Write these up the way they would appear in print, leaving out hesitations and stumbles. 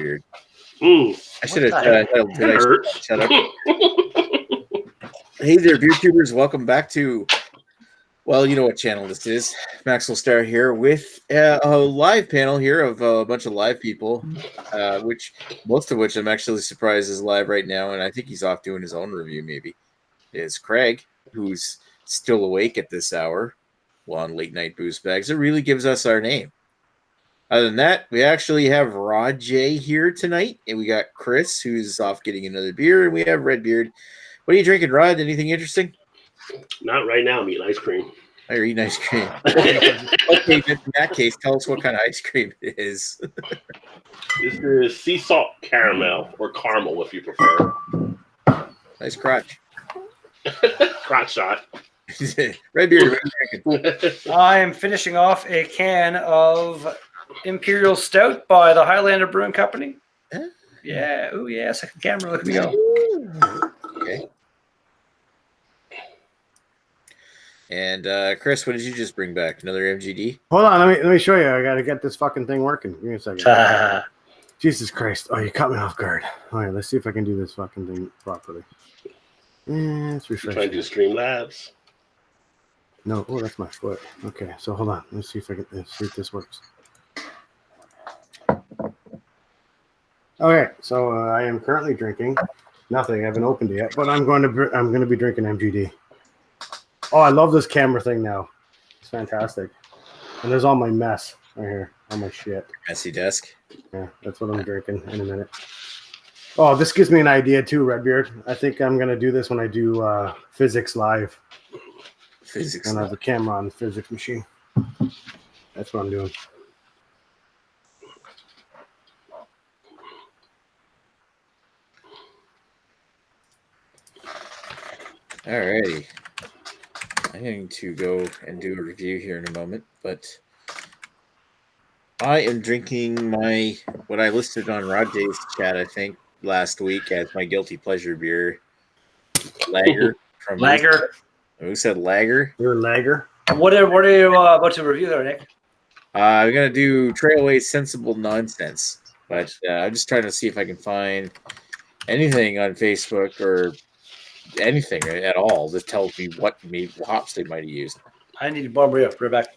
beard. I should have shut up. Hey there, beer tubers. Welcome back to, well, you know what channel this is. Maxwell Star here with a live panel here of a bunch of live people, which most of which I'm actually surprised is live right now, and I think he's off doing his own review maybe. Is Craig, who's still awake at this hour while on late night booze bags. It really gives us our name. Other than that, we actually have Rod J here tonight, and we got Chris, who's off getting another beer, and we have Redbeard. What are you drinking, Rod? Anything interesting? Not right now. I'm eating ice cream. Oh, you're eating ice cream. Okay, in that case, tell us what kind of ice cream it is. This is sea salt caramel, or caramel if you prefer. Nice crotch. Crotch shot. Redbeard, what are you drinking? I am finishing off a can of Imperial Stout by the Highlander Brewing Company. Yeah. Oh, yeah. Second camera. Look at me go. Okay. And Chris, what did you just bring back? Another MGD? Hold on, let me show you. I gotta get this fucking thing working. Give me a second. Jesus Christ! Oh, you caught me off guard. All right, let's see if I can do this fucking thing properly. Let's refresh. Trying to do Streamlabs. No, oh, that's my foot. Okay, so hold on. Let's see if I can see if this works. Okay, so I am currently drinking nothing. I haven't opened it yet, but I'm going to be drinking MGD. Oh, I love this camera thing now. It's fantastic. And there's all my mess right here, all my shit. Messy desk. Yeah, that's what I'm drinking in a minute. Oh, this gives me an idea too, Redbeard. I think I'm gonna do this when I do physics live. Physics. And I have the camera on the physics machine. That's what I'm doing. Alrighty. I'm going to go and do a review here in a moment, but I am drinking what I listed on Rod J's chat, I think, last week as my guilty pleasure beer, Lager. From Lager. Who said Lager? You're a Lager. What are you about to review there, Nick? I'm going to do Trailway Sensible Nonsense, but I'm just trying to see if I can find anything on Facebook or anything at all that tells me what hops they might have used. I need to bomb you up, Rebecca.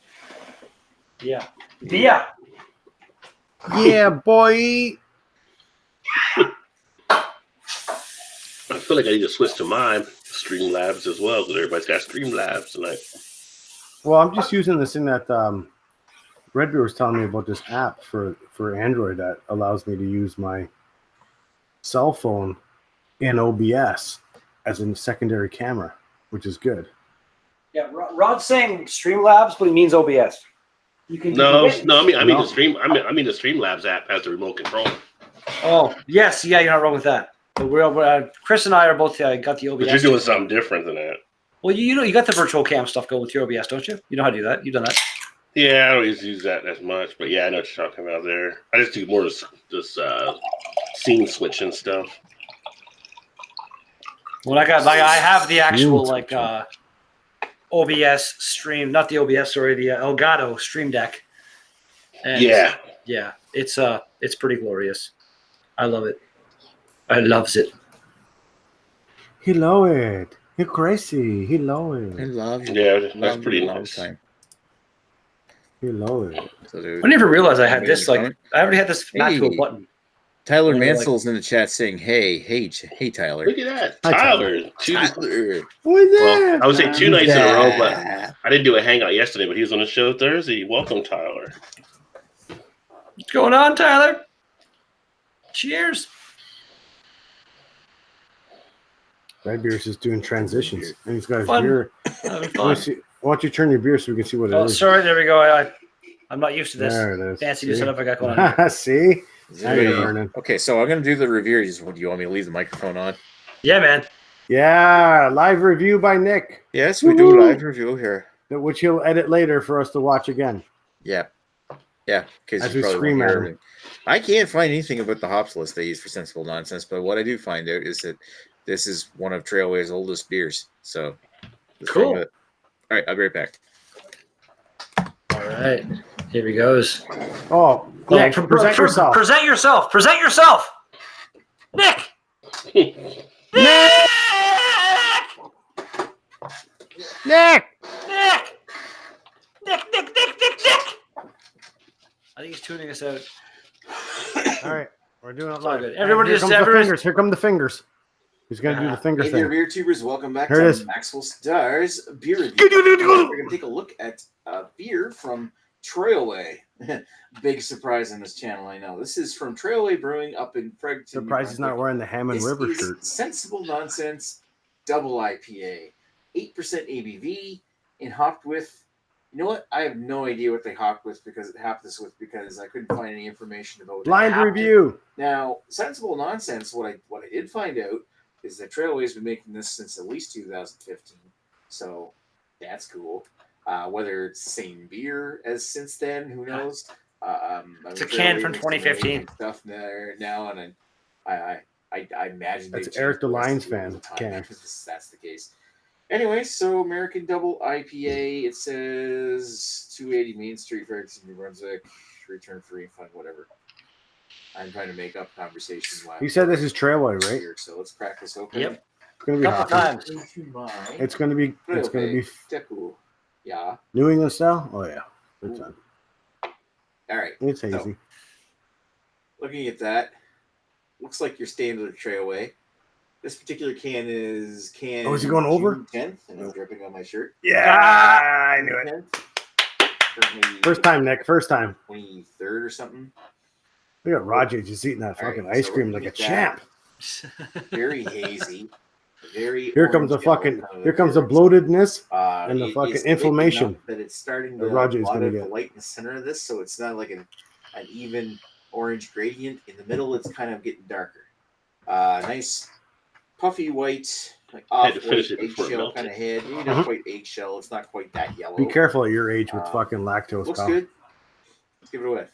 Yeah. Yeah. Yeah, boy. I feel like I need to switch to mine, Streamlabs as well, because everybody's got Streamlabs tonight. Well, I'm just using this thing that Redbeard was telling me about, this app for Android that allows me to use my cell phone in OBS as a secondary camera, which is good. Yeah, Rod's saying Streamlabs, but he means OBS. You can I mean the Streamlabs app has the remote control. Oh yes, yeah, you're not wrong with that. But Chris and I are both got the OBS. But you're doing something different than that. Well, you got the virtual cam stuff going with your OBS, don't you? You know how to do that. You've done that. Yeah, I don't use that as much, but yeah, I know what you're talking about there. I just do more just scene switching stuff. Well, I have the actual OBS stream, not the OBS, sorry, the Elgato Stream Deck. And yeah, it's pretty glorious. I love it. I loves it. He love it. He crazy. He love it. I love it. Yeah, that's pretty nice. Time. He love it. So, I didn't even realize I had this. I already had this mapped to a button. Tyler Mansell's in the chat saying, hey, Tyler. Look at that. Tyler. Well, I would say 2 nights in a row, but I didn't do a hangout yesterday, but he was on the show Thursday. Welcome, Tyler. What's going on, Tyler? Cheers. Redbeard's just doing transitions. And he's got his beer. Why don't you turn your beer so we can see what it is? Sorry, there we go. I'm not used to this. There it is. Fancy new setup I got going on. See? Okay, so I'm going to do the review. Do you want me to leave the microphone on? Yeah, man. Yeah, live review by Nick. Yes, we do a live review here. Which he'll edit later for us to watch again. Yeah. Yeah, as we scream at him. I can't find anything about the hops list they use for Sensible Nonsense, but what I do find out is that this is one of Trailway's oldest beers. So cool. All right, I'll be right back. All right. Here he goes. Oh, Nick, present yourself. Present yourself. Present yourself. Nick. Nick. Nick. I think he's tuning us out. All right, we're doing it It's all live. good. Everybody Here just comes the fingers. Here come the fingers. He's gonna do the finger Hey there, thing. beer tubers. Welcome back Here it to is. Maxwell Stars Beer Review. We're going to take a look at beer from Trailway. Big surprise on this channel, I know. This is from Trailway Brewing up in Fredericton. Surprised he's not wearing the Hammond River This is shirt. Sensible Nonsense Double IPA. 8% ABV and hopped with, you know what? I have no idea what they hopped this with because I couldn't find any information about it. Blind review. Now, Sensible Nonsense, what I did find out is that Trailway's been making this since at least 2015. So that's cool. Whether it's the same beer as since then, who knows? It's a can from 2015. Stuff there now, and I imagine That's they've Eric changed the Lions recipe over fan. time Can. because that's the case. Anyway, so American Double IPA. It says 280 Main Street, Fredericton, New Brunswick. Return free, fun, whatever. I'm trying to make up conversation. You said this is Trailway, right? Here, so let's crack this open. Yep. It's gonna be Couple hot. times. It's gonna be. It's gonna be Teku. Yeah. New England style. Oh yeah. Good time. All right. It's So, hazy. looking at that, looks like your standard Trailway. This particular can is can. Oh, is he going over? June 10th, and it's dripping on my shirt. Yeah, I knew it. 10th. Currently First time, Nick. First time. 23rd or something. Look at Roger just eating that All right, fucking ice so cream look like a at champ. Very hazy. Very. Here comes the orange yellow fucking. kind of Here comes the appearance. bloatedness. And the It fucking is thick inflammation enough that it's starting that to Roger's lot gonna of the get. light in the center of this, so it's not like an even orange gradient. In the middle, it's kind of getting darker. Nice puffy white, like Had to off finish white it before it eggshell melted. kind of head. Maybe not quite eggshell. It's not quite that yellow. Be careful at your age with fucking lactose. Looks pal. good. Let's give it a whiff.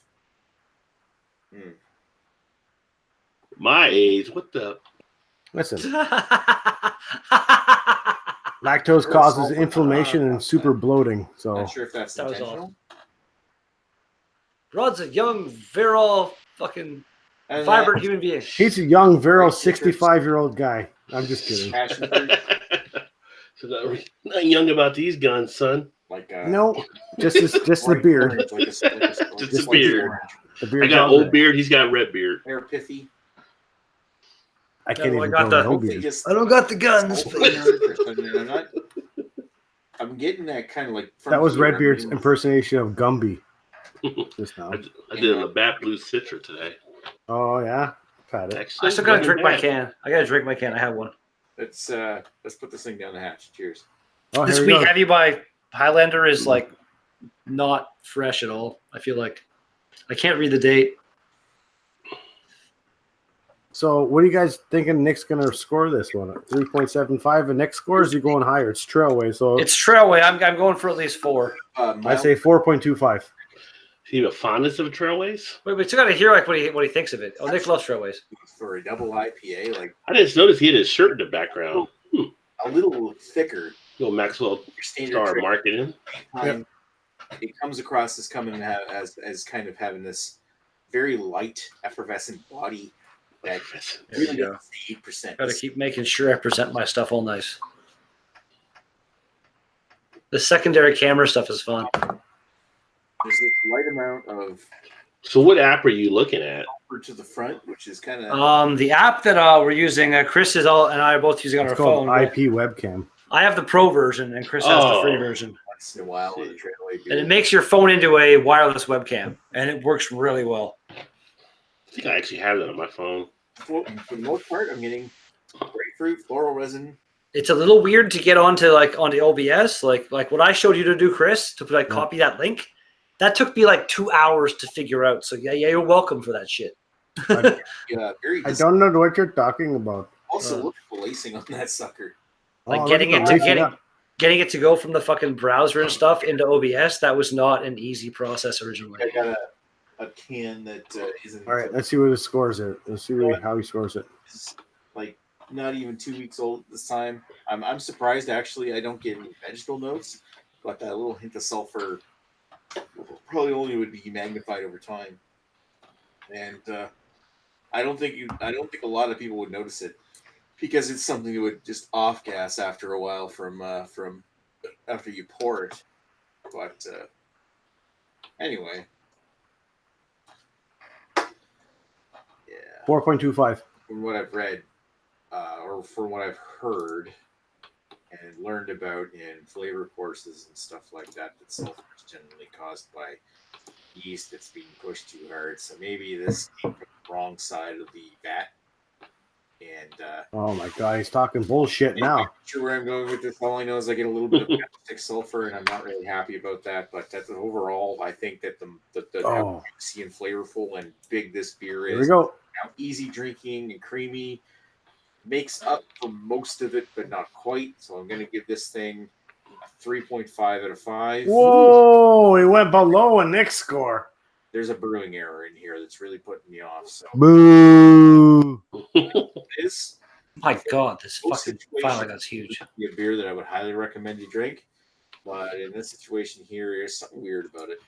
My age, what the? Listen, lactose causes inflammation and super bloating. So Not sure if that's That was intentional. Rod's a young, virile, fucking And vibrant human being. he's a young, virile, Great citrus. 65-year-old guy. I'm just kidding. passion fruit, So not young about these guns, son. like No, just the beard. orange, like Just the like beard. orange. The beard. I got old beard. He's got red beard. They're pithy. I can't No, I even got grow the- no Hopefully beard. just I don't got the guns. hopefully I'm getting that kind of like. from That was here, Redbeard's I'm getting- impersonation of Gumby. Just now. I did a Bat Blue Citra today. Oh yeah, had it. Actually, I still gotta wasn't drink my bad. can. I gotta drink my can. I have one. Let's put this thing down the hatch. Cheers. Oh, This here we week go. heavy by Highlander is like not fresh at all. I feel like I can't read the date. So, what are you guys thinking? Nick's gonna score this one? 3.75, and Nick scores. You going higher? It's Trailway, so It's Trailway. I'm going for at least 4. I say 4.25. See the fondness of Trailways? Wait, we still gotta hear like what he thinks of it. Oh, Nick loves Trailways. for a double IPA, like I didn't notice he had his shirt in the background. a little thicker. Little Maxwell Your standard Star trick marketing. time, it comes across as coming as kind of having this very light, effervescent body that There you really go. gets 8%. Gotta keep making sure I present my stuff all nice. The secondary camera stuff is fun. There's this light amount of So what app are you looking at? upper to the front, which is kind of The app that we're using, Chris and I are both using on It's our called phone. IP webcam. I have the pro version, and Chris has the free version. once in a while with a Trailway beer. And it makes your phone into a wireless webcam, and it works really well. I think I actually have that on my phone. for the most part, I'm getting grapefruit, floral resin. It's a little weird to get onto OBS, like what I showed you to do, Chris, to copy that link. That took me like 2 hours to figure out. So yeah, you're welcome for that shit. Very I don't know what you're talking about. also look at the lacing on that sucker. Like Oh, getting look it at to the lacing up. getting it to go from the fucking browser and stuff into OBS. That was not an easy process originally. I got a can that isn't All right, let's see what his scores are. Let's see how he scores it. is, like not even 2 weeks old at this time. I'm surprised actually I don't get any vegetable notes, but that little hint of sulfur probably only would be magnified over time. And I don't think a lot of people would notice it because it's something that would just off gas after a while from after you pour it. But anyway, yeah. 4.25. From what I've read, or from what I've heard and learned about in flavor courses and stuff like that, that sulfur is generally caused by yeast that's being pushed too hard. So maybe this came from the wrong side of the vat. And Oh my god, he's talking bullshit now. I'm not sure where I'm going with this. All I know is I get a little bit of stick sulfur, and I'm not really happy about that. But that's overall, I think that how juicy and flavorful and big this beer is. Here we go. How easy drinking and creamy, makes up for most of it, but not quite. So I'm going to give this thing a 3.5 out of 5. Whoa, he went below a Nick's score. There's a brewing error in here that's really putting me off. So Boo. this, My God, this most fucking situations, file that's huge. be a beer that I would highly recommend you drink. But in this situation here, there's something weird about it.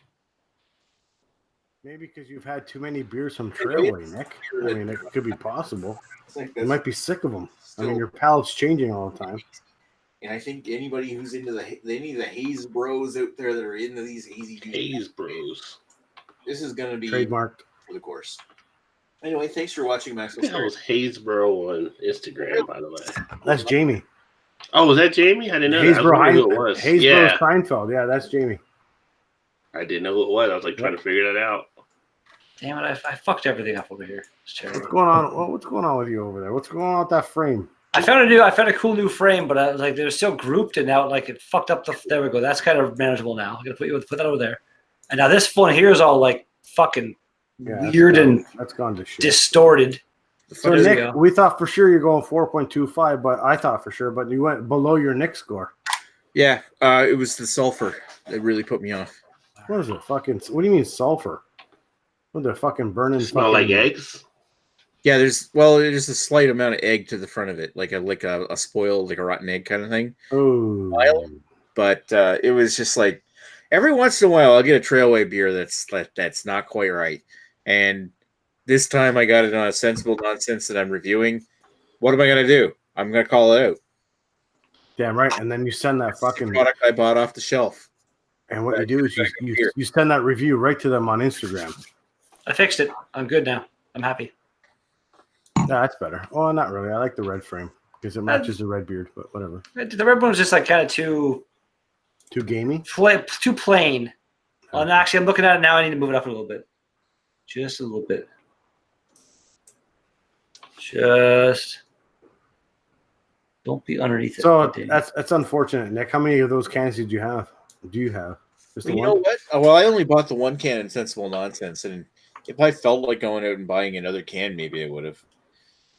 Maybe because you've had too many beers from Trailway, Nick. I mean, it could be possible. You might be sick of them. I mean, your palate's changing all the time. And I think anybody who's into any of the haze bros out there that are into these hazy Haze bros. this is going to be Trademarked for the course. Anyway, thanks for watching, Max. That was Hazebro on Instagram, by the way. That's Jamie. Oh, was that Jamie? I didn't know that. I was wondering who it was. Hazebro Yeah, Seinfeld. Yeah, that's Jamie. I didn't know who it was. I was like trying to figure that out. Damn it, I fucked everything up over here. It's What's terrible. going on? What's going on with you over there? What's going on with that frame? I found a cool new frame, but I was like, they're still grouped, and now like it fucked up the. There we go. That's kind of manageable now. I'm gonna put that over there, and now this one here is all like fucking weird and that's gone to shit. distorted. So There we Nick, go. we thought for sure you're going 4.25, but I thought for sure, but you went below your Nick score. Yeah, it was the sulfur that really put me off. What is it? Fucking. What do you mean sulfur? What the fucking burning? Smell like eggs. Yeah, there's a slight amount of egg to the front of it, like a spoiled, like a rotten egg kind of thing. Oh. But it was just like every once in a while I'll get a Trailway beer that's not quite right. And this time I got it on a sensible nonsense that I'm reviewing. What am I gonna do? I'm gonna call it out. Damn right. And then you send that fucking Product I bought off the shelf. And what you do is you send that review right to them on Instagram. I fixed it. I'm good now. I'm happy. Yeah, that's better. Oh, not really. I like the red frame because it matches the red beard, but whatever. The red one was just like kind of too gamey? too plain. And actually, I'm looking at it now. I need to move it up a little bit. Just a little bit. Just don't be underneath it. So that's unfortunate, Nick. How many of those cans did you have? Do you have? Just Well, the you one? know what? Well, I only bought the one can in Sensible Nonsense, and if I felt like going out and buying another can, maybe I would have.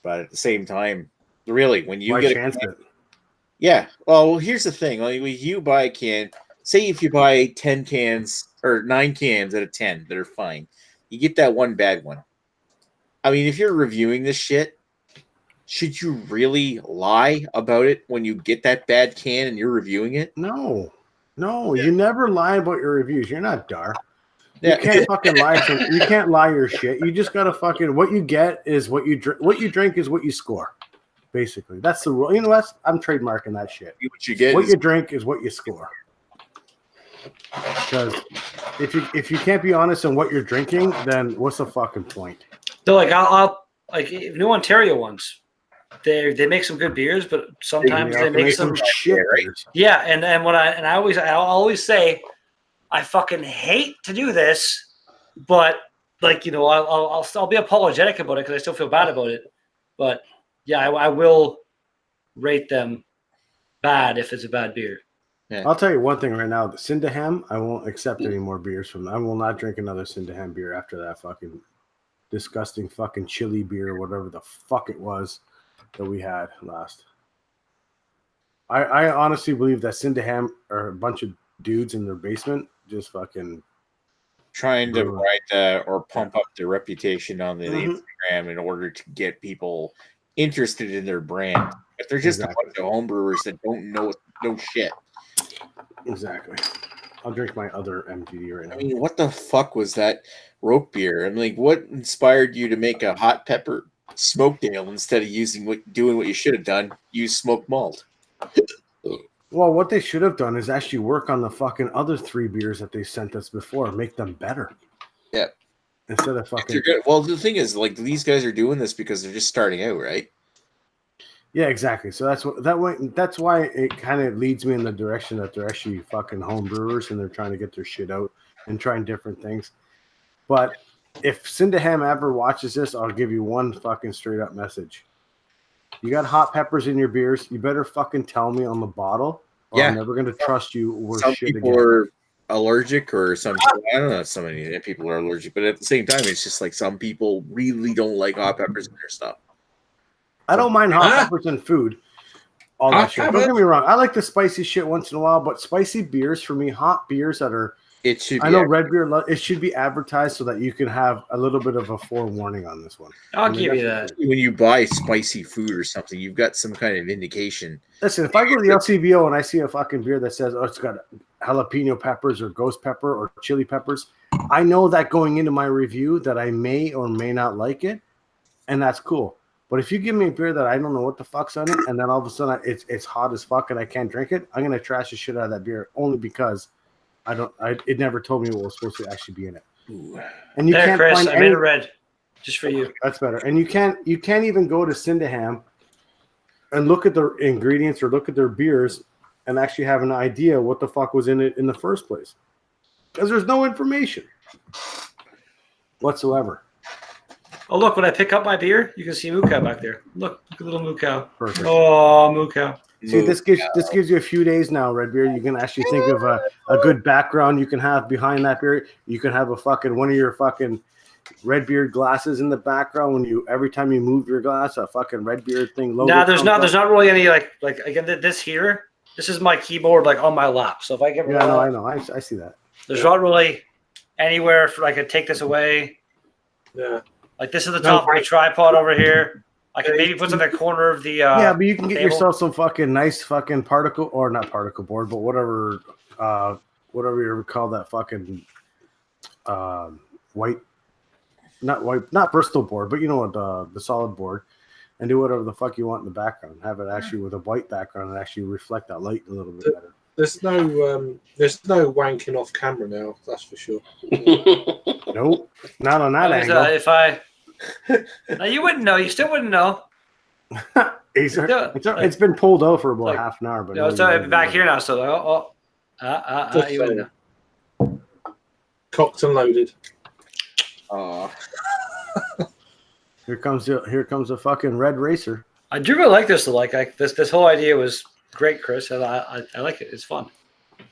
But at the same time, really, when you Why get chance it? yeah. Well, here's the thing: like, when you buy a can, say if you buy 10 cans or 9 cans out of 10 that are fine, you get that one bad one. I mean, if you're reviewing this shit, should you really lie about it when you get that bad can and you're reviewing it? No, you never lie about your reviews. You're not Dar. Yeah. You can't fucking lie. You can't lie your shit. You just gotta fucking. What you get is what you drink. What you drink is what you score. Basically, that's the rule. You know what? I'm trademarking that shit. What you get What is you drink is what you score. Because if you can't be honest on what you're drinking, then what's the fucking point? So like I'll like New Ontario ones. They make some good beers, but sometimes they make some shit. Yeah, and I'll always say I fucking hate to do this, but like I'll be apologetic about it because I still feel bad about it. But yeah, I will rate them bad if it's a bad beer. Yeah. I'll tell you one thing right now: the Syndaham, I won't accept any more beers from them. I will not drink another Syndaham beer after that fucking disgusting fucking chili beer or whatever the fuck it was that we had last. I honestly believe that Syndaham are a bunch of dudes in their basement just fucking trying to write or pump up their reputation on the Mhm. Instagram in order to get people interested in their brand. But they're just a bunch of homebrewers that don't know shit. Exactly. I'll drink my other MGD right now. I mean, what the fuck was that rope beer? I'm like, what inspired you to make a hot pepper smoked ale instead of doing what you should have done? Use smoked malt. Well, what they should have done is actually work on the fucking other 3 beers that they sent us before, make them better. Yeah. Instead of fucking. Well, the thing is, like, these guys are doing this because they're just starting out, right? Yeah, exactly. So that's why it kind of leads me in the direction that they're actually fucking home brewers and they're trying to get their shit out and trying different things. But if Syndaham ever watches this, I'll give you one fucking straight up message. You got hot peppers in your beers, you better fucking tell me on the bottle, or I'm never gonna trust you or some shit people again. are allergic, or some I don't know if so many people are allergic, but at the same time, it's just like some people really don't like hot peppers in their stuff. I don't mind hot peppers in food. All that shit. pepper? Don't get me wrong. I like the spicy shit once in a while, but spicy beers for me, hot beers that are. It should. I know red beer. It should be advertised so that you can have a little bit of a forewarning on this one. I'll give you that. When you buy spicy food or something, you've got some kind of indication. Listen, if I go to the LCBO and I see a fucking beer that says, "Oh, it's got jalapeno peppers or ghost pepper or chili peppers," I know that going into my review that I may or may not like it, and that's cool. But if you give me a beer that I don't know what the fuck's on it, and then all of a sudden it's hot as fuck and I can't drink it, I'm gonna trash the shit out of that beer only because it never told me what was supposed to actually be in it. Ooh. And you There, can't Chris, find I made a red just for you. That's better. And you can't even go to Syndaham and look at their ingredients or look at their beers and actually have an idea what the fuck was in it in the first place. Because there's no information whatsoever. Oh, look, when I pick up my beer, you can see Moo Cow back there. Look at little Moo Cow. Perfect. Oh, Moo Cow. See, this gives you a few days now, Red Beer. You can actually think of a good background you can have behind that beer. You can have a fucking one of your fucking red beard glasses in the background when every time you move your glass, a fucking red beard thing. No, there's not really any like again this here. This is my keyboard like on my lap. So if I get I know. I see that. There's not really anywhere for I could take this away. Yeah. Like this is the top of the tripod over here. I can maybe put it in the corner of the but you can get table. yourself some fucking nice fucking particle or not particle board, but whatever you call that fucking not Bristol board, but you know what the solid board, and do whatever the fuck you want in the background. Have it actually with a white background and actually reflect that light a little bit better. There's no wanking off camera now. That's for sure. Nope, not on that angle. If I, no, you wouldn't know. You still wouldn't know. It's been pulled out for about half an hour, but it's back here now. So you wouldn't know. Cocked and loaded. Oh, here comes a fucking red racer. I do really like this. This whole idea was great, Chris. And I like it. It's fun.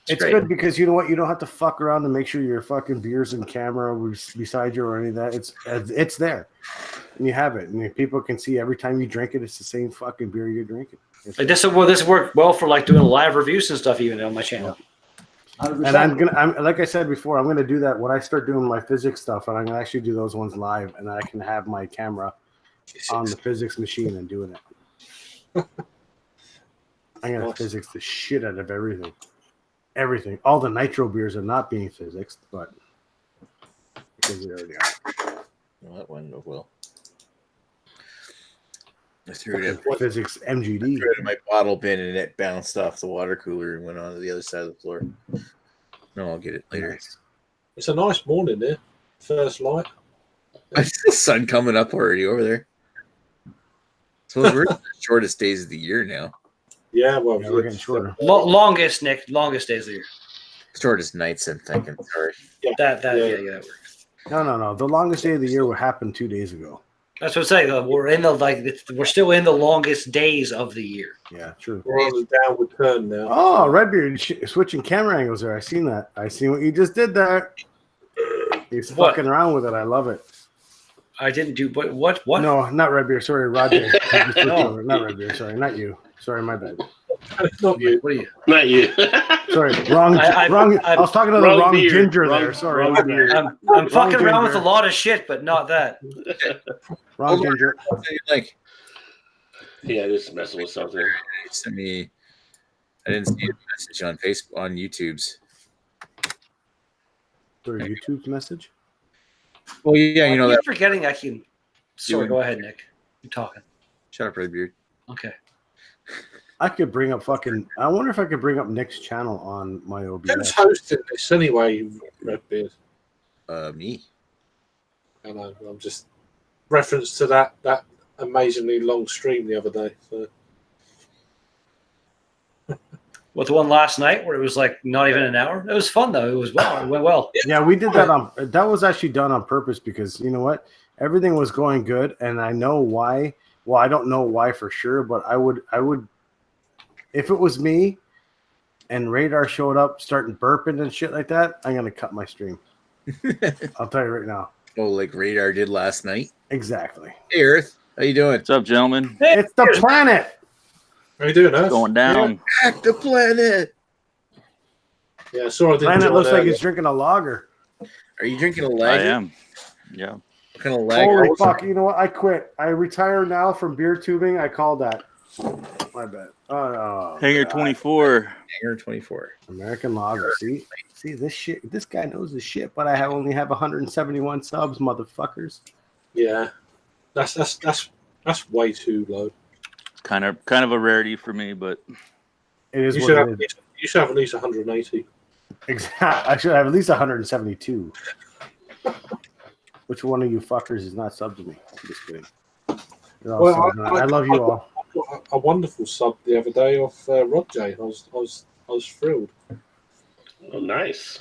It's good because you know what? You don't have to fuck around to make sure your fucking beer's in camera beside you or any of that. It's there. And you have it. And people can see every time you drink it, it's the same fucking beer you're drinking. This worked well for like doing live reviews and stuff even on my channel. 100%. And I'm like I said before, I'm gonna do that when I start doing my physics stuff, and I'm gonna actually do those ones live, and I can have my camera on the physics machine and doing it. I'm gonna physics the shit out of everything. Everything. All the nitro beers are not being physicsed, but because they already are. Well, that went well. I threw it in physics MGD. My bottle bin and it bounced off the water cooler and went onto the other side of the floor. No, I'll get it later. Nice. It's a nice morning there. First light. I see the sun coming up already over there. So we're in the shortest days of the year now. Yeah, well, we're getting shorter. Longest days of the year. Shortest nights, I'm thinking. Sorry. Yeah, that works. No. The longest day of the year would happen 2 days ago. That's what I'm saying. We're still in the longest days of the year. Yeah, true. We're on the downward turn now. Oh, Redbeard switching camera angles there. I seen that. I seen what you just did there. He's fucking around with it. I love it. I didn't do, but what? No, not Redbeard. Sorry, Roger. No. Not Redbeard. Sorry, not you. Sorry, my bad. Not you. What are you? Not you. Sorry, wrong. I was talking to the wrong beard. ginger there. Sorry, wrong beard. I'm fucking around with a lot of shit, but not that. Wrong ginger. Like, Yeah, just messing with something. I didn't see a message on Facebook on YouTube's. Or a YouTube message? Well, yeah, you know I that. keep forgetting I can. Sorry, go ahead, Nick. You're talking. Shut up, Redbeard. Okay. I could bring up fucking. I wonder if I could bring up Nick's channel on my OBS. Who's hosting this anyway, Redbeard? Me. I know. I'm just reference to that amazingly long stream the other day. So. With the one last night where it was like not even an hour. It was fun though. It was well. It went well. Yeah, we did that on. That was actually done on purpose because you know what? Everything was going good, and I know why. Well, I don't know why for sure, but I would, if it was me, and Radar showed up starting burping and shit like that, I'm gonna cut my stream. I'll tell you right now. Oh, like Radar did last night. Exactly. Hey, Earth, how you doing? What's up, gentlemen? It's the planet. How you doing, Earth? Going down. Back the planet. Yeah, sorry I didn't Planet join looks like earlier. he's drinking a lager. Are you drinking a I lager? am. Yeah. What kind of lager? Holy fuck! You know what? I quit. I retire now from beer tubing. I called that. My bad. Oh, Hanger God. 24. Hanger 24. American lager. See this shit. This guy knows his shit, but I only have 171 subs, motherfuckers. Yeah, that's way too low. Kind of a rarity for me, but It is You what should, it have, is. you should have at least 180. Exactly. I should have at least 172. Which one of you fuckers is not subbed to me? I'm just kidding. You're all Well, subbed, man. I love you all. I got a wonderful sub the other day off Rod J. I was thrilled. Oh, nice.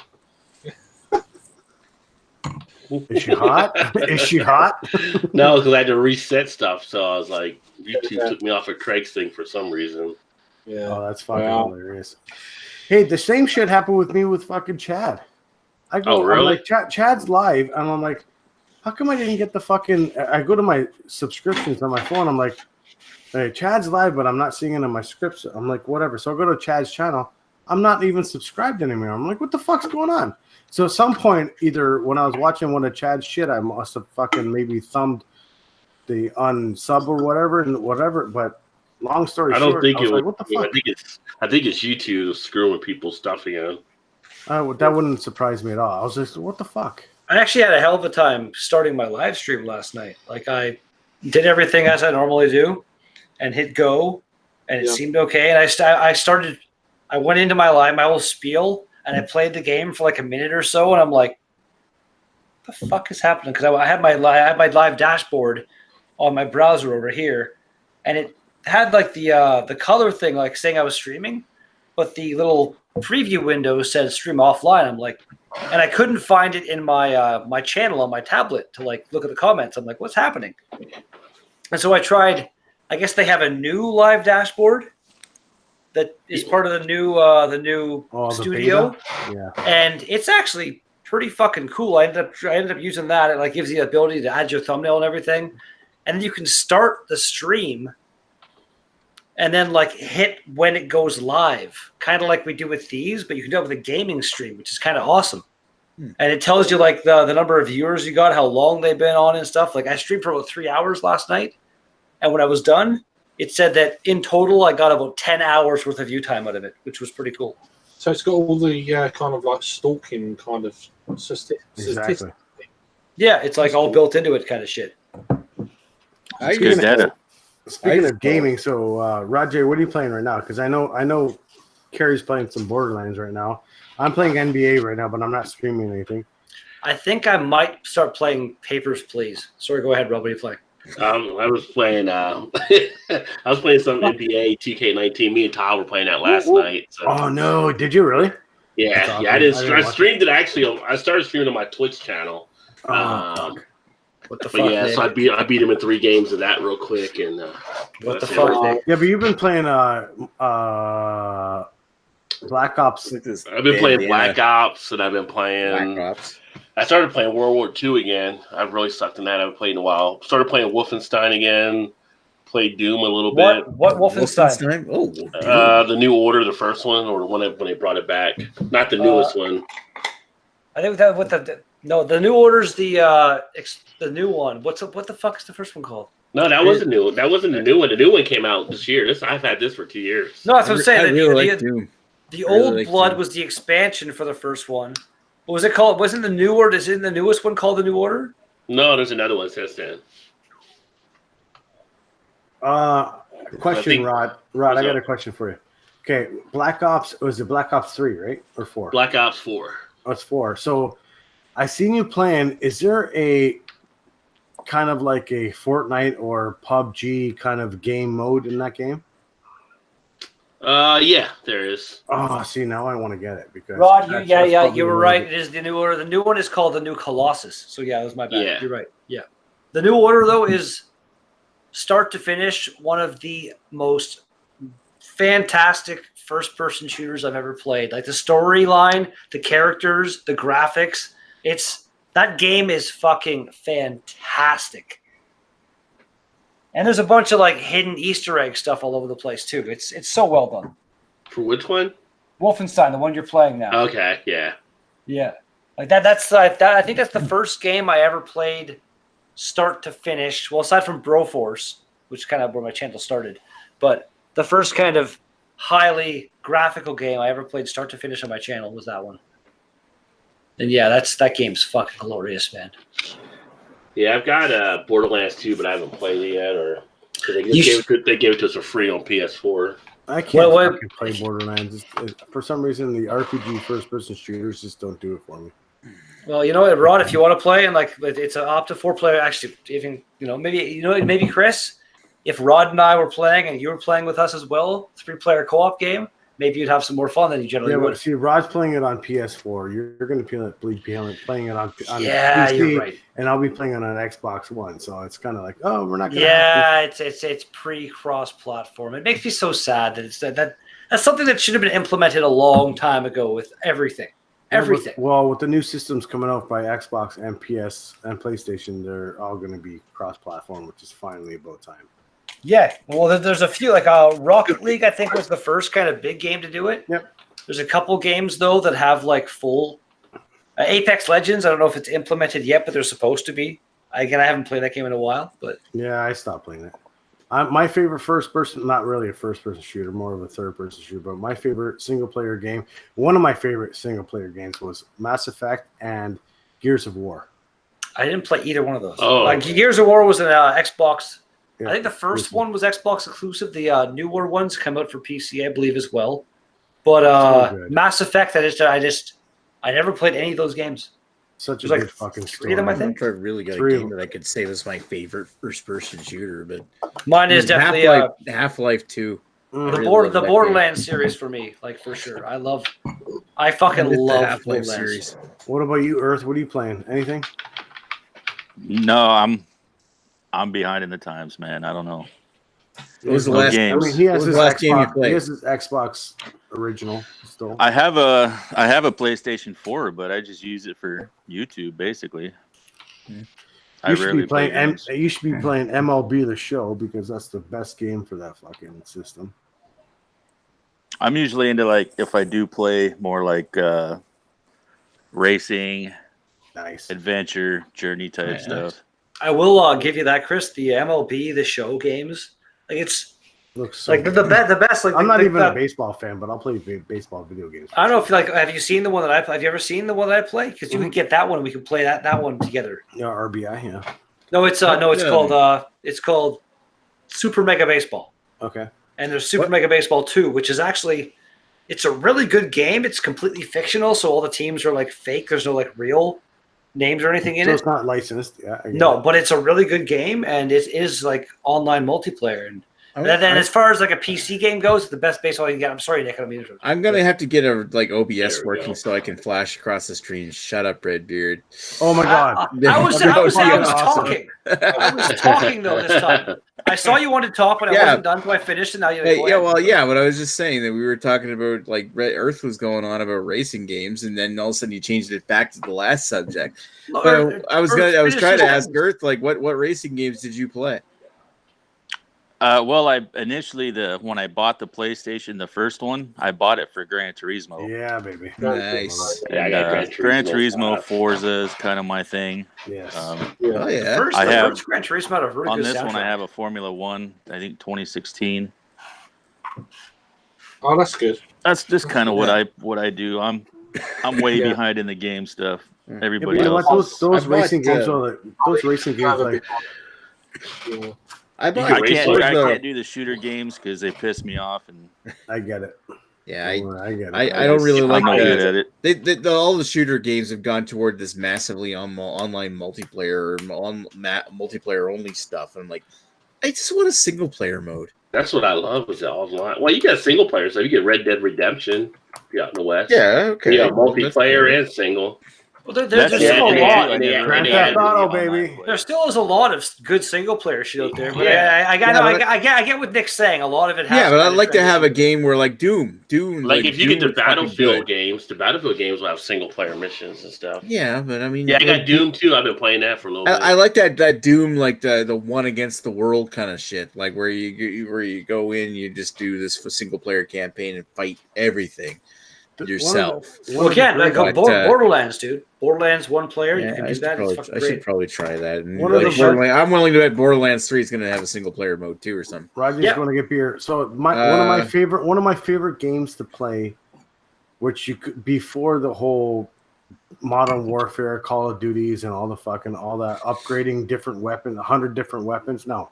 Is she hot? Is she hot? No, because I had to reset stuff, so I was like, YouTube Yeah. took me off of Craig's thing for some reason. Yeah. Oh, that's fucking Wow. hilarious. Hey, the same shit happened with me with fucking Chad. I go, Oh, really? I'm like, Chad's live, and I'm like, how come I didn't get the fucking? I go to my subscriptions on my phone. I'm like, hey, Chad's live, but I'm not seeing it in my scripts. I'm like, whatever. So I go to Chad's channel. I'm not even subscribed anymore. I'm like, what the fuck's going on? So at some point, either when I was watching one of Chad's shit, I must have fucking maybe thumbed the unsub or whatever. But long story I don't short, think I was it like, would. what the fuck? I think it's YouTube screwing with people's stuff again. That wouldn't surprise me at all. I was just, what the fuck? I actually had a hell of a time starting my live stream last night. Like I did everything as I normally do, and hit go, and it Yeah. seemed okay. And I went into my whole spiel, and I played the game for like a minute or so, and I'm like, "What the fuck is happening?" Because I had my live dashboard on my browser over here, and it had like the color thing, like saying I was streaming, but the little preview window said stream offline. I'm like, and I couldn't find it in my my channel on my tablet to like look at the comments. I'm like, what's happening? And so I tried. I guess they have a new live dashboard that is part of the new Oh, the studio, beta? Yeah. and it's actually pretty fucking cool. I ended up using that. It like gives you the ability to add your thumbnail and everything, and then you can start the stream and then like hit when it goes live, kind of like we do with these, but you can do it with a gaming stream, which is kind of awesome. And it tells you like the number of viewers you got, how long they've been on and stuff. Like I streamed for about 3 hours last night, and when I was done, it said that in total I got about 10 hours worth of view time out of it, which was pretty cool. So it's got all the kind of like stalking kind of Exactly. Yeah, it's like all built into it kind of shit. I good data. Speaking I- of gaming, so Roger, what are you playing right now? Because I know Carrie's playing some Borderlands right now. I'm playing NBA right now, but I'm not streaming anything. I think I might start playing Papers, Please. Sorry, go ahead, Rob. What are you playing? I was playing. I was playing some NBA 2K19. Me and Todd were playing that last night. So. Oh no, did you really? Yeah, That's awesome. yeah. I I didn't watch streamed it actually. I started streaming on my Twitch channel. Oh, fuck. What the But fuck? yeah, Nick? so I beat him in 3 games of that real quick, and What the that's it. fuck, Nick? Yeah, but you've been playing Black Ops. Like this I've been playing bandana Black Ops, and I've been playing. Black Ops. I started playing World War II again. I've really sucked in that. I haven't played in a while. Started playing Wolfenstein again. Played Doom a little bit. What Wolfenstein? Wolfenstein? Oh, The New Order, the first one, or the one when they brought it back. Not the newest one. I think that with the New Order's the new one. What the fuck is the first one called? No, that wasn't new. That wasn't the new one. The new one came out this year. I've had this for 2 years. No, that's what I'm saying. I really like Doom. The I really Old like Blood Doom. was the expansion for the first one, What was it called? Wasn't the new order? Is it the newest one called the New Order? No, there's another one since then. Question, think- Rod. What's I got up? a question for you. Okay, Black Ops, was it Black Ops 3, right? Or 4? Black Ops 4. Oh, it's 4. So I seen you playing. Is there a kind of like a Fortnite or PUBG kind of game mode in that game? Yeah, there is. Oh, see, now I want to get it because Rod, that's you probably were one right. of It is the New Order. The new one is called the New Colossus. So yeah, that was my bad. Yeah. You're right. Yeah. The New Order though is start to finish one of the most fantastic first-person shooters I've ever played. Like the storyline, the characters, the graphics. That game is fucking fantastic. And there's a bunch of like hidden Easter egg stuff all over the place too. It's so well done. For which one? Wolfenstein, the one you're playing now. Okay, yeah. Yeah, like that. I think that's the first game I ever played, start to finish. Well, aside from Broforce, which is kind of where my channel started, but the first kind of highly graphical game I ever played, start to finish on my channel, was that one. And yeah, that game's fucking glorious, man. Yeah, I've got Borderlands 2, but I haven't played it yet. They gave it to us for free on PS4. I can't What- fucking play Borderlands. For some reason, the RPG first-person shooters just don't do it for me. Well, you know what, Rod, if you want to play, and like it's an up to 4 player, actually, even maybe Chris, if Rod and I were playing and you were playing with us as well, 3-player co-op game, maybe you'd have some more fun than you generally Yeah, would. but see, Rod's playing it on PS4. You're going to be playing it on Yeah, PC, you're right. and I'll be playing it on Xbox One. So it's kind of like, oh, we're not going to. Yeah, it's pre-cross platform. It makes me so sad that that's something that should have been implemented a long time ago with everything. Everything. With the new systems coming out by Xbox and PS and PlayStation, they're all going to be cross-platform, which is finally about time. Yeah. Well, there's a few like Rocket League. I think was the first kind of big game to do it. Yep. There's a couple games though that have like full Apex Legends. I don't know if it's implemented yet, but they're supposed to be. Again, I haven't played that game in a while, but Yeah, I stopped playing it. My favorite first-person, not really a first-person shooter, more of a third-person shooter, but my favorite single-player game, one of my favorite single-player games was Mass Effect and Gears of War. I didn't play either one of those. Oh. Gears of War was an Xbox. Yeah, I think the first Gears of- one was Xbox exclusive. The newer ones come out for PC, I believe, as well. But So good. Mass Effect, I never played any of those games. Such a There's good like fucking 3 story. of them, I I think. think I really got a 3 of game them. that I could say was my favorite first-person shooter, but Mine is definitely Half-Life 2. Mhm. the really love that game. Borderlands series for me, like for sure. I fucking With the love Half-Life Borderlands. series. What about you, Earth? What are you playing? Anything? No, I'm behind in the times, man. I don't know. What was the No last game. I mean, he What has was his the last game you Xbox. played? He has his Xbox original still. I have a PlayStation 4, but I just use it for YouTube basically. I You should rarely be play playing. games. You should be playing MLB The Show because that's the best game for that fucking system. I'm usually into like if I do play more like racing, Nice. adventure, journey type Yeah. stuff. I will give you that, Chris. The MLB, the show games, like it's Looks so like the good. best. Like I'm not even the, a baseball fan, but I'll play baseball video games. I don't know if have you seen the one that I play? Have you ever seen the one that I play? Because you Mm-hmm. can get that one. And we can play that one together. Yeah, RBI. Yeah. No, it's called Super Mega Baseball. Okay. And there's Super Mega Baseball 2, which is actually it's a really good game. It's completely fictional, so all the teams are like fake. There's no like real names or anything in So it. it's not licensed. Yeah. I get No, it. but it's a really good game, and it is like online multiplayer. And then as far as like a PC game goes, it's the best baseball you can get. I'm sorry, Nick. I don't mean to. I'm gonna have to get a like OBS There we working go. so I can flash across the screen. Shut up, Redbeard. Oh my god. I was That would be awesome. talking. I was talking though this time. I saw you wanted to talk, but I Yeah. wasn't done until I finished, and now you're like, Hey, go yeah, ahead. well, yeah, but I was just saying that we were talking about like Red Earth was going on about racing games, and then all of a sudden you changed it back to the last subject. No, But I was finish trying to your ask sentence. Earth like what racing games did you play? Well, I initially when I bought the PlayStation, the first one, I bought it for Gran Turismo. Yeah, baby. Nice. Yeah, I And, got Gran Turismo, Forza is kind of my thing. Yes. Yeah. Oh yeah. First, I the have- first Gran Turismo had a really On good this soundtrack. one, I have a Formula One, I think 2016. Oh, that's good. That's just kind of what I do. I'm way Yeah. behind in the game stuff. Yeah, Yeah, Everybody but you know else. what? is- Those I racing bought, games are those racing games Rather like be- yeah. I You bought. can I race can't. it. I the- can't do the shooter games because they piss me off, and I get it. Yeah, Don't worry, I get it. I don't really like I'm no that. good at it. All the shooter games have gone toward this massively online multiplayer or multiplayer only stuff. I'm like, I just want a single player mode. That's what I love is the online. Well, you got single player, so you get Red Dead Redemption. You out in the West. Yeah, okay. You got well, that's multiplayer fair. and single. Well, there's That's still a the lot. I never Grand really Theft got into Auto, the online baby. play. There still is a lot of good single player shit out there, but Yeah. I get what Nick's saying. A lot of it has. Yeah, but I'd kind of like to have a transitioned. game where like Doom. Like if you Doom get the was fucking Battlefield good. games, the Battlefield games will have single player missions and stuff. Yeah, but I mean, Yeah, I like, got Doom too. I've been playing that for a little bit. I like that Doom, like the one against the world kind of shit, like where you go in, you just do this for single player campaign and fight everything yourself. Well, again, like But, Borderlands, dude. Borderlands one player, you Yeah, can I do should that. probably, It's fucking I should great. probably try that. And One of like the- I'm willing to bet Borderlands 3 is going to have a single player mode too, or something. Roger's Yeah. going to get beer. So one of my favorite games to play, which you could before the whole Modern Warfare, Call of Duties, and all that upgrading different weapons, 100 different weapons. No,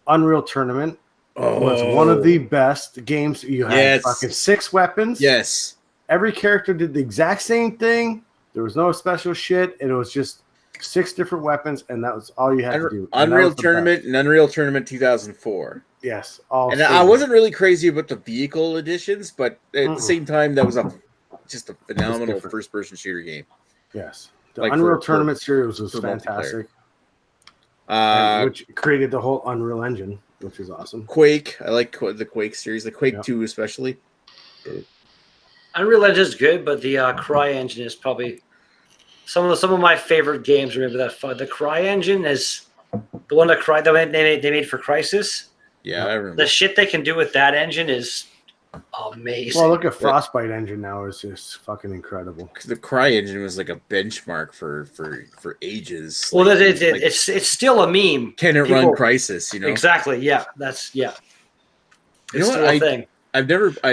Unreal Tournament was one of the best games. You had Yes. fucking 6 weapons. Yes. Every character did the exact same thing. There was no special shit. And it was just 6 different weapons, and that was all you had to do. And that Unreal was the Tournament and Unreal Tournament 2004. best. Yes. All And 6 I of wasn't really crazy about the vehicle editions, but at the Mm-mm. same time, that was just a phenomenal different. first-person shooter game. Yes. The Like Unreal for Tournament series was for fantastic, multiplayer. which created the whole Unreal Engine, which is awesome. Quake. I like the Quake series, the Quake Yeah. 2 especially. Unreal Engine is good, but the Cry Engine is probably some of my favorite games. Remember that the Cry Engine is the one that they made for Crysis. Yeah, I remember. The shit they can do with that engine is amazing. Well, look at Frostbite Engine now; is just fucking incredible. 'Cause the Cry engine was like a benchmark for ages. Well, Like, it's still a meme. can it people- run Crisis? You know, Exactly. Yeah, that's You It's know still what? a thing. I've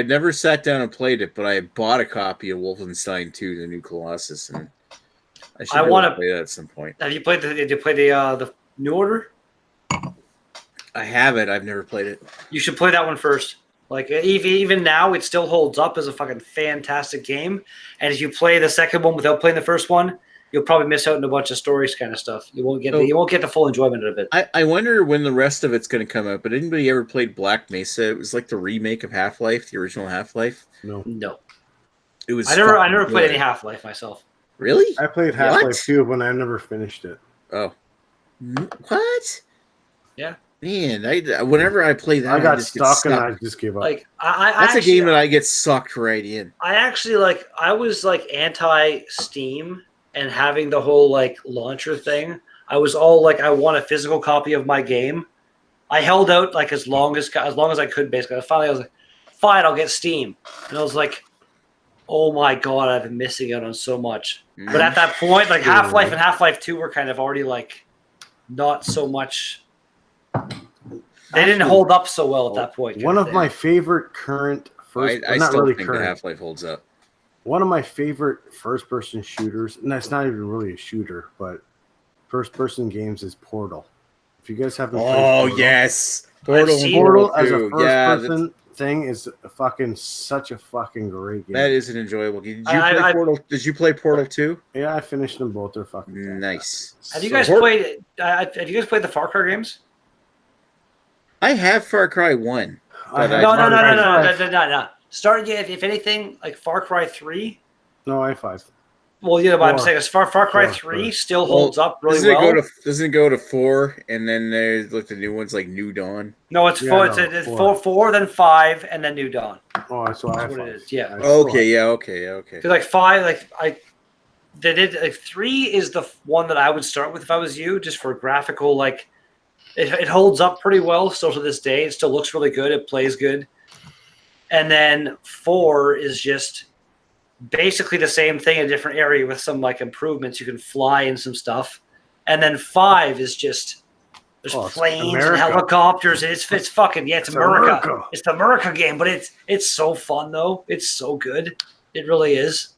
never sat down and played it, but I bought a copy of Wolfenstein 2: The New Colossus, and I should I be able wanna- to play that at some point. Have you played Did you play the New Order? I have it. I've never played it. You should play that one first. Like even now, it still holds up as a fucking fantastic game. And if you play the second one without playing the first one, you'll probably miss out on a bunch of stories kind of stuff. You won't get the full enjoyment of it. I wonder when the rest of it's going to come out. But anybody ever played Black Mesa? It was like the remake of Half-Life, the original Half-Life. No, It was. I never fucking played good. any Half-Life myself. Really? I played Half-Life 2, but I never finished it. Oh, what? Yeah. Man, whenever I play that, I got just get stuck and stuck. I just gave up. Like That's a game that I get sucked right in. I was like anti Steam and having the whole like launcher thing. I was all like, I want a physical copy of my game. I held out like as long as I could basically. Finally, I was like, fine, I'll get Steam. And I was like, oh my god, I've been missing out on so much. But at that point, like Half-Life and Half-Life 2 were kind of already like not so much. They didn't hold up so well at that point. One of my favorite current I not still really think current. the Half-Life holds up. One of my favorite first-person shooters, and that's not even really a shooter, but first-person games is Portal. If you guys haven't played Portal, yes, Portal as a 2. Yeah, first-person thing is such a fucking great game. that is an enjoyable game. Did you I- play I- Portal? Did you play Portal 2? Yeah, I finished them both. They're fucking fantastic. Nice. Have you So- guys played? Have you guys played the Far Cry games? I have Far Cry 1. I But have No. Far Cry 5. Start if anything like Far Cry 3. No, I have 5. Well, yeah, but I'm 4. saying as Far Cry 4, 3 4. still holds up really doesn't well. Doesn't it go to 4, and then there's like the new ones like New Dawn? No, it's Yeah, 4. no, It's 4. 4, then 5, and then New Dawn. Oh, so I have That's what 5. it is, yeah. I still Okay, yeah, okay. Because like 5, they did like 3 is the one that I would start with if I was you, just for graphical. Like it holds up pretty well still to this day. It still looks really good. It plays good. And then 4 is just basically the same thing in a different area with some like improvements. You can fly and some stuff. And then 5 is just there's Oh, it's planes and America. helicopters. And it's fucking it's America. America. It's the America game, but it's so fun though. It's so good. It really is.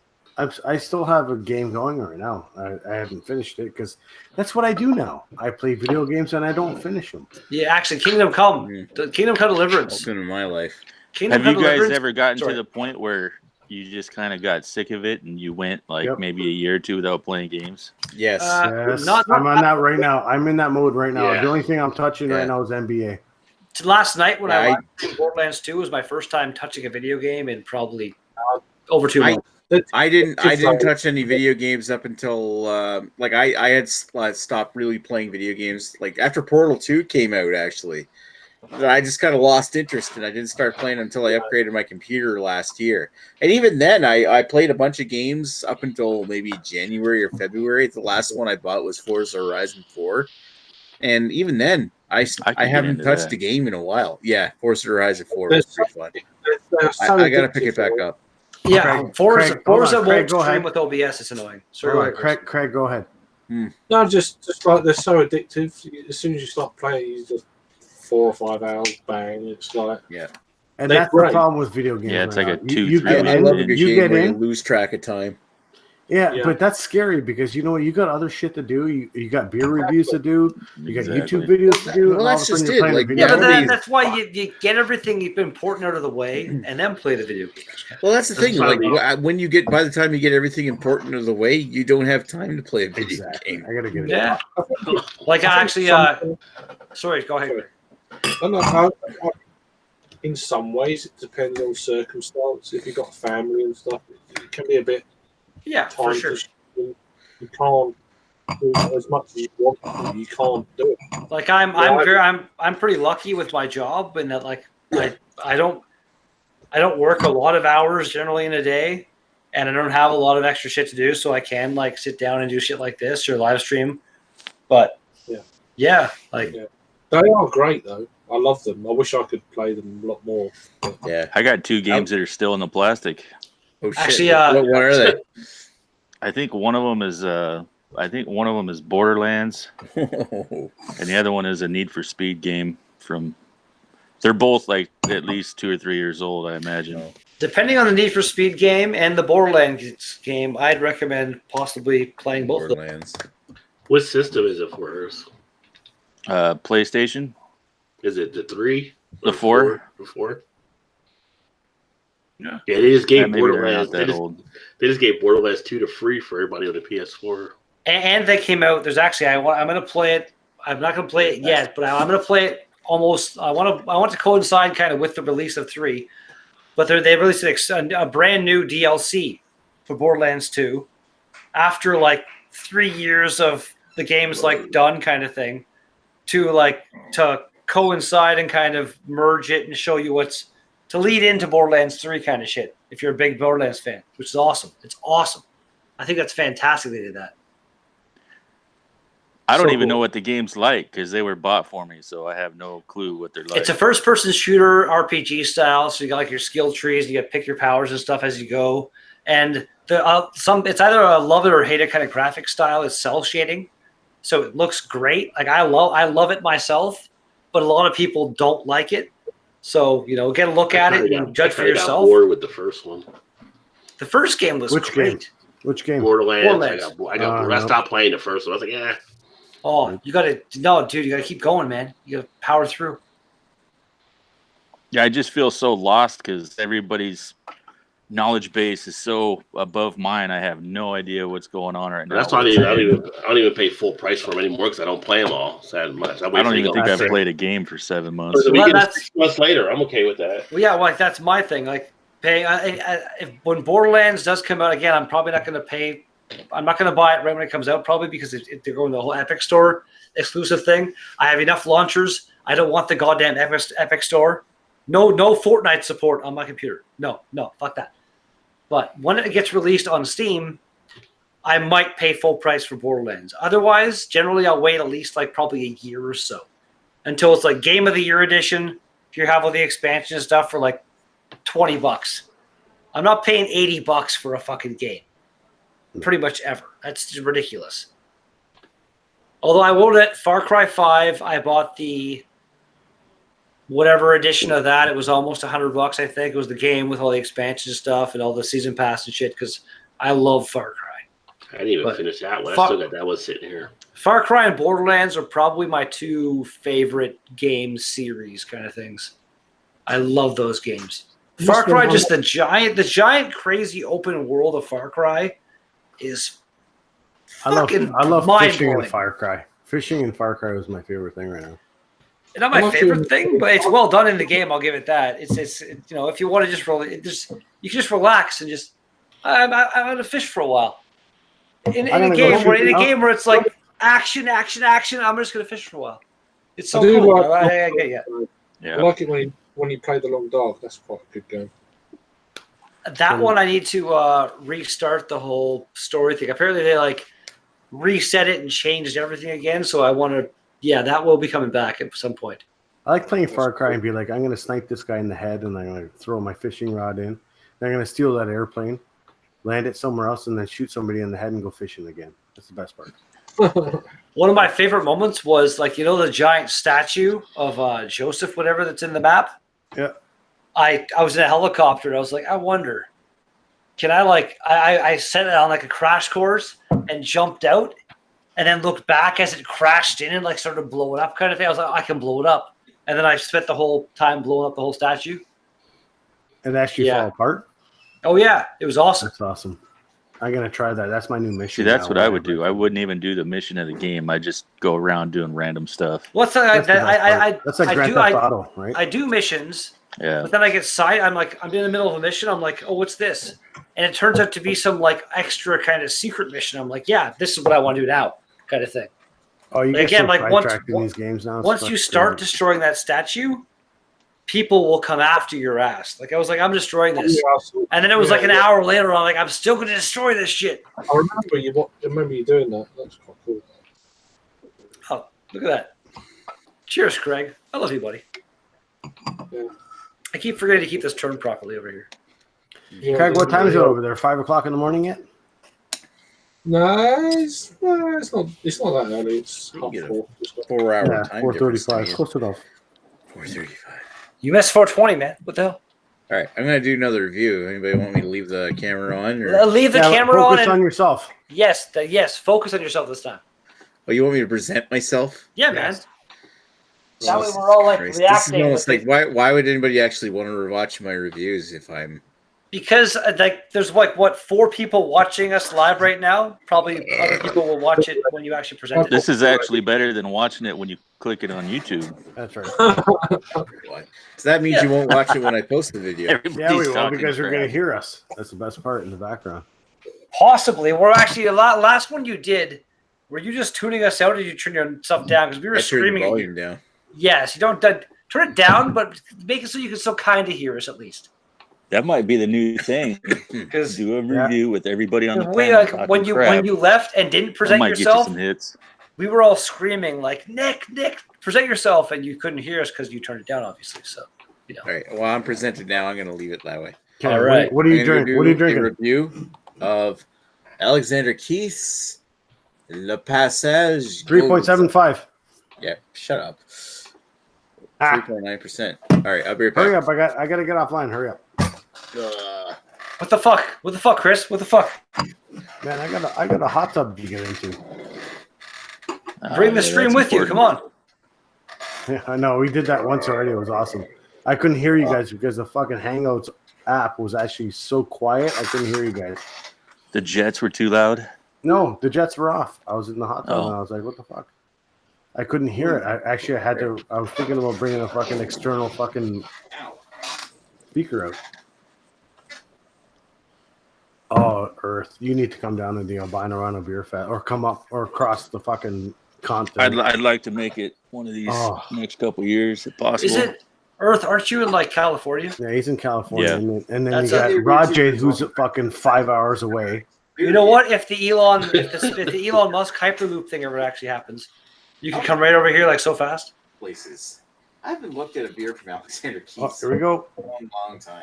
I still have a game going right now. I haven't finished it because that's what I do now. I play video games and I don't finish them. Yeah, actually, Kingdom Come, the Kingdom Come Deliverance. Welcome to my life. Kingdom Have you Come guys Deliverance. ever gotten Sorry. to the point where you just kind of got sick of it and you went like Yep. maybe a year or two without playing games? Yes. Yes, not I'm on that right now. I'm in that mode right now. Yeah. The only thing I'm touching Yeah. right now is NBA. Last night when Yeah, I watched Borderlands 2 was my first time touching a video game in probably over 2 months. I didn't touch any video games up until like I had stopped really playing video games like after Portal 2 came out actually. I just kind of lost interest and I didn't start playing until I upgraded my computer last year. And even then I played a bunch of games up until maybe January or February. The last one I bought was Forza Horizon 4. And even then I could get haven't into touched that. a game in a while. Yeah, Forza Horizon 4 was pretty fun. They're so I gotta pick it back addictive, up. Yeah, Craig, Forza hold on, won't Craig, go stream ahead. with OBS. It's annoying. Sorry, Hold go on, ahead, Chris. Craig, go ahead. No, just like they're so addictive. As soon as you start playing, you just 4 or 5 hours, bang. It's like And They're that's great. the problem with video games. Yeah, it's right like a now. 2-3 You get I minute love a in, good you game get where you in. lose track of time. Yeah, Yeah. but that's scary because you know what? You got other shit to do. You got beer reviews to do. You got Exactly. YouTube videos to do. Well, and all of a that's sudden just you're it, playing a like, video Yeah, but nowadays- that's why you get everything important out of the way and then play the video games. Well, that's the thing. That's Like funny. when you get by the time you get everything important out of the way, you don't have time to play a video Exactly. game. I gotta get it. Yeah. Like I actually, sorry, go ahead. in some ways, it depends on circumstance. If you've got family and stuff, it can be a bit Yeah, for time sure. consuming. You can't do as much as you want to. You can't do it. Like I'm pretty lucky with my job in that like I don't work a lot of hours generally in a day, and I don't have a lot of extra shit to do, so I can like sit down and do shit like this or live stream. But yeah, like They are great though. I love them. I wish I could play them a lot more. Yeah. I got 2 games that are still in the plastic. Oh shit. Actually, what are they? I think one of them is Borderlands, and the other one is a Need for Speed game from. They're both like at least 2 or 3 years old, I imagine. depending on the Need for Speed game and the Borderlands game, I'd recommend possibly playing both of them. Borderlands. What system is it for us? PlayStation, Is it the 3? the 4. The 4? Yeah. Yeah, they just gave Maybe they're Borderlands. not that old. They just gave Borderlands 2 to free for everybody on the PS4. And they came out. There's actually I'm going to play it. I'm not going to play it yet, but I'm going to play it almost. I want to coincide kind of with the release of 3. But they released a brand new DLC for Borderlands 2 after like 3 years of the game's like done kind of thing to coincide and kind of merge it and show you what's to lead into Borderlands 3 kind of shit. If you're a big Borderlands fan, which is awesome. It's awesome. I think that's fantastic they did that. I don't So even cool. know what the game's like because they were bought for me, so I have no clue what they're like. It's a first-person shooter RPG style, so you got like your skill trees, you got to pick your powers and stuff as you go. And it's either a love it or hate it kind of graphic style. It's cell shading, so it looks great. Like I love it myself, but a lot of people don't like it. So get a look at it and judge for yourself. I got bored with the first one. The first game was Which great. game? Which game? Borderlands. Borderlands. I stopped playing the first one. I was like, yeah. Oh, you gotta dude, you gotta keep going, man. You gotta power through. Yeah, I just feel so lost because everybody's knowledge base is so above mine. I have no idea what's going on right now. That's why I don't even pay full price for them anymore because I don't play them all that much. I don't even think I've played. played a game for 7 months. So Well, we get that's- 6 months later. I'm okay with that. Well, yeah, well, like that's my thing. Like paying when Borderlands does come out again, I'm probably not going to pay. I'm not going to buy it right when it comes out, probably because they're going the whole Epic Store exclusive thing. I have enough launchers. I don't want the goddamn Epic Store. No Fortnite support on my computer. No, fuck that. But when it gets released on Steam, I might pay full price for Borderlands. Otherwise, generally, I'll wait at least like probably a year or so until it's like Game of the Year edition. If you have all the expansion and stuff for like $20, I'm not paying $80 for a fucking game. Pretty much ever. That's just ridiculous. Although I will admit, Far Cry 5, I bought the whatever edition of that. It was almost $100, I think. It was the game with all the expansion stuff and all the season pass and shit. Because I love Far Cry. I didn't even But finish that one. I Far- still got that one sitting here. Far Cry and Borderlands are probably my two favorite game series kind of things. I love those games. Far Cry, just the giant crazy open world of Far Cry is I love fishing in mind-blowing. Far Cry. Fishing in Far Cry was my favorite thing right now. It's not my favorite thing, but it's well done in the game. I'll give it that. It's you know, if you want to just you can just relax and just I'm gonna fish for a while. In a game where it's like action, I'm just gonna fish for a while. It's so cool. I get you. Yeah. I like it when you play The Long Dark. That's quite a good game. That one I need to restart the whole story thing. Apparently they like reset it and changed everything again. So I want to, that will be coming back at some point. I like playing Far Cry and be like, I'm going to snipe this guy in the head and I'm going to throw my fishing rod in. Then I'm going to steal that airplane, land it somewhere else, and then shoot somebody in the head and go fishing again. That's the best part. One of my favorite moments was like, you know, the giant statue of Joseph, whatever that's in the map. Yeah. I was in a helicopter and I was like, I wonder, can I I set it on like a crash course and jumped out and then looked back as it crashed in and like started blowing up kind of thing. I was like, I can blow it up. And then I spent the whole time blowing up the whole statue. And actually fall apart? Oh, yeah. It was awesome. That's awesome. I'm going to try that. That's my new mission. See, that's what I would do. I wouldn't even do the mission of the game. I just go around doing random stuff. What's that? That's like Grand Theft Auto, right? I do missions. Yeah. But then I get I'm in the middle of a mission. I'm like, oh, what's this? And it turns out to be some like extra kind of secret mission. I'm like, yeah, this is what I want to do now, kind of thing. Oh, you get so sidetracked in these games now. Once you start destroying that statue, people will come after your ass. Like I was like, I'm destroying this, and then it was like an hour later. I'm like, I'm still going to destroy this shit. I remember you doing that. That's quite cool. Oh, look at that! Cheers, Craig. I love you, buddy. Yeah. I keep forgetting to keep this turned properly over here. Craig, what time is it over there? 5 o'clock in the morning yet? No, it's not. It's not that early. It's half 4. 4 hour time. 4:35. Close enough. 4:35. You missed 420, man. What the hell? All right, I'm gonna do another review. Anybody want me to leave the camera on? Or? Leave the camera on. Focus on yourself. Yes, focus on yourself this time. Oh, you want me to present myself? Yeah, man. That way we're all like Christ. reacting. This is almost like why would anybody actually want to watch my reviews if I'm? Because like there's like 4 people watching us live right now. Probably other people will watch it when you actually present it. This is actually better than watching it when you click it on YouTube. That's right. So that means you won't watch it when I post the video. Yeah, we will because you're going to hear us. That's the best part in the background. Possibly. We're actually last one you did. Were you just tuning us out, or did you turn yourself down? Because we were screaming the at volume you. down. Yes, you don't turn it down, but make it so you can still kind of hear us at least. That might be the new thing. Because do a review with everybody on the panel. When you left and didn't present might yourself, get you some hits. We were all screaming like Nick, present yourself, and you couldn't hear us because you turned it down, obviously. So, you know. All right. Well, I'm presented now. I'm going to leave it that way. Okay, all right. What are you drinking? What are you drinking? A review of Alexander Keith's Le Passage 3.75. Yeah, shut up. 3.9%. All right, I'll be right back. Hurry up! I got to get offline. Hurry up. What the fuck? What the fuck, Chris? What the fuck? Man, I got a hot tub to get into. Bring the stream with you. Come on. Yeah, I know. We did that once already. It was awesome. I couldn't hear you guys because the fucking Hangouts app was actually so quiet. I couldn't hear you guys. The jets were too loud? No, the jets were off. I was in the hot tub and I was like, what the fuck? I couldn't hear it. I was thinking about bringing a fucking external fucking speaker out. Oh, Earth, you need to come down to the Albino Rhino Beer Fest or come up or across the fucking continent. I'd like to make it one of these next couple of years if possible. Is it Earth? Aren't you in like California? Yeah, he's in California. Yeah. And then you got Roger, who's fucking 5 hours away. You know what? If the Elon Musk Hyperloop thing ever actually happens, you can come right over here like so fast. Places. I haven't looked at a beer from Alexander Keith's Oh, here we go. for a long time.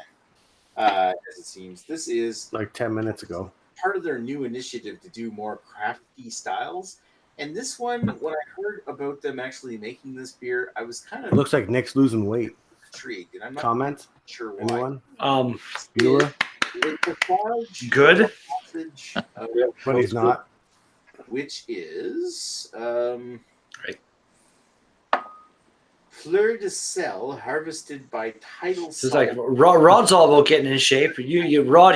As it seems, this is like 10 minutes ago. part of their new initiative to do more crafty styles. And this one, when I heard about them actually making this beer, I was kind It of looks like Nick's losing weight. intrigued, and I'm not Comments? sure why. Anyone? Viewer? Good. But he's not. Which is Fleur de Sel, harvested by tidal. So it's like Rod's all about getting in shape. Rod,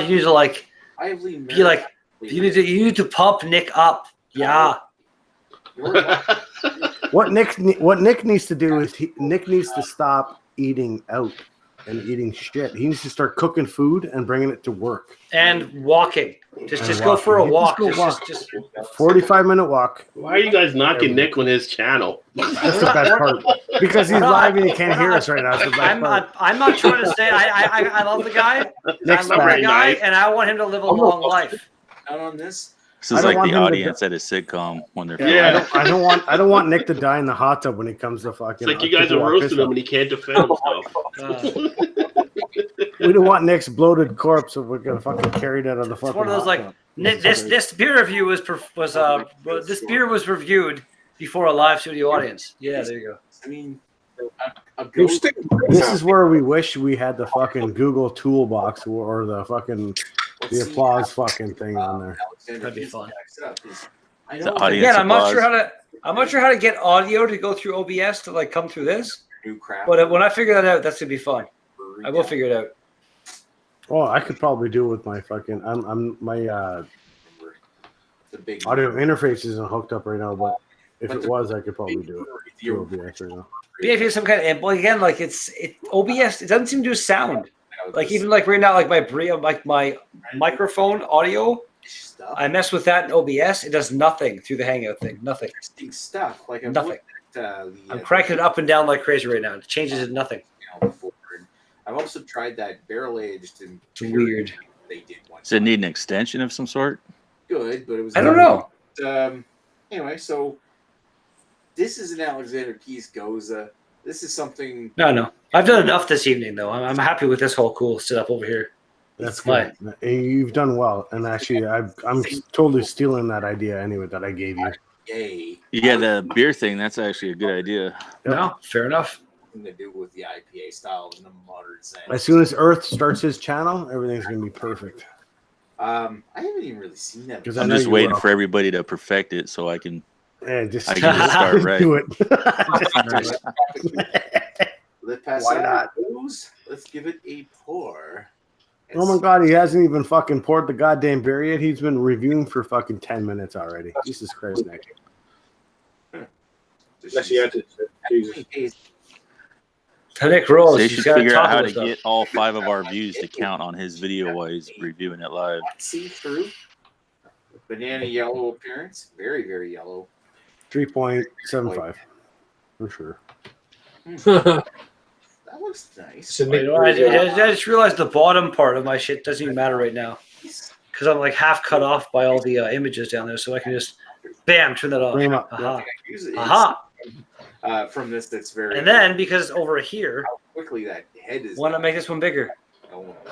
you need to like be like you need to pump Nick up. Yeah. What Nick needs to do is Nick needs to stop eating out and eating shit. He needs to start cooking food and bringing it to work. And walking. Just go for a walk. Just 45-minute walk. Why are you guys knocking Nick on his channel? That's the best part. Because he's live and he can't hear us right now. That's the best part. I'm not trying to say I love the guy. Nick's I love the guy, nice. and I want him to live a long life. Out on this. This is like the audience at a sitcom when they're Yeah. I don't want Nick to die in the hot tub when he comes to fucking. It's like you guys are roasting him and he can't defend himself. We don't want Nick's bloated corpse, so we're gonna fucking carry that on the fucking. It's one of those hot like tub. this beer review was this beer was reviewed before a live studio audience. Yeah, there you go. I mean, This is where we wish we had the fucking Google toolbox or the fucking the applause fucking thing on there. That'd be fun. The audience Again, I'm not applause. sure how to get audio to go through OBS to like come through this. But when I figure that out, that's gonna be fun. I will figure it out. Oh, I could probably do it with my fucking. My audio interface isn't hooked up right now, but if it was, I could probably do it through OBS right now. But if you have some kind of amp, again, like it's OBS, it doesn't seem to do sound. Like even like right now, like my microphone audio, I mess with that in OBS. It does nothing through the Hangout thing. Nothing. Interesting stuff. Like Nothing. I'm cranking it up and down like crazy right now. It changes it nothing. I've also tried that barrel aged and It's weird. They did one. Does it need an extension of some sort? Good, but it was. I don't know. Anyway, so this is an Alexander Keys Goza. This is something. No. I've done enough this evening, though. I'm happy with this whole cool setup over here. That's good. You've done well, and actually, I'm totally stealing that idea anyway that I gave you. Yay! Yeah, the beer thing. That's actually a good idea. No, fair enough. To do with the IPA style in the modern sense. As soon as Earth starts his channel, everything's gonna be perfect. I haven't even really seen that. I'm just waiting for everybody to perfect it so I can. Yeah, I can just start right. Do it. Why not? Let's give it a pour. Oh my god, he hasn't even fucking poured the goddamn beer yet. He's been reviewing for fucking 10 minutes already. Jesus Christ, Nick. Unless he had it. Jesus. Nick Rose. They should figure out how to get all 5 of our views to count on his video while he's reviewing it live. See through. Banana yellow appearance. Very, very yellow. 3.75 for sure. That looks nice. I just realized the bottom part of my shit doesn't even matter right now because I'm like half cut off by all the images down there, so I can just bam turn that off. Bring 'em up. Aha. From this, that's very. And then because over here, how quickly that head is. why not make this one bigger? What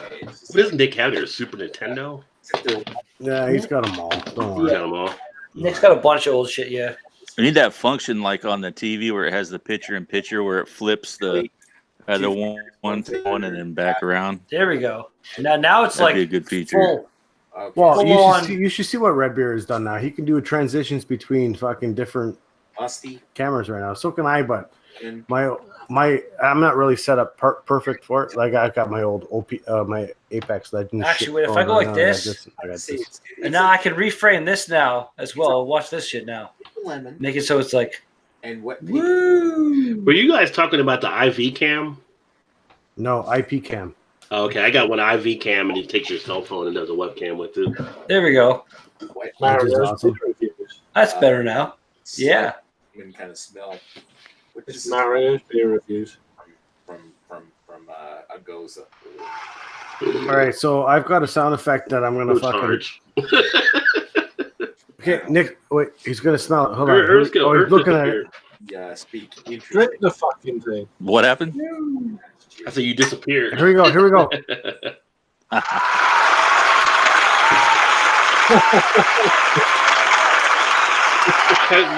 does Nick have here? Super Nintendo? Yeah, he's got them all. Don't worry. He's got them all. Nick's got a bunch of old shit. Yeah. We need that function like on the TV where it has the picture-in-picture where it flips the one to one and then back around. There we go. Now it's That'd like be a good feature. full. Well, you should see what Red Beer has done now. He can do transitions between fucking different cameras right now. So can I, but my I'm not really set up perfect for it. Like I got my old my Apex Legends. Actually, wait, if I go like this, I got this. And now I can reframe this now as well. Watch this shit now. Make it so it's like. And what? Woo! Were you guys talking about the IV cam? No, IP cam. Oh, okay, I got one IV cam, and he takes your cell phone and does a webcam with it. There we go. Which is awesome. That's better now. Yeah. Kind of smell. Which is Mario's beer reviews from a Goza. All right, so I've got a sound effect that I'm gonna fucking. Okay, Nick, wait, he's gonna smell it. Hold on. He's looking at it. Yeah, speak. Drink the fucking thing. What happened? I said you disappeared. Here we go. Here we go.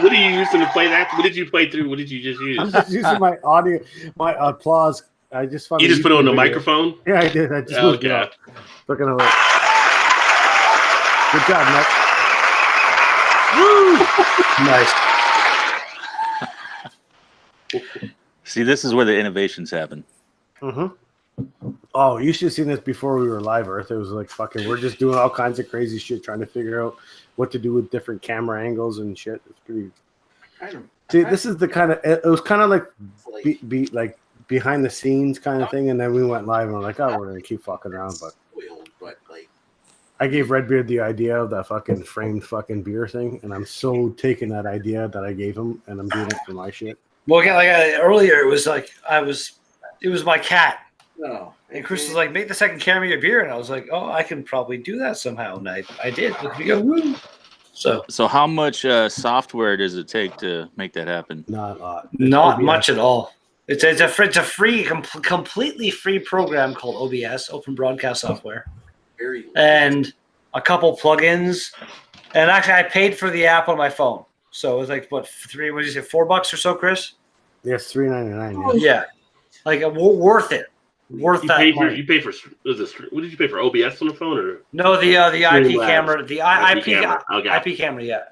What are you using to play that? What did you play through? What did you just use? I'm just using my audio, my applause. I just found You a just put it on the YouTube video. microphone? Yeah, I did. I just moved it Okay. up. Looking at it. Good job, Nick. Nice. See, this is where the innovations happen. Mm-hmm. Oh, you should have seen this before we were live, Earth. It was like fucking. We're just doing all kinds of crazy shit, trying to figure out what to do with different camera angles and shit. It's pretty. See, this is the kind of. It was kind of like like behind the scenes kind of thing, and then we went live and we're like, oh, we're gonna keep fucking around, but like I gave Redbeard the idea of that fucking framed fucking beer thing, and I'm so taking that idea that I gave him, and I'm doing it for my shit. Well, again, earlier, it was like it was my cat. no. And Chris was like, make the second camera your beer. And I was like, oh, I can probably do that somehow. And I did. Look at me go, woo. So how much software does it take to make that happen? Not a lot. not OBS. much at all. It's a free, completely free program called OBS, Open Broadcast Software, Very and a couple plugins. And actually, I paid for the app on my phone. So it was like, what, what did you say, $4 or so, Chris? Yes, $3.99. Yeah. Yeah. Like, worth it. Worth that money. You paid for what did you pay for OBS on the phone or No, the IP Streamlabs. camera, the IP camera. Okay. IP camera, yeah.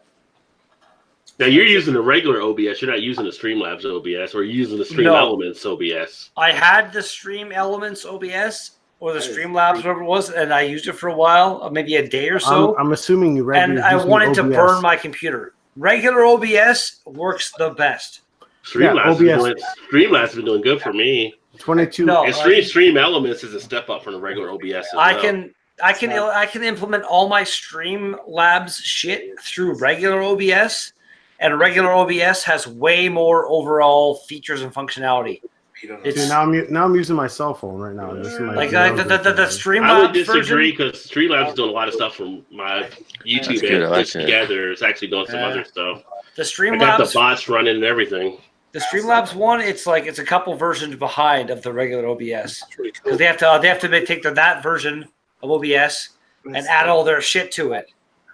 Now you're using the regular OBS. You're not using the Streamlabs OBS, or you're using the Stream No. Elements OBS. I had the Stream Elements OBS or the Streamlabs, whatever it was, and I used it for a while, maybe a day or so. I'm assuming you read. And I wanted to burn my computer. Regular OBS works the best. Streamlabs has been doing good for me. 22. No. And Stream Elements is a step up from the regular OBS. As I well. can implement all my Streamlabs shit through regular OBS, and regular OBS has way more overall features and functionality. See, now I'm using my cell phone right now. This is my Like the I would Streamlabs disagree version. because Streamlabs is doing a lot of stuff from my YouTube good, I and like Twitch that. together. It's actually doing some other stuff. The I got the Streamlabs, bots running and everything. the Streamlabs one, it's a couple versions behind of the regular OBS because they have to take that version of OBS and add all their shit to it.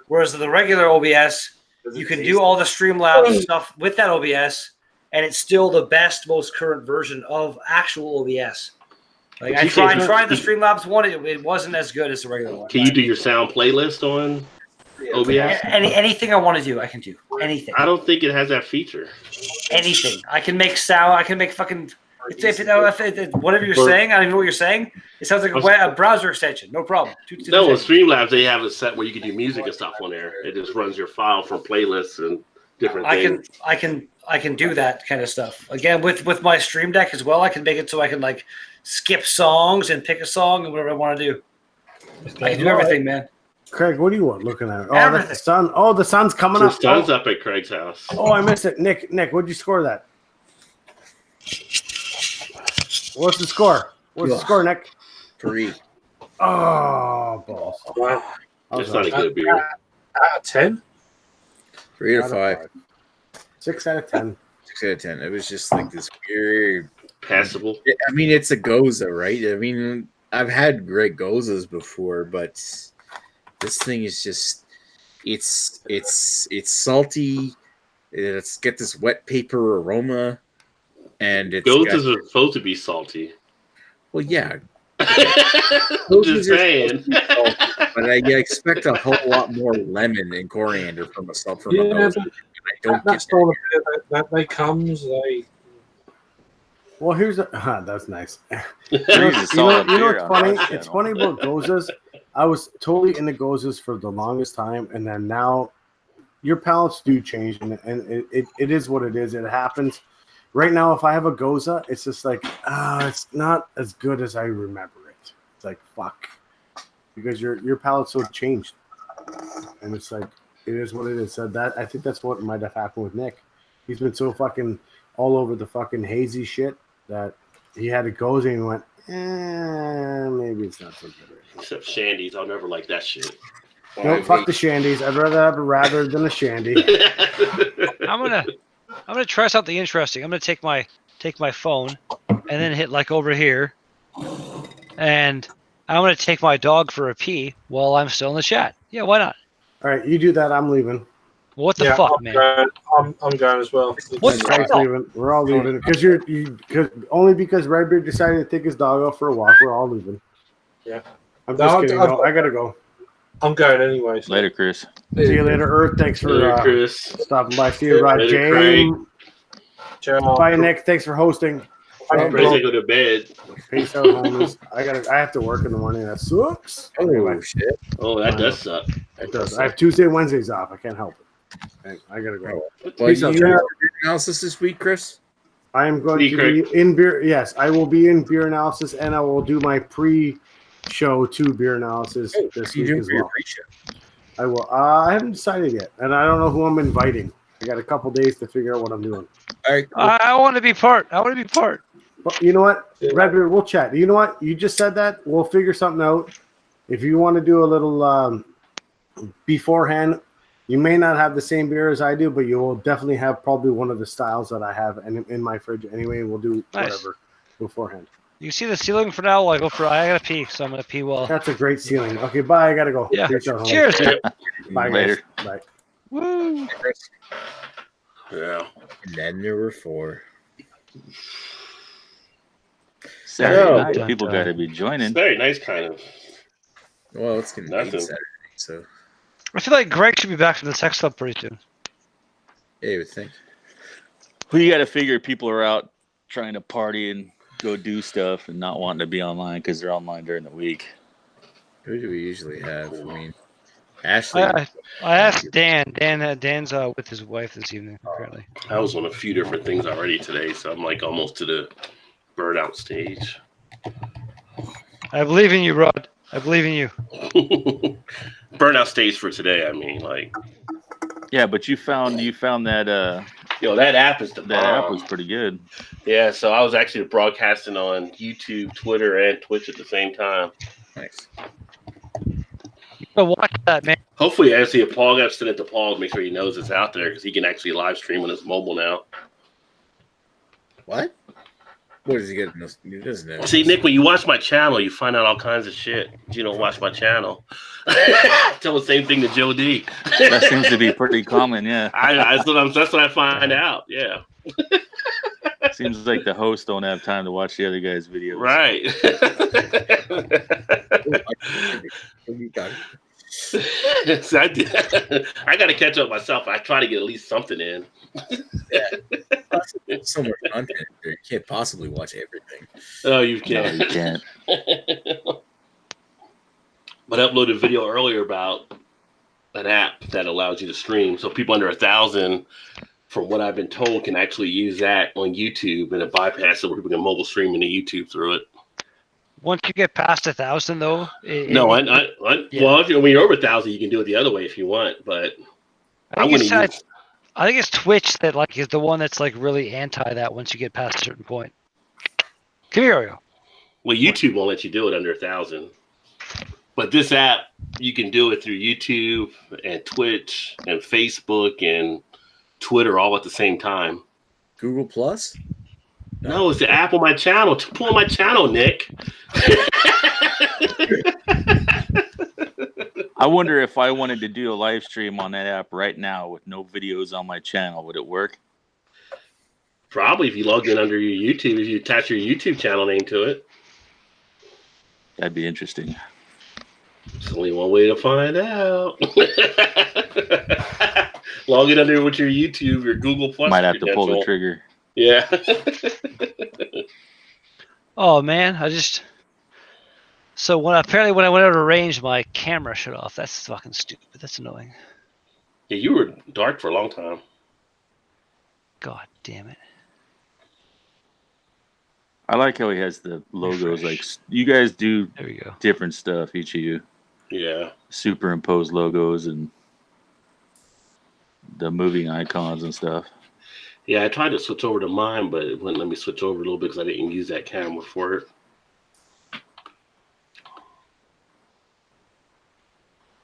Whereas the regular OBS, you can do all the Streamlabs stuff with that OBS, and it's still the best, most current version of actual OBS. Like I tried the Streamlabs one, it wasn't as good as the regular one. Can you do your sound playlist on OBS? Anything I want to do, I can do anything. I don't think it has that feature. Anything. I can make sound. I can make fucking. Whatever you're saying, I don't even know what you're saying. It sounds like a browser extension. No problem. No, in Streamlabs they have a set where you can do music and stuff on there. It just runs your file from playlists and different things. I can do that kind of stuff. Again, with my Stream Deck as well, I can make it so I can like skip songs and pick a song and whatever I want to do. I can do everything, man. Craig, what do you want looking at? Oh, Everything. that's the sun. Oh, the sun's coming The up. sun's up at Craig's house. Oh, I missed it. Nick, what'd you score that? What's the score? What's the score, Nick? 3. Oh, balls. Wow. That's not a good beer. Out of 10? 3 out of 5. 6 out of 10. 6 out of 10. It was just like this weird. Passable. I mean, it's a Goza, right? I mean, I've had great Gozas before, but this thing is just it's salty. It's got this wet paper aroma, and it's Gozas are supposed to be salty. well, yeah. I'm just saying. But I expect a whole lot more lemon and coriander from a Goza. And I don't That's get all the beer that they comes. Well, here's that's nice. You Here's a solid know beer what's on funny? our It's channel. funny about Gozas. I was totally into Gozas for the longest time, and then now your palates do change, and it is what it is. It happens. Right now, if I have a Goza, it's just like, it's not as good as I remember it. It's like, fuck. Because your palate's so changed. And it's like, it is what it is. So that I think that's what might have happened with Nick. He's been so fucking all over the fucking hazy shit that he had a Goza and went, maybe it's not so good. Except Shandy's. I'll never like that shit. No, fuck the shandies. I'd rather have a rather than a shandy. I'm gonna try something interesting. I'm gonna take my phone and then hit like over here, and I'm gonna take my dog for a pee while I'm still in the chat. Yeah, why not? All right, you do that. I'm leaving. What the Yeah, fuck, I'm man? going. I'm going as well. What the Frank's hell? leaving. We're all leaving because only because Redbeard decided to take his dog out for a walk. We're all leaving. Yeah. I'm No, just I'm- kidding. I'm- No, I gotta go. I'm going anyway. So. Later, Chris. See you later, Earth. Thanks for Later, Chris. stopping by. See you, Rod Later, James. Ciao. Bye, Nick. Thanks for hosting. Thank Chris, you. I go to bed. Peace out, homies. I have to work in the morning. That sucks. Oh Anyway, shit! Oh, that does suck. it does. I have Tuesday, Wednesdays off. I can't help it. I gotta go. Well, you Peace your out. analysis this week, Chris. I am going See to you, be in beer. Yes, I will be in beer analysis, and I will do my pre-show to beer analysis this You week doing as for your well. pre-show? I will. I haven't decided yet, and I don't know who I'm inviting. I got a couple days to figure out what I'm doing. All right. Cool. I want to be part. I want to be part. But you know what, Yeah. Redbeard, we'll chat. You know what? You just said that. We'll figure something out. If you want to do a little beforehand, you may not have the same beer as I do, but you will definitely have probably one of the styles that I have in my fridge. Anyway, we'll do Nice. whatever beforehand. You see the ceiling for now? I gotta pee, so I'm gonna pee well. That's a great ceiling. Okay, bye. I gotta go. Yeah. Peace out, homies. Cheers. Bye, Later. guys. Bye. Woo. Chris. Yeah. And then there were 4. Saturday Oh, night, dun, people dun. got to be joining. It's very nice, kind of. Well, it's gonna be Nothing. Saturday, so I feel like Greg should be back from the sex club pretty soon. yeah, you would think. Well, you got to figure people are out trying to party and go do stuff and not wanting to be online because they're online during the week. Who do we usually have? I mean, Ashley. I asked Dan. Dan's with his wife this evening. Apparently. I was on a few different things already today, so I'm like almost to the burnout stage. I believe in you, Rod. I believe in you. Burnout stage for today. I mean, like, Yeah, but you found that that app is the that app bomb. was pretty good. Yeah, so I was actually broadcasting on YouTube, Twitter, and Twitch at the same time. Nice. But watch that, man. Hopefully, I see a Paul got sent it to Paul to make sure he knows it's out there because he can actually live stream on his mobile now. What? What does he get? He doesn't know. See, Nick, when you watch my channel, you find out all kinds of shit. You don't watch my channel. Tell the same thing to Joe D. That seems to be pretty common. Yeah, That's what I find out. Yeah, seems like the hosts don't have time to watch the other guy's videos. right. You got it. So I got to catch up myself. I try to get at least something in. So much content there. You can't possibly watch everything. Oh, you No, can. you can't. But I uploaded a video earlier about an app that allows you to stream. So people under 1,000, from what I've been told, can actually use that on YouTube, and it bypasses where people can mobile stream into YouTube through it. Once you get past 1,000, though. No, yeah. well, when you're over 1,000, you can do it the other way if you want. But I wouldn't use. I think it's Twitch that is the one that's really anti that once you get past a certain point. Come here, Oreo. Well, YouTube won't let you do it under 1,000. But this app, you can do it through YouTube and Twitch and Facebook and Twitter all at the same time. Google Plus? No, it's the app on my channel. Pull on my channel, Nick. I wonder if I wanted to do a live stream on that app right now with no videos on my channel, would it work? Probably if you logged in under your YouTube, if you attach your YouTube channel name to it. That'd be interesting. There's only one way to find out. Log in under with your YouTube, your Google Plus. Might have to pull the credential. trigger. Yeah. Oh man, so when I went out to range, my camera shut off. That's fucking stupid. That's annoying. Yeah, you were dark for a long time. God damn it. I like how he has the logos. Like, you guys do There we go. different stuff, each of you. Yeah. Superimpose logos and the moving icons and stuff. Yeah, I tried to switch over to mine, but it wouldn't let me switch over a little bit because I didn't use that camera for it.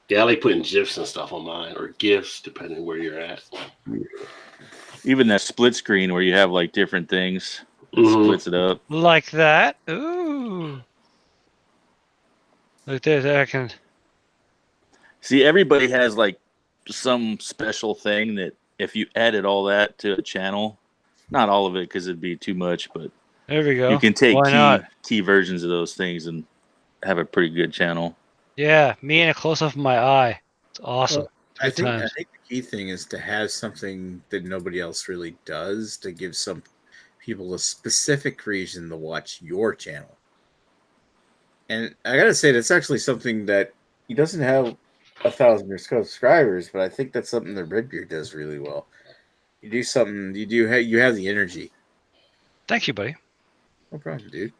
Yeah, I like putting GIFs and stuff on mine, or GIFs, depending where you're at. Even that split screen where you have different things, it Mhm. splits it up. Like that. Ooh. Look there, I can. See, everybody has some special thing that if you added all that to a channel, not all of it because it'd be too much, but There we go. you can take Why not? key versions of those things and have a pretty good channel. Yeah, me and a close up of my eye. It's awesome. Well, I Good think times. the key thing is to have something that nobody else really does to give some people a specific reason to watch your channel. And I gotta say, that's actually something that he doesn't have 1,000 subscribers, but I think that's something that Redbeard does really well. You do something, you have the energy. Thank you, buddy. No problem, dude.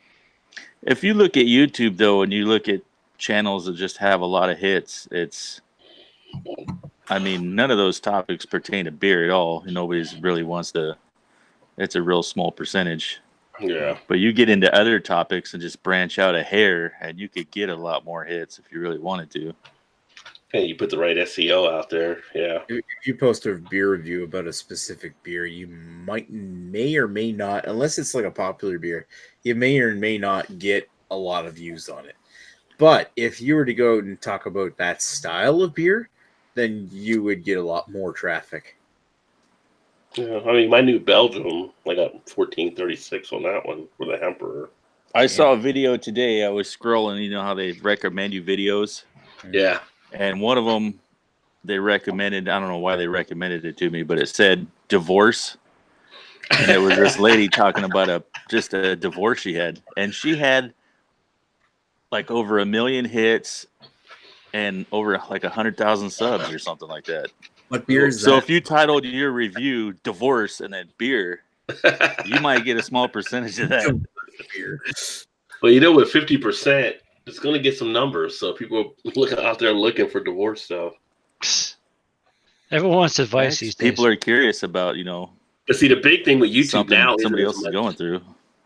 If you look at YouTube though, and you look at channels that just have a lot of hits, I mean, none of those topics pertain to beer at all. Nobody's really wants to. It's a real small percentage. Yeah. But you get into other topics and just branch out a hair, and you could get a lot more hits if you really wanted to. And you put the right SEO out there. Yeah. If you post a beer review about a specific beer, you may or may not, unless it's like a popular beer, you may or may not get a lot of views on it. But if you were to go and talk about that style of beer, then you would get a lot more traffic. Yeah. I mean, my new Belgium, I got 1436 on that one for the Emperor. I saw a video today. I was scrolling. You know how they recommend you videos? Yeah. And one of them, they recommended, I don't know why they recommended it to me, but it said divorce. And it was this lady talking about just a divorce she had. And she had like over 1 million hits and over like 100,000 subs or something like that. What beer is So that? if you titled your review divorce and then beer, you might get a small percentage of that. Beer. Well, you know, with 50%, it's going to get some numbers. So people look out there looking for divorce stuff. Everyone wants advice these days. People are curious about, But see, the big thing with YouTube something now is somebody else is going through.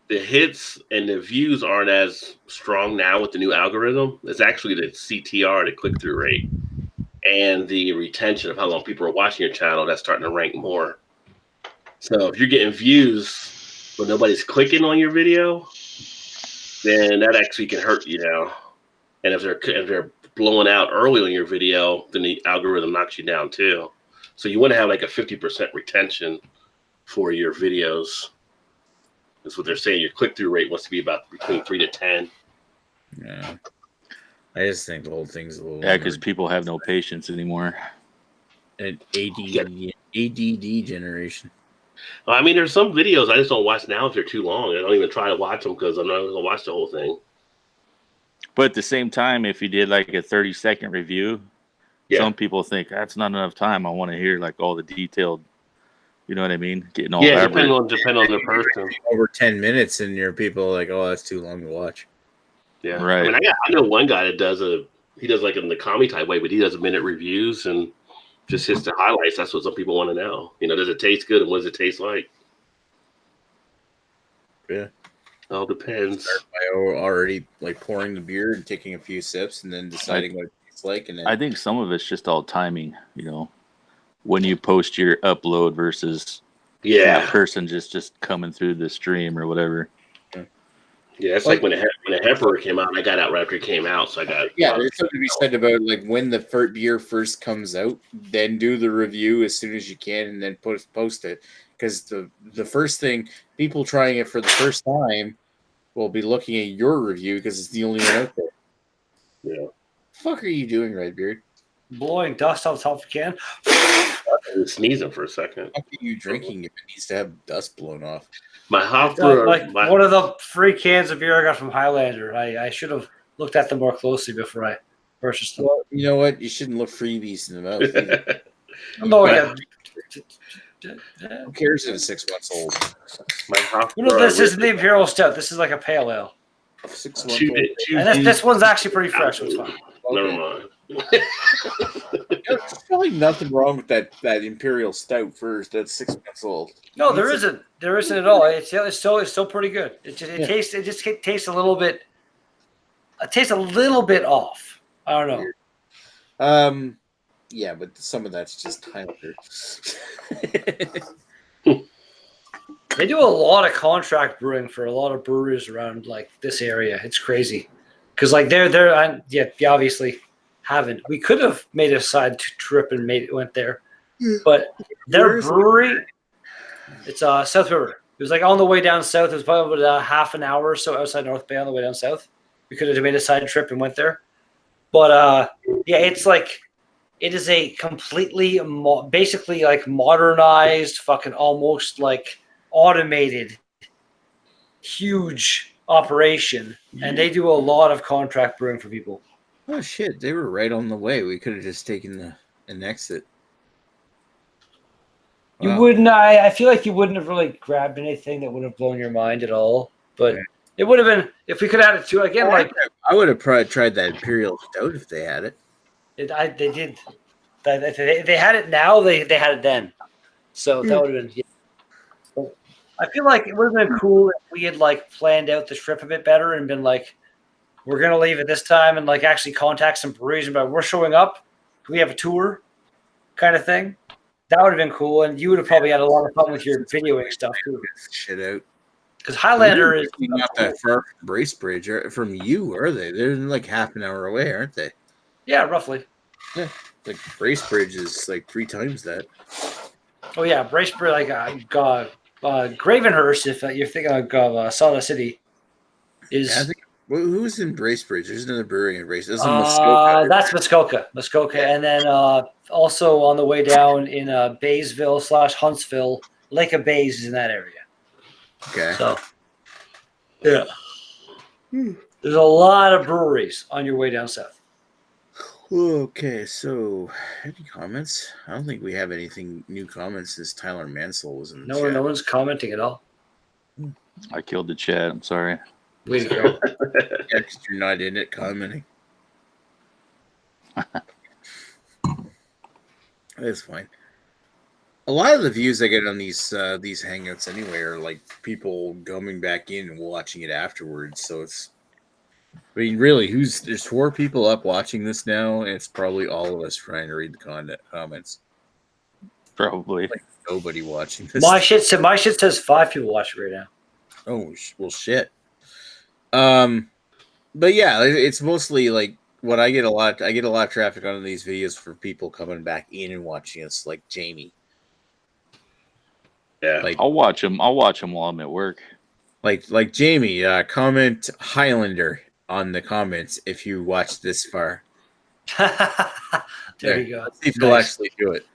the hits and the views aren't as strong now with the new algorithm. It's actually the CTR, the click-through rate, and the retention of how long people are watching your channel that's starting to rank more. So if you're getting views but nobody's clicking on your video, then that actually can hurt you now. And if they're blowing out early on your video, then the algorithm knocks you down too. So you want to have like a 50% retention for your videos. That's what they're saying. Your click-through rate wants to be about between 3 to 10. Yeah. I just think the whole thing's a little... Yeah, because people have no patience anymore. An ADD generation. I mean, there's some videos I just don't watch now if they're too long. I don't even try to watch them because I'm not going to watch the whole thing. But at the same time, if you did like a 30-second review, some people think that's not enough time. I want to hear like all the detailed, you know what I mean? Getting all depend on the person. Over 10 minutes and your people are like, oh, that's too long to watch. Yeah, right. I mean, I know one guy that he does like in the comedy type way, but he does a minute reviews and just hits the highlights. That's what some people want to know. Does it taste good and what does it taste like? Yeah. All depends. By already like pouring the beer and taking a few sips and then deciding what it tastes like. And then... I think some of it's just all timing, when you post your upload versus that person just coming through the stream or whatever. Yeah, it's like when the Emperor came out, I got out right after it came out, so I got... Yeah, there's something to be said about like when the beer first comes out, then do the review as soon as you can and then post it. Because the first thing, people trying it for the first time will be looking at your review because it's the only one out there. Yeah. What the fuck are you doing, Redbeard? Blowing dust off the top of the can. I was sneezing for a second. What are you drinking if it needs to have dust blown off? My Hofbrauer... one of the free cans of beer I got from Highlander. I should have looked at them more closely before I purchased them. Well, you know what? You shouldn't look freebies in the mouth either. No, yeah. Who cares if it's 6 months old? My Hofbrauer... No, this isn't the Imperial Stout. This is like a pale ale. 6 months old. And this one's actually pretty fresh. It's fine. Never mind. There's probably nothing wrong with that Imperial Stout first. That's 6 months old. No, there isn't. There isn't at all. It's still pretty good. It just tastes a little bit. It tastes a little bit off. I don't know. Yeah, but some of that's just Highlander. They do a lot of contract brewing for a lot of breweries around like this area. It's crazy, because like they're obviously haven't. We could have made a side trip and went there, but their brewery, it's South River. It was like on the way down south. It was probably about half an hour or so outside North Bay on the way down south. We could have made a side trip and went there, but yeah, it's like it is a completely basically like modernized, fucking almost like automated, huge operation, and they do a lot of contract brewing for people. Oh shit, they were right on the way. We could have just taken an exit. You Wow. wouldn't. I feel like you wouldn't have really grabbed anything that would have blown your mind at all. But it would have been if we could have had it too. Again, like I would have probably tried that Imperial Stout if they had it. they did. If they had it now, they had it then. So that would have been. Yeah. I feel like it would have been cool if we had like planned out the trip a bit better and been like, we're gonna leave at this time and like actually contact some breweries and be like, we're showing up. We have a tour, kind of thing. That would have been cool, and you would have probably had a lot of fun with your videoing stuff too. Shit out. Because Highlander is not that far from Bracebridge from you, are they? They're like half an hour away, aren't they? Yeah, roughly. Yeah, like Bracebridge is like 3 times that. Oh yeah, Bracebridge, like Gravenhurst. If you're thinking of Sawdust City, is Yeah, I think, who's in Bracebridge? There's another brewery in Bracebridge. That's Muskoka, and then also on the way down in Baysville/Huntsville, Lake of Bays is in that area. Okay. So, yeah, there's a lot of breweries on your way down south. Okay, so any comments? I don't think we have anything new comments since Tyler Mansell was in the chat. No one's commenting at all. I killed the chat. I'm sorry. Way to go. Yeah, 'cause you're not in it commenting. That's fine. A lot of the views I get on these hangouts anyway are like people coming back in and watching it afterwards. So it's, I mean, really, there's 4 people up watching this now, and it's probably all of us trying to read the comments. Probably. Like nobody watching this. My shit says 5 people watching right now. Oh well, shit. But yeah, it's mostly like what I get a lot. I get a lot of traffic on these videos for people coming back in and watching us, like Jamie. Yeah, like I'll watch them. I'll watch them while I'm at work. Like Jamie, comment Highlander on the comments if you watch this far. There you go. Let's see if you'll actually do it.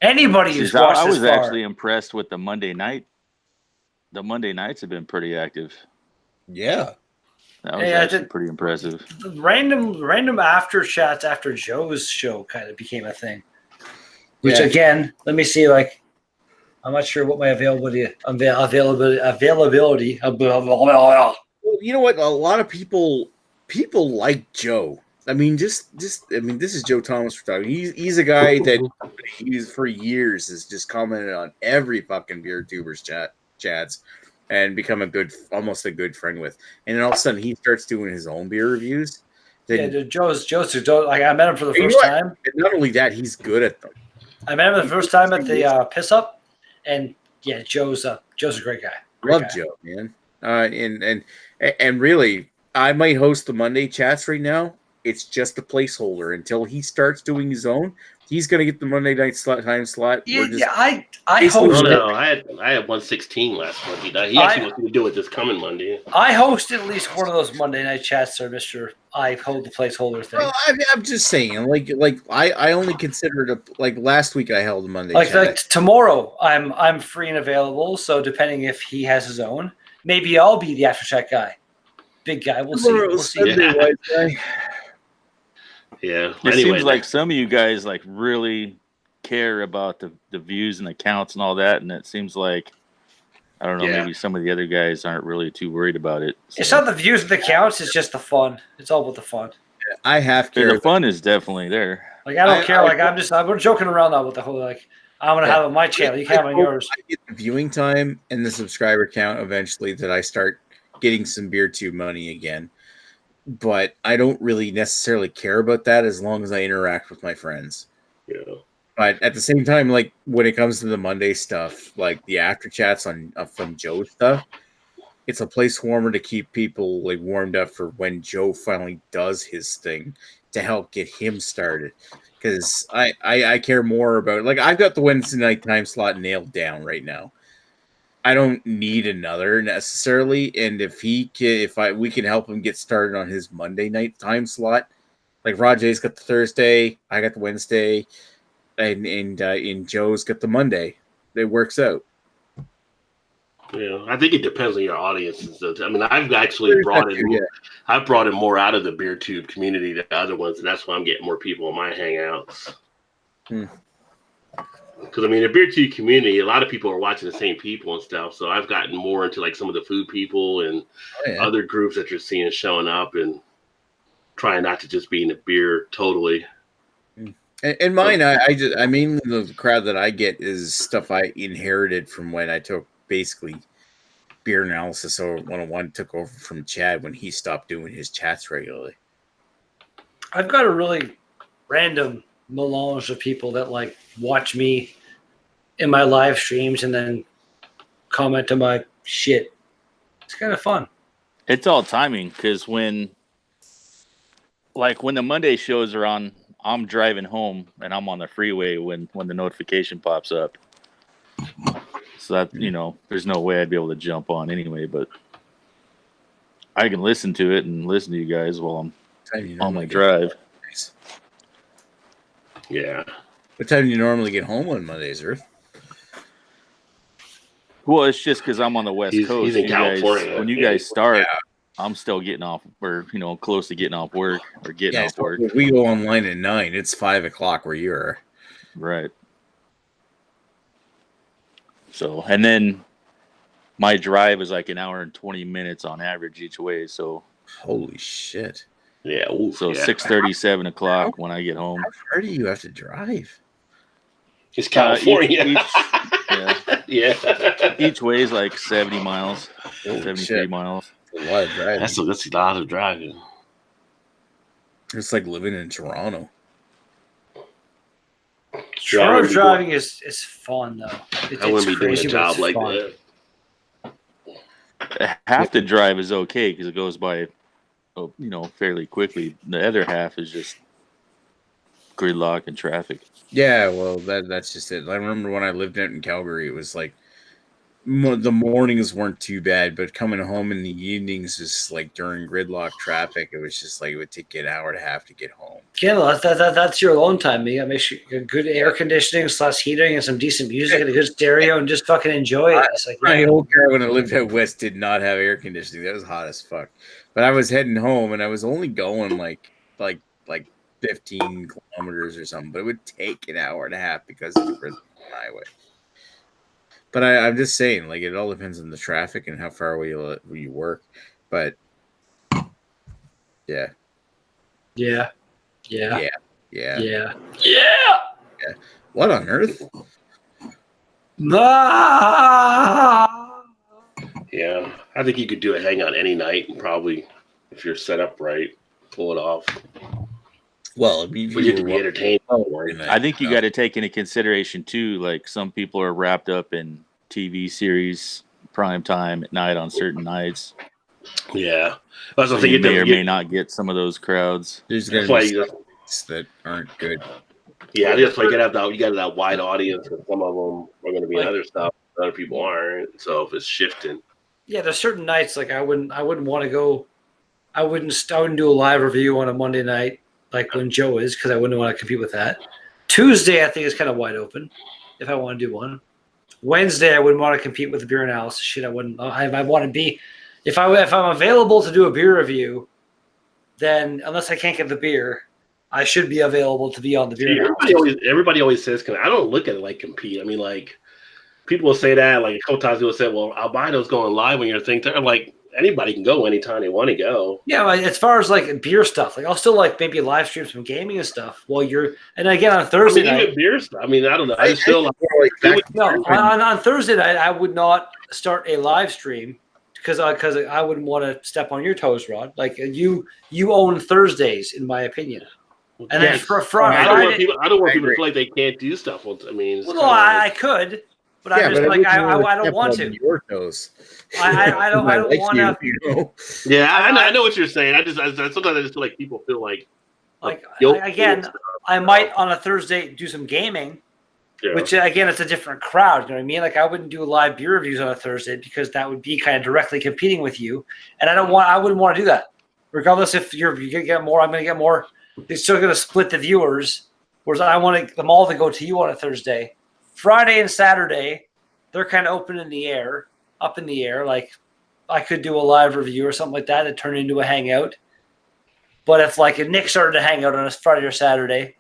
Anybody who's watched I this was far. actually impressed with the Monday night. The Monday nights have been pretty active. Yeah. That was actually pretty impressive. Random after chats after Joe's show kind of became a thing. Which Yeah. again, let me see. Like, I'm not sure what my availability. Well, you know what? A lot of people like Joe. I mean, this is Joe Thomas we're talking. He's a guy that he's for years has just commented on every fucking beer tubers chats and become almost a good friend with. And then all of a sudden he starts doing his own beer reviews. Then, yeah, Joe's like I met him for the you know first what? time. And not only that, he's good at them. I met him the first time at the piss up, and yeah, Joe's a great guy. Love Joe, man. And really, I might host the Monday chats right now. It's just a placeholder until he starts doing his own. He's gonna get the Monday night time slot. Yeah, I host. No, I had 116 last Monday. He actually wants me to do it this coming Monday. I host at least one of those Monday night chats, sir, Mister. I hold the placeholder thing. Well, I'm just saying, like I only considered like last week I held a Monday. Like tomorrow, I'm free and available. So depending if he has his own, maybe I'll be the after chat guy. Big guy. We'll see. We'll see. Yeah. White guy. Yeah. It seems like some of you guys like really care about the views and the counts and all that, and it seems like I don't know, maybe some of the other guys aren't really too worried about it. So. It's not the views and the counts; it's just the fun. It's all about the fun. I have to. The fun is definitely there. Like I don't care. Like we're joking around now with the whole like I'm gonna have it on my channel. You can have it on yours. I get the viewing time and the subscriber count eventually that I start getting some beer tube money again. But I don't really necessarily care about that as long as I interact with my friends. Yeah. But at the same time, like when it comes to the Monday stuff, like the after chats on from Joe's stuff, it's a place warmer to keep people like warmed up for when Joe finally does his thing to help get him started. Because I care more about, like, I've got the Wednesday night time slot nailed down right now. I don't need another necessarily, and if we can help him get started on his Monday night time slot, like Rajay's got the Thursday, I got the Wednesday, and Joe's got the Monday. It works out. Yeah, I think it depends on your audience and stuff. I mean, I've actually brought it. I've brought it more out of the beer tube community than other ones, and that's why I'm getting more people in my hangouts. Because I mean, the beer tube community, a lot of people are watching the same people and stuff. So I've gotten more into like some of the food people and other groups that you're seeing showing up, and trying not to just be in the beer totally. And mine, I mainly the crowd that I get is stuff I inherited from when I took basically Beer Analysis 101, took over from Chad when he stopped doing his chats regularly. I've got a really random melange of people that like watch me in my live streams and then comment on my shit. It's kind of fun. It's all timing, because when the Monday shows are on, I'm driving home and I'm on the freeway when the notification pops up. So that, there's no way I'd be able to jump on anyway, but I can listen to it and listen to you guys while I'm on my drive. Nice. Yeah. What time do you normally get home on Mondays, Earth? Well, it's just because I'm on the West Coast. He's in California. When you guys start, I'm still getting off, or close to getting off work, or getting off work. If we go online at 9, it's 5 o'clock where you are. Right. So, and then my drive is like an hour and 20 minutes on average each way. So, holy shit. Yeah. So 6:30, 7 o'clock when I get home. How far do you have to drive? It's California. Yeah. Each way is like 70 miles, 73 miles. That's a lot of driving. That's a lot of driving. It's like living in Toronto. Toronto driving is fun though. I wouldn't be doing a job like fun. that. Half the drive is okay because it goes by, fairly quickly. The other half is just gridlock and traffic. Yeah, well, that's just it. I remember when I lived out in Calgary, it was like the mornings weren't too bad, but coming home in the evenings, just like during gridlock traffic, it was just like it would take an hour and a half to get home. Yeah, that's your alone time. You gotta make sure you got good air conditioning / heating and some decent music and a good stereo and just fucking enjoy it. It's like, my old car when I lived out west did not have air conditioning. That was hot as fuck. But I was heading home and I was only going like 15 kilometers or something, but it would take an hour and a half because of the gridlock highway. But I'm just saying, like, it all depends on the traffic and how far away you work. But yeah. What on earth? Yeah, I think you could do a hangout any night, and probably if you're set up right, pull it off. Well, you have to be entertained. I think you got to take into consideration too, like some people are wrapped up in TV series prime time at night on certain nights. Yeah, that's so you may or may not get some of those crowds. There's going to be that aren't good. Yeah, that's why you got that wide audience, and some of them are going to be other stuff, other people aren't. So if it's shifting, yeah, there's certain nights like I wouldn't want to go. I wouldn't do a live review on a Monday night. Like when Joe is, because I wouldn't want to compete with that. Tuesday, I think, is kind of wide open if I want to do one. Wednesday, I wouldn't want to compete with the beer analysis shit. I wouldn't. I want to be, if I'm available to do a beer review, then unless I can't get the beer, I should be available to be on the beer. Everybody always says, I don't look at it like compete. I mean, like people will say that. Like a couple times people say, "Well, Albino's going live on your thing." They're like, anybody can go anytime they want to go. Yeah, as far as like beer stuff, like I'll still like maybe live stream some gaming and stuff while you're. And again on Thursday night, even beer stuff. I mean, I don't know. I just feel on Thursday night I would not start a live stream because I wouldn't want to step on your toes, Rod. Like you own Thursdays, in my opinion. And then for Friday, I don't want people to feel like they can't do stuff. I mean, I could. But I'm just like I don't want on to. your toes. I don't like want to. you know. Yeah, I know what you're saying. I sometimes I just feel like people feel like again, I might on a Thursday do some gaming, which again it's a different crowd. You know what I mean? Like I wouldn't do live beer reviews on a Thursday because that would be kind of directly competing with you, and I wouldn't want to do that. Regardless if you get more, I'm going to get more. They're still going to split the viewers, whereas I want them all to go to you on a Thursday. Friday and Saturday, they're kind of up in the air. Like I could do a live review or something like that and turn into a hangout. But if Nick started to hang out on a Friday or Saturday,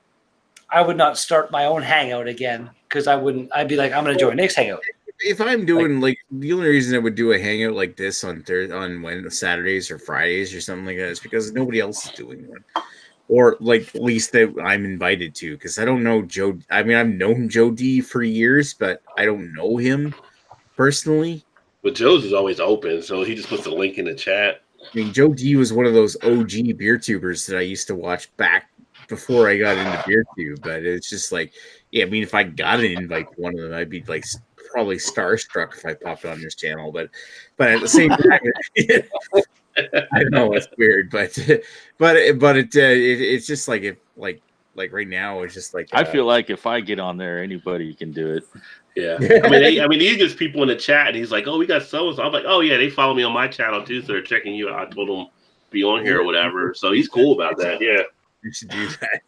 I would not start my own hangout again because I'd be like, I'm going to join Nick's hangout. If I'm doing the only reason I would do a hangout like this on Saturdays or Fridays or something like that is because nobody else is doing one, or at least that I'm invited to. Because I don't know Joe. I mean, I've known Joe D for years, but I don't know him personally. But Joe's is always open, so he just puts the link in the chat. I mean, Joe D was one of those OG beer tubers that I used to watch back before I got into BeerTube. But it's just I mean, if I got an invite to one of them, I'd be probably starstruck if I popped on this channel. But at the same time, I know it's weird, but it's just if right now it's just I feel like if I get on there, anybody can do it. Yeah, I mean, he gets people in the chat, and he's like, "Oh, we got so and so." I'm like, "Oh yeah, they follow me on my channel too, so they're checking you out." I told them be on here or whatever, so he's cool about that. Yeah, you should do that.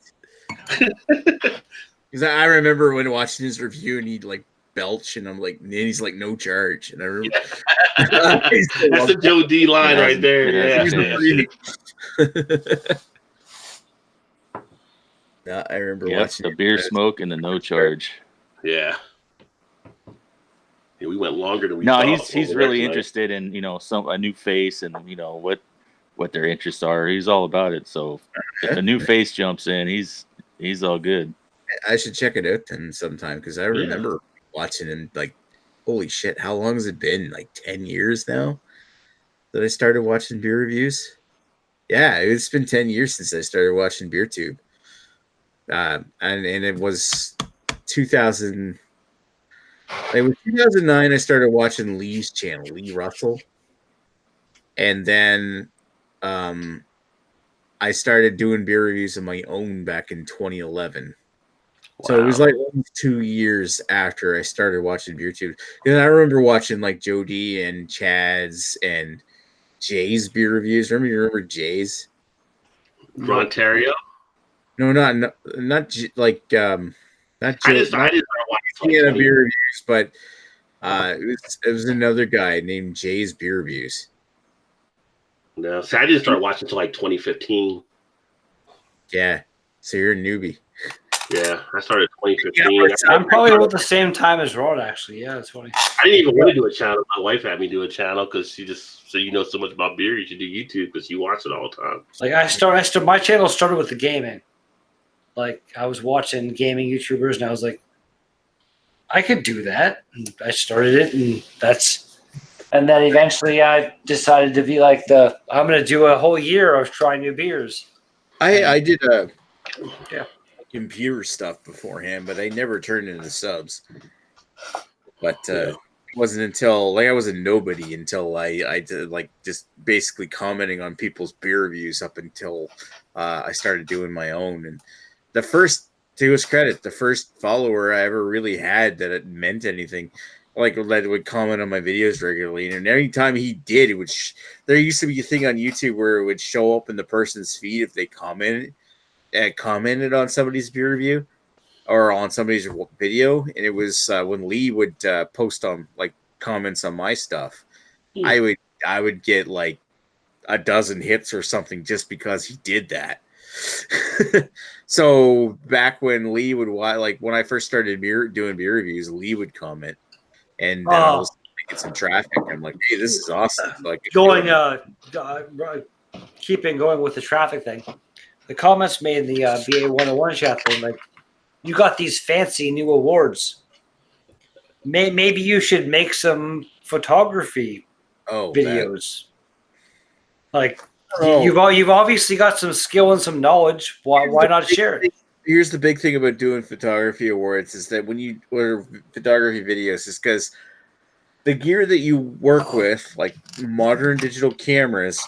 Because I remember when watching his review, and he'd belch, and I'm like, and he's like, "No charge," and I remember that's the Joe D line right there. Yeah, I remember watching the beer smoke and the no charge. Yeah. We went longer than we thought. No, he's really interested in a new face and what their interests are. He's all about it. So if a new face jumps in, he's all good. I should check it out then sometime because I remember watching him. Holy shit! How long has it been? 10 years now that I started watching beer reviews. Yeah, it's been 10 years since I started watching BeerTube. And it was 2000. It was 2009. I started watching Lee's channel, Lee Russell, and then I started doing beer reviews of my own back in 2011. Wow. So it was almost 2 years after I started watching BeerTube. And I remember watching Joe D and Chad's and Jay's beer reviews. You remember Jay's? Ontario? No, not not Joe. I just started watching beer reviews, but it was another guy named Jay's beer reviews. No, so I didn't start watching until 2015. Yeah, so you're a newbie. Yeah, I started 2015. I'm probably about the same time as Rod, actually. Yeah, that's funny. I didn't even want to do a channel. My wife had me do a channel because she just said, so much about beer, you should do YouTube because you watch it all the time. My channel started with the gaming. I was watching gaming YouTubers, and I was like, I could do that. And I started it, and then eventually I decided to be I'm going to do a whole year of trying new beers. I did computer stuff beforehand, but I never turned into subs. But it wasn't until I was a nobody until I did just basically commenting on people's beer reviews up until I started doing my own. And the first, to his credit, the first follower I ever really had that it meant anything, that would comment on my videos regularly, and every time he did, it would. There used to be a thing on YouTube where it would show up in the person's feed if they commented on somebody's beer review or on somebody's video, and it was when Lee would post on comments on my stuff, I would get a dozen hits or something just because he did that. So back when Lee would when I first started doing beer reviews, Lee would comment, and then I was get some traffic. I'm like, hey, this is awesome. Keeping going with the traffic thing. The comments made in the BA 101 chat thing, you got these fancy new awards. Maybe you should make some photography videos. You've obviously got some skill and some knowledge. Why not share it? here's the big thing about doing photography awards is that when you or photography videos is because the gear that you work with, like modern digital cameras,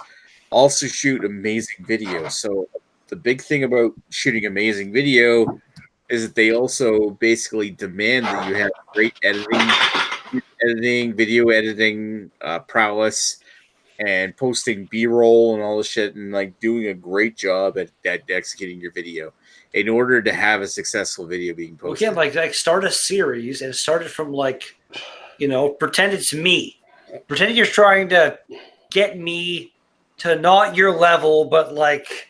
also shoot amazing video. So the big thing about shooting amazing video is that they also basically demand that you have great video editing prowess, and posting B-roll and all this shit, and like doing a great job at executing your video in order to have a successful video being We posted. can't like start a series and start it from like, pretend it's me. Pretend you're trying to get me to not your level, but like,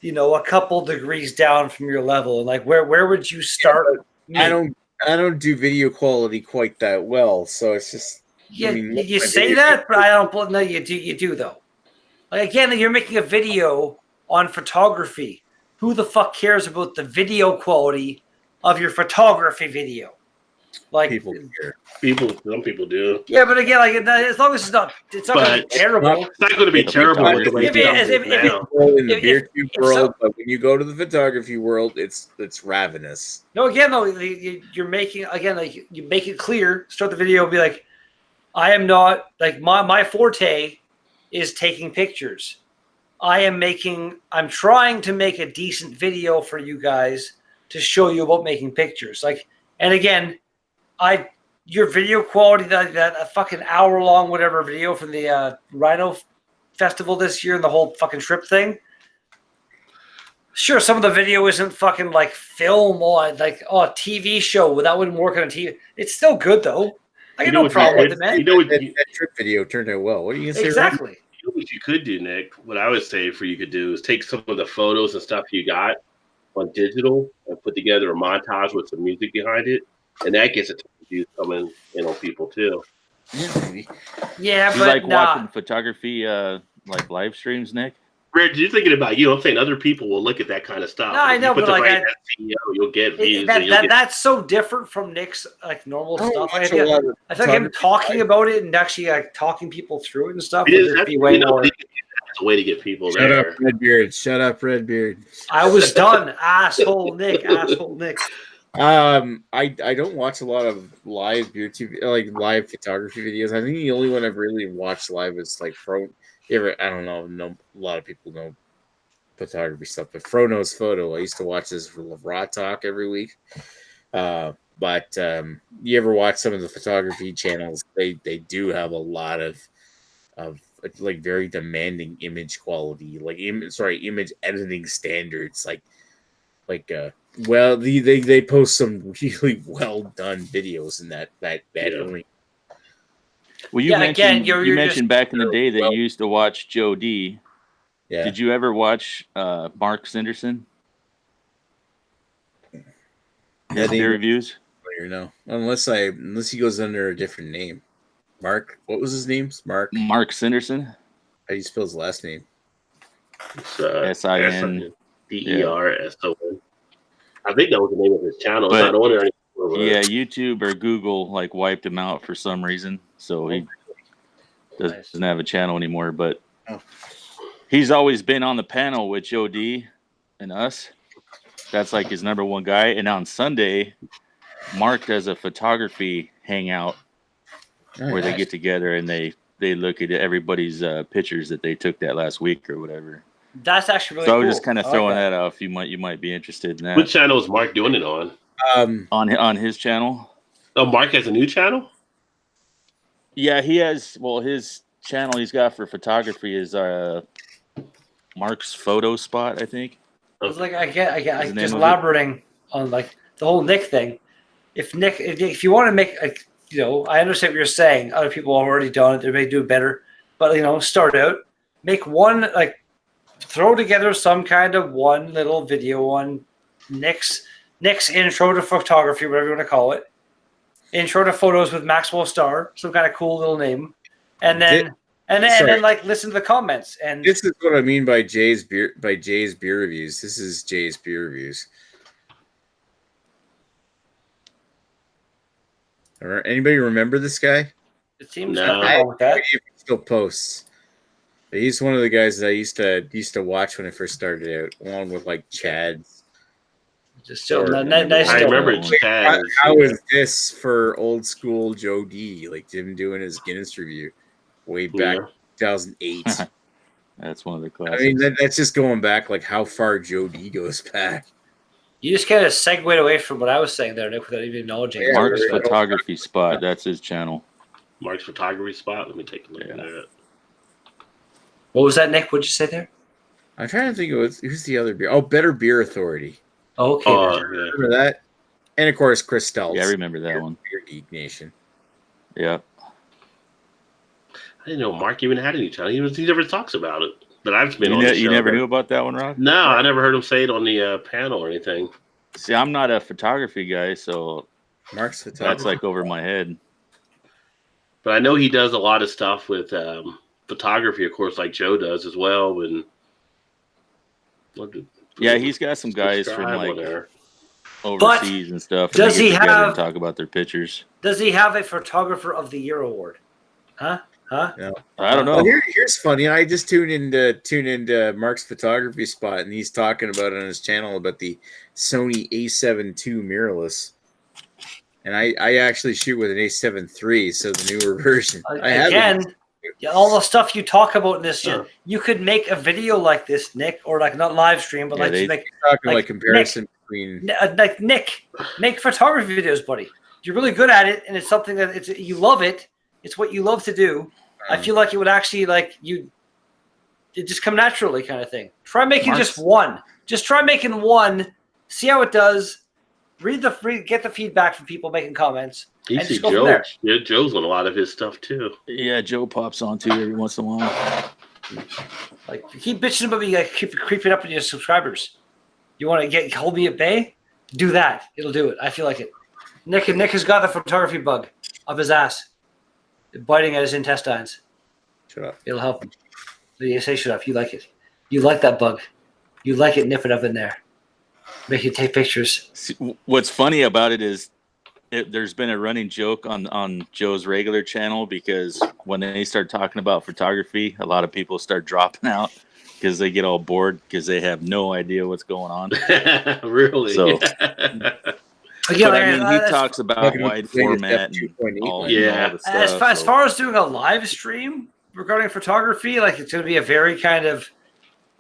a couple degrees down from your level. And like, where would you start? I don't do video quality quite that well, so it's just. Yeah, I mean, you my say video- that, but I don't. No, you do. You do though. Like again, you're making a video on photography. Who the fuck cares about the video quality of your photography video? Like people care. Some people do. yeah, but again, like as long as it's not going to be But terrible. It's not going to be terrible with the way If it- stuff is if it- now. In the If- beer if- tube if world, so- but when you go to the photography world, it's ravenous. No, again, though, you're making again like you make it clear. Start the video, be like, I am not like my forte is taking pictures. I'm trying to make a decent video for you guys to show you about making pictures. Like, and again, your video quality, that a fucking hour long whatever video from the Rhino Festival this year and the whole fucking trip thing. Sure, some of the video isn't fucking like film or like TV show. That wouldn't work on a TV. It's still good though. I got no problem with it, man. That trip video turned out well. What are you gonna say? Exactly. You know what you could do, Nick? What I would say for you could do is take some of the photos and stuff you got on digital and put together a montage with some music behind it, and that gets a ton of views coming in on people too. Yeah, maybe. Yeah, You but like nah. watching photography like live streams, Nick? Red, you're thinking about you. I'm saying other people will look at that kind of stuff. No, I know, If you put but the like right SEO, you'll get views. and you'll get, That's so different from Nick's like normal I don't stuff. watch a lot of I feel like him photography talking live. about it and actually like talking people through it and stuff it would is, just that's, be way more. that's a way to get people Shut there. up, Redbeard. Shut up, Redbeard. I was done, asshole Nick, asshole Nick. I don't watch a lot of live YouTube like live photography videos. I think the only one I've really watched live is like Fro. I don't know. No, a lot of people know photography stuff, but Fro knows photo. I used to watch this Raw Talk every week. But you ever watch some of the photography channels? They do have a lot of like very demanding image quality, like image editing standards. Well, they post some really well done videos in that arena. Well, you Yeah, mentioned again, you're you mentioned back in the day that well- you used to watch Joe D. Yeah. Did you ever watch Mark Sanderson? His name- beer reviews? No, unless he goes under a different name. Mark, what was his name? Mark. Mark Sanderson? How do you spell his last name? It's, SIN. DERSON. I think that was the name of his channel. It's But- not on there anymore. Yeah, YouTube or Google like wiped him out for some reason, so he doesn't have a channel anymore. But he's always been on the panel with Joe D and us. That's like his number one guy. And on Sunday, Mark does a photography hangout where they get together and they look at everybody's pictures that they took that last week or whatever. That's actually really So I cool. was just kind of I like throwing that. that out. If you might be interested in that What channel is Mark doing it on? on his channel. Oh, Mark has a new channel? Yeah, he has. Well, his channel he's got for photography is Mark's Photo Spot, I think. It's like I Is the name just of it? elaborating on like the whole Nick thing. If you want to make like I understand what you're saying. Other people have already done it. They may do it better, but start out, make one like throw together some kind of one little video on Nick's intro to photography, whatever you want to call it. Intro to photos with Maxwell Star, some kind of cool little name, and then and then like listen to the comments. And This is what I mean by Jay's beer reviews. This is Jay's beer reviews. All right, anybody remember this guy? it seems No. nothing wrong with that. He still posts. He's one of the guys that I used to watch when I first started out, along with like Chad's Just so Or- nice. I to- remember Chad. How is this for old school Joe D? Like him doing his Guinness review way back Yeah. 2008. That's one of the I classics. mean, that's just going back like how far Joe D goes back. You just kind of segued away from what I was saying there, Nick, without even acknowledging. Yeah, Mark's right. photography spot. That's his channel. Mark's photography spot. Let me take a look Yeah. at that. What was that, Nick? What'd you say there? I'm trying to think of who's the other beer. Oh, Better Beer Authority. Okay. Oh, yeah. Remember that? And of course, Chris Stelz. Yeah, I remember that one. Beer Geek Nation. Yeah. I didn't know Mark even had any channel. He never talks about it. But I've been You, on the you show, never but- knew about that one, Rob? No, I never heard him say it on the panel or anything. See, I'm not a photography guy, so Mark's that's photography. like over my head. But I know he does a lot of stuff with photography, of course, like Joe does as well. And Yeah, he's got some guys from Subscribe on like there. overseas and stuff. And does they get he together have- and talk about their pictures? Does he have a Photographer of the Year award? Huh? I don't know. Well, here's funny. I just tuned into Mark's photography spot, and he's talking about on his channel about the Sony A7 II mirrorless. And I actually shoot with an A7 III, so the newer version. I have Again, all the stuff you talk about in this, Sure. you could make a video like this, Nick, or like not live stream, but Yeah, like they- talking like comparison between. like Nick, make photography videos, buddy. You're really good at it, and it's something that you love it. It's what you love to do. I feel like it would actually it just come naturally, kind of thing. Try making just one. Just try making one. See how it does. Get the feedback from people making comments. You and see just go from Joe. there. Yeah, Joe's on a lot of his stuff too. Yeah, Joe pops on too every once in a while. Like keep bitching about me, like keep creeping up on your subscribers. You want to hold me at bay? Do that. It'll do it. I feel like it. Nick has got the photography bug up his ass, biting at his intestines. Shut up. It'll help him. You say shut up. You like it. You like that bug. You like it. Nip it up in there. Make you take pictures. See, what's funny about it is there's been a running joke on Joe's regular channel because when they start talking about photography, a lot of people start dropping out because they get all bored because they have no idea what's going on. Really? So- Again, But I mean, he as- talks about Talking about wide the latest format and F2.8 all, one. Yeah. all the stuff. as far as doing a live stream regarding photography, like it's going to be a very kind of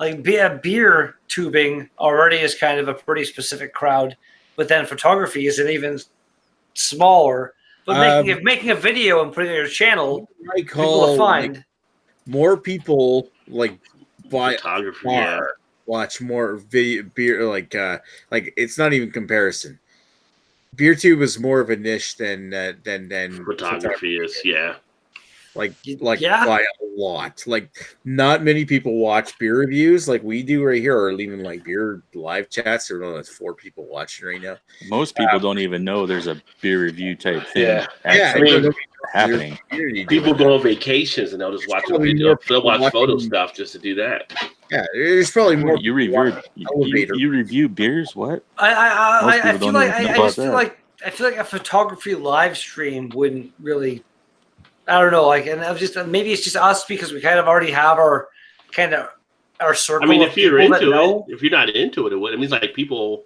like beer tubing already is kind of a pretty specific crowd, but then photography is an even smaller. But making a video and putting it on your channel, I people call will find. more people like by Photography. Yeah. far watch more video beer like it's not even comparison. BeerTube is more of a niche than Photography is. Yeah. like Yeah. by a lot. Like not many people watch beer reviews like we do right here, or even like beer live chats. There are 4 people watching right now. Most people don't even know there's a beer review type thing Yeah. actually I mean, happening. People go on vacations and they'll just watch a Probably video. more They'll watch people photo watching- stuff just to do that. Yeah, there's probably more. You people review watching Elevator. you review beers? What? I people feel don't like even know I about just feel that. like I feel like a photography live stream wouldn't really. I don't know, like, and I was just maybe it's just us because we kind of already have our circle. I mean, of if you're people that into know. it, if you're not into it, it means like people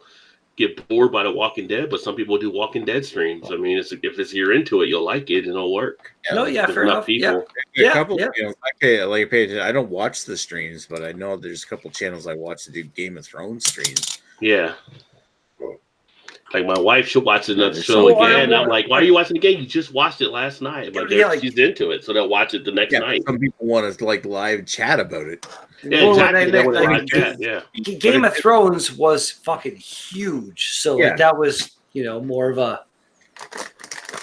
get bored by The Walking Dead, but some people do Walking Dead streams. I mean, if you're into it, you'll like it and it'll work. No, yeah, There's fair enough enough. Yeah. A couple, yeah. like I don't watch the streams, but I know there's a couple channels I watch that do Game of Thrones streams. Yeah. Like my wife, she'll watch another there's show so- again. I'm like, why are you watching again? You just watched it last night. But Yeah, like- she's into it, so they'll watch it the next Yeah, night. some people want to like live chat about it. Yeah, Well, exactly. They would like, like that. Yeah. Game of Thrones was fucking huge, so Yeah. like that was more of a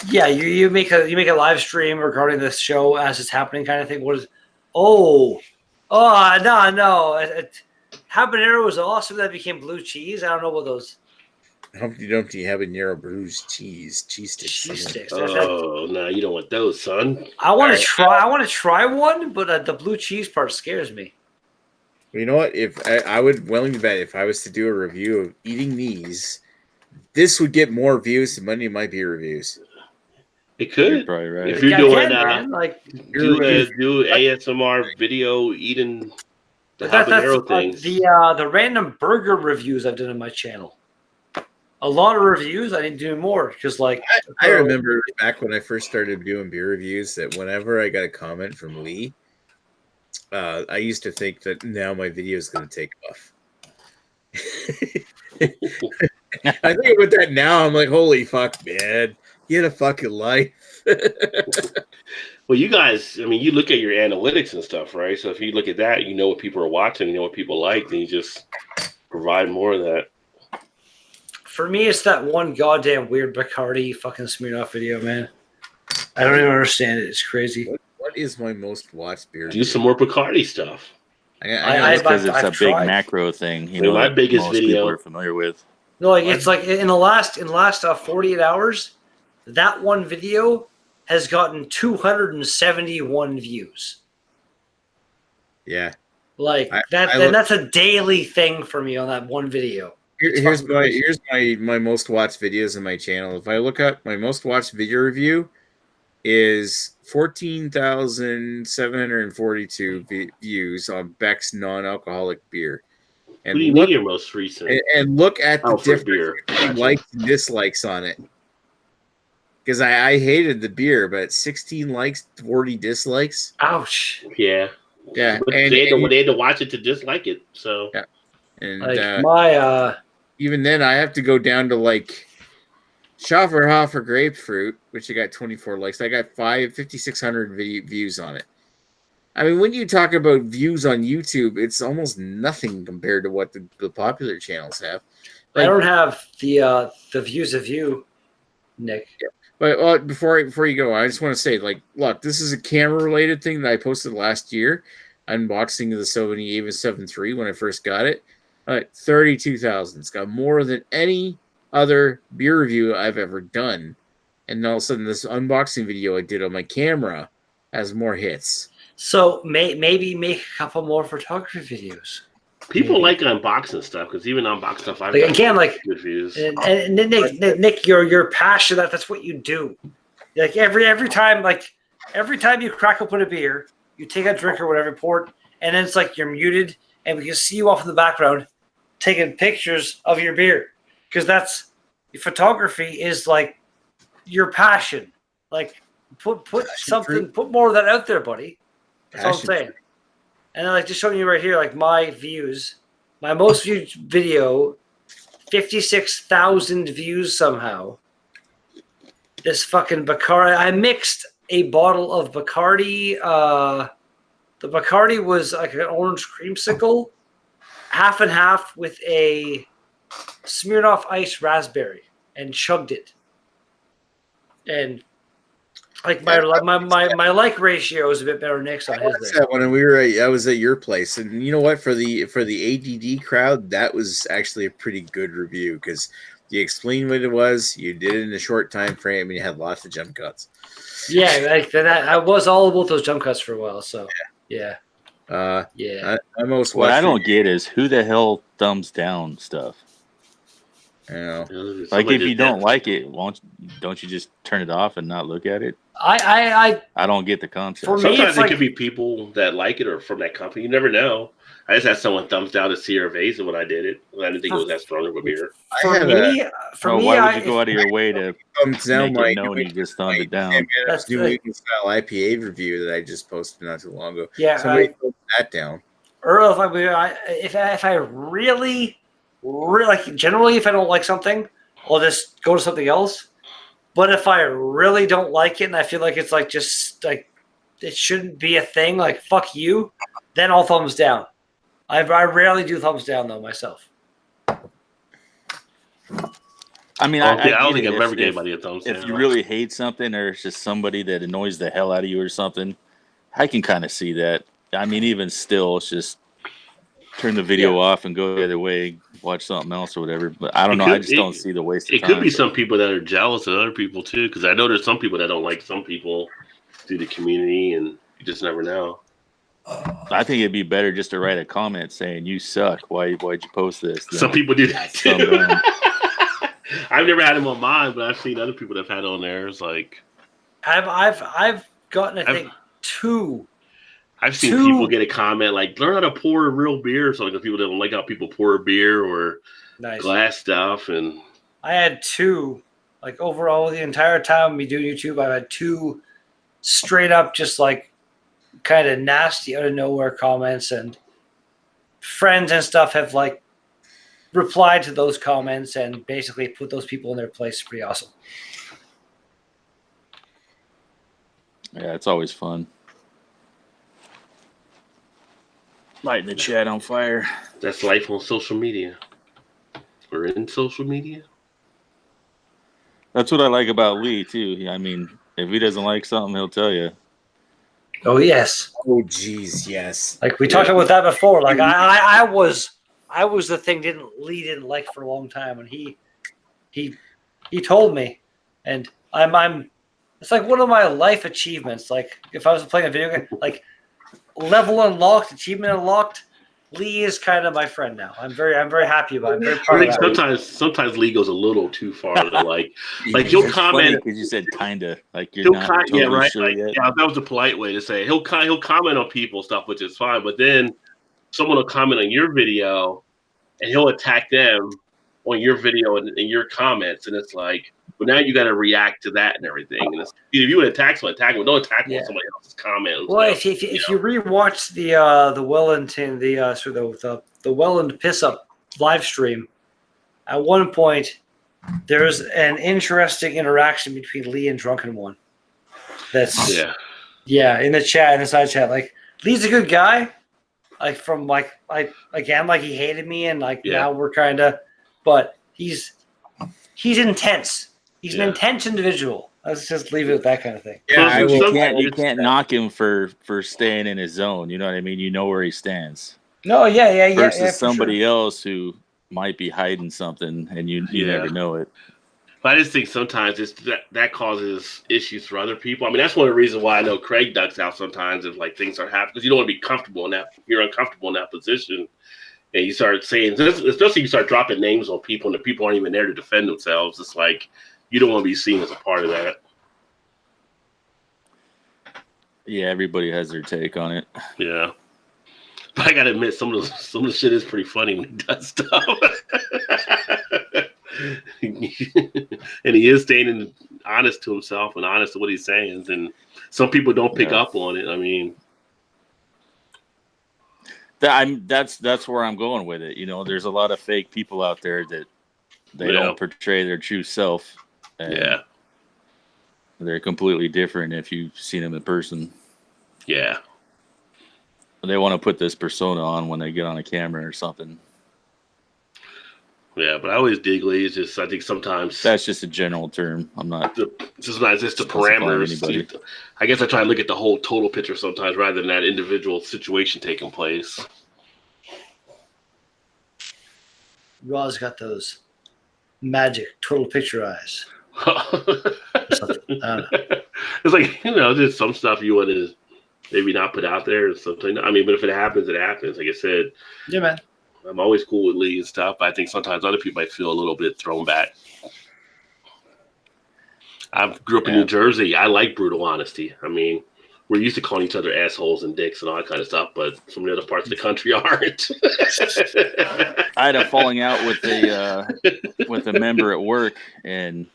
you make a live stream regarding this show as it's happening kind of thing. What is no habanero was awesome. That became blue cheese. I don't know what those Humpty Dumpty habanero bruised cheese sticks. cheese sticks. Oh no, you don't want those, son. I want to try. I want to try one, but the blue cheese part scares me. You know what? If I would willingly bet if I was to do a review of eating these, this would get more views than Monday Might Be reviews. It You're could. probably right. If you're Yeah, doing man, like do ASMR video eating the habanero things. the random burger reviews I've done on my channel. a lot of reviews. I need to do more because, like, I remember back when I first started doing beer reviews that whenever I got a comment from Lee, I used to think that now my video is going to take off. I think about that now. I'm like, holy fuck, man. Get a fucking life. Well, you guys, I mean, you look at your analytics and stuff, right? So if you look at that, you know what people are watching, you know what people like, then you just provide more of that. For me, it's that one goddamn weird Bacardi fucking Smirnoff video, man. I don't even understand it. It's crazy. What is my most watched beer? Do some more Bacardi stuff. I because it's I've a big tried. macro thing. You I mean, know, my that biggest most video- people are familiar with. No, like it's like in the last 48 hours, that one video has gotten 271 views. Yeah. Like I that, look- and that's a daily thing for me on that one video. Here's fucking crazy. my most watched videos on my channel. If I look up my most watched video review is 14,742 views on Beck's non-alcoholic beer. And Who do you look, mean your most recent? and look at the Oh, for difference beer. between Gotcha. likes and dislikes on it. Because I hated the beer, but 16 likes, 40 dislikes. Ouch! Yeah. Yeah, But and they had to watch it to dislike it. So Yeah. And Like my even then, I have to go down to like Schafferhofer grapefruit, which I got 24 likes. I got 5,600 views on it. I mean, when you talk about views on YouTube, it's almost nothing compared to what the popular channels have. I don't have the views of you, Nick. But before you go, I just want to say, like, look, this is a camera-related thing that I posted last year, unboxing of the Sony Ava 7 III when I first got it. 32,000. It's got more than any other beer review I've ever done. And all of a sudden, this unboxing video I did on my camera has more hits. So maybe make a couple more photography videos. people Maybe. like unboxing stuff because even unbox stuff, I've Like, got again, like, good views. and Nick, you're passionate. That's what you do. Like every time you crack open a beer, you take a drink or whatever, pour it, and then it's like you're muted, and we can see you off in the background taking pictures of your beer because that's photography is like your passion. Like put something, put more of that out there, buddy. That's all I'm saying. And then, like, just showing you right here, like, my views. My most viewed video, 56,000 views somehow. This fucking Bacardi. I mixed a bottle of Bacardi. The Bacardi was like an orange creamsicle, half and half with a Smirnoff Ice raspberry, and chugged it. And like my like ratio is a bit better than Nick's on his there. When I was at your place, and you know what? For the ADD crowd, that was actually a pretty good review because you explained what it was, you did it in a short time frame, and you had lots of jump cuts. Yeah, like that. I was all about those jump cuts for a while. So yeah. I most What I don't watched get is who the hell thumbs down stuff. You know, Like Somebody if you did don't that. like it, don't you just turn it off and not look at it? I don't get the concept. For me, Sometimes it's it like- could be people that like it or from that company. You never know. I just had someone thumbs down to Sierra Vesa when I did it. I didn't think it was that strong of a beer. for me, why would you go out of your way to thumbs down make my it known you just thumbed it down? That's New the- England style IPA review that I just posted not too long ago. Yeah, Somebody thumbed that down. or if I really like, generally, if I don't like something, I'll just go to something else. But if I really don't like it and I feel like it's like just like it shouldn't be a thing, like fuck you, then I'll thumbs down. I rarely do thumbs down though myself. I mean, I don't get think it I've ever if- given anybody a thumbs down. If you really hate something or it's just somebody that annoys the hell out of you or something, I can kind of see that. I mean, even still, it's just turn the video off and go the other way, watch something else or whatever. But I don't know. I just don't see the waste of It time. could be some people that are jealous of other people too, because I know there's some people that don't like some people through the community, and you just never know. I think it'd be better just to write a comment saying you suck. Why'd you post this? Some people do that Thumb too. down. I've never had them on mine, but I've seen other people that have had it on there. It's like I've gotten I think two. I've seen people get a comment like, learn how to pour real beer. So like the people that don't like how people pour beer or Nice. glass stuff. And I had two, like overall the entire time of me doing YouTube, I've had two straight up just like kind of nasty out of nowhere comments, and friends and stuff have like replied to those comments and basically put those people in their place. Pretty awesome. Yeah, it's always fun. Lighting the chat on fire. That's life on social media. We're in social media. That's what I like about Lee too. I mean, if he doesn't like something, he'll tell you. Oh yes. Oh geez, yes. Like we talked about that before. Like I was the thing Lee didn't like for a long time, and he told me, and I'm it's like one of my life achievements. Like if I was playing a video game, like level unlocked, achievement unlocked. Lee is kind of my friend now. I'm very happy about it. I'm very proud I think of that. sometimes Lee goes a little too far. Like you'll comment because you said kinda, like you're not totally yeah, right. sure Like, yet. yeah, that was a polite way to say it. He'll comment on people's stuff, which is fine. But then someone will comment on your video, and he'll attack them on your video and your comments, and it's like, but now you got to react to that and everything. And it's, if you would attack someone, don't attack on somebody else's comment. Well, if you rewatch the Welland the Welland piss up live stream, at one point there's an interesting interaction between Lee and Drunken One. That's in the chat, in the side chat. Like Lee's a good guy. Like from like he hated me, and now we're kind of, but he's intense. He's an intense individual. Let's just leave it at that kind of thing. Yeah, you can't knock him for staying in his zone. You know what I mean? You know where he stands. No, yeah. Versus somebody else who might be hiding something, and you never know it. But I just think sometimes that causes issues for other people. I mean, that's one of the reasons why I know Craig ducks out sometimes if like things are happening, because you don't want to be comfortable in that. You're uncomfortable in that position, and you start saying, especially if you start dropping names on people, and the people aren't even there to defend themselves. It's like you don't want to be seen as a part of that. Yeah, everybody has their take on it. Yeah. But I gotta admit, some of the shit is pretty funny when he does stuff. And he is staying honest to himself and honest to what he's saying. And some people don't pick up on it. I mean, that's where I'm going with it. You know, there's a lot of fake people out there that they don't portray their true self. And they're completely different if you've seen them in person. Yeah. They want to put this persona on when they get on a camera or something. Yeah, but I always dig Lee. It's just I think sometimes that's just a general term. I'm not. It's just not just the parameters. I guess I try to look at the whole total picture sometimes rather than that individual situation taking place. Raw's got those magic total picture eyes. It's like, there's some stuff you want to maybe not put out there or something. I mean, but if it happens, it happens. Like I said, yeah, man. I'm always cool with Lee and stuff. But I think sometimes other people might feel a little bit thrown back. I grew up in New Jersey. I like brutal honesty. I mean, we're used to calling each other assholes and dicks and all that kind of stuff, but some of the other parts of the country aren't. I had a falling out with a member at work, and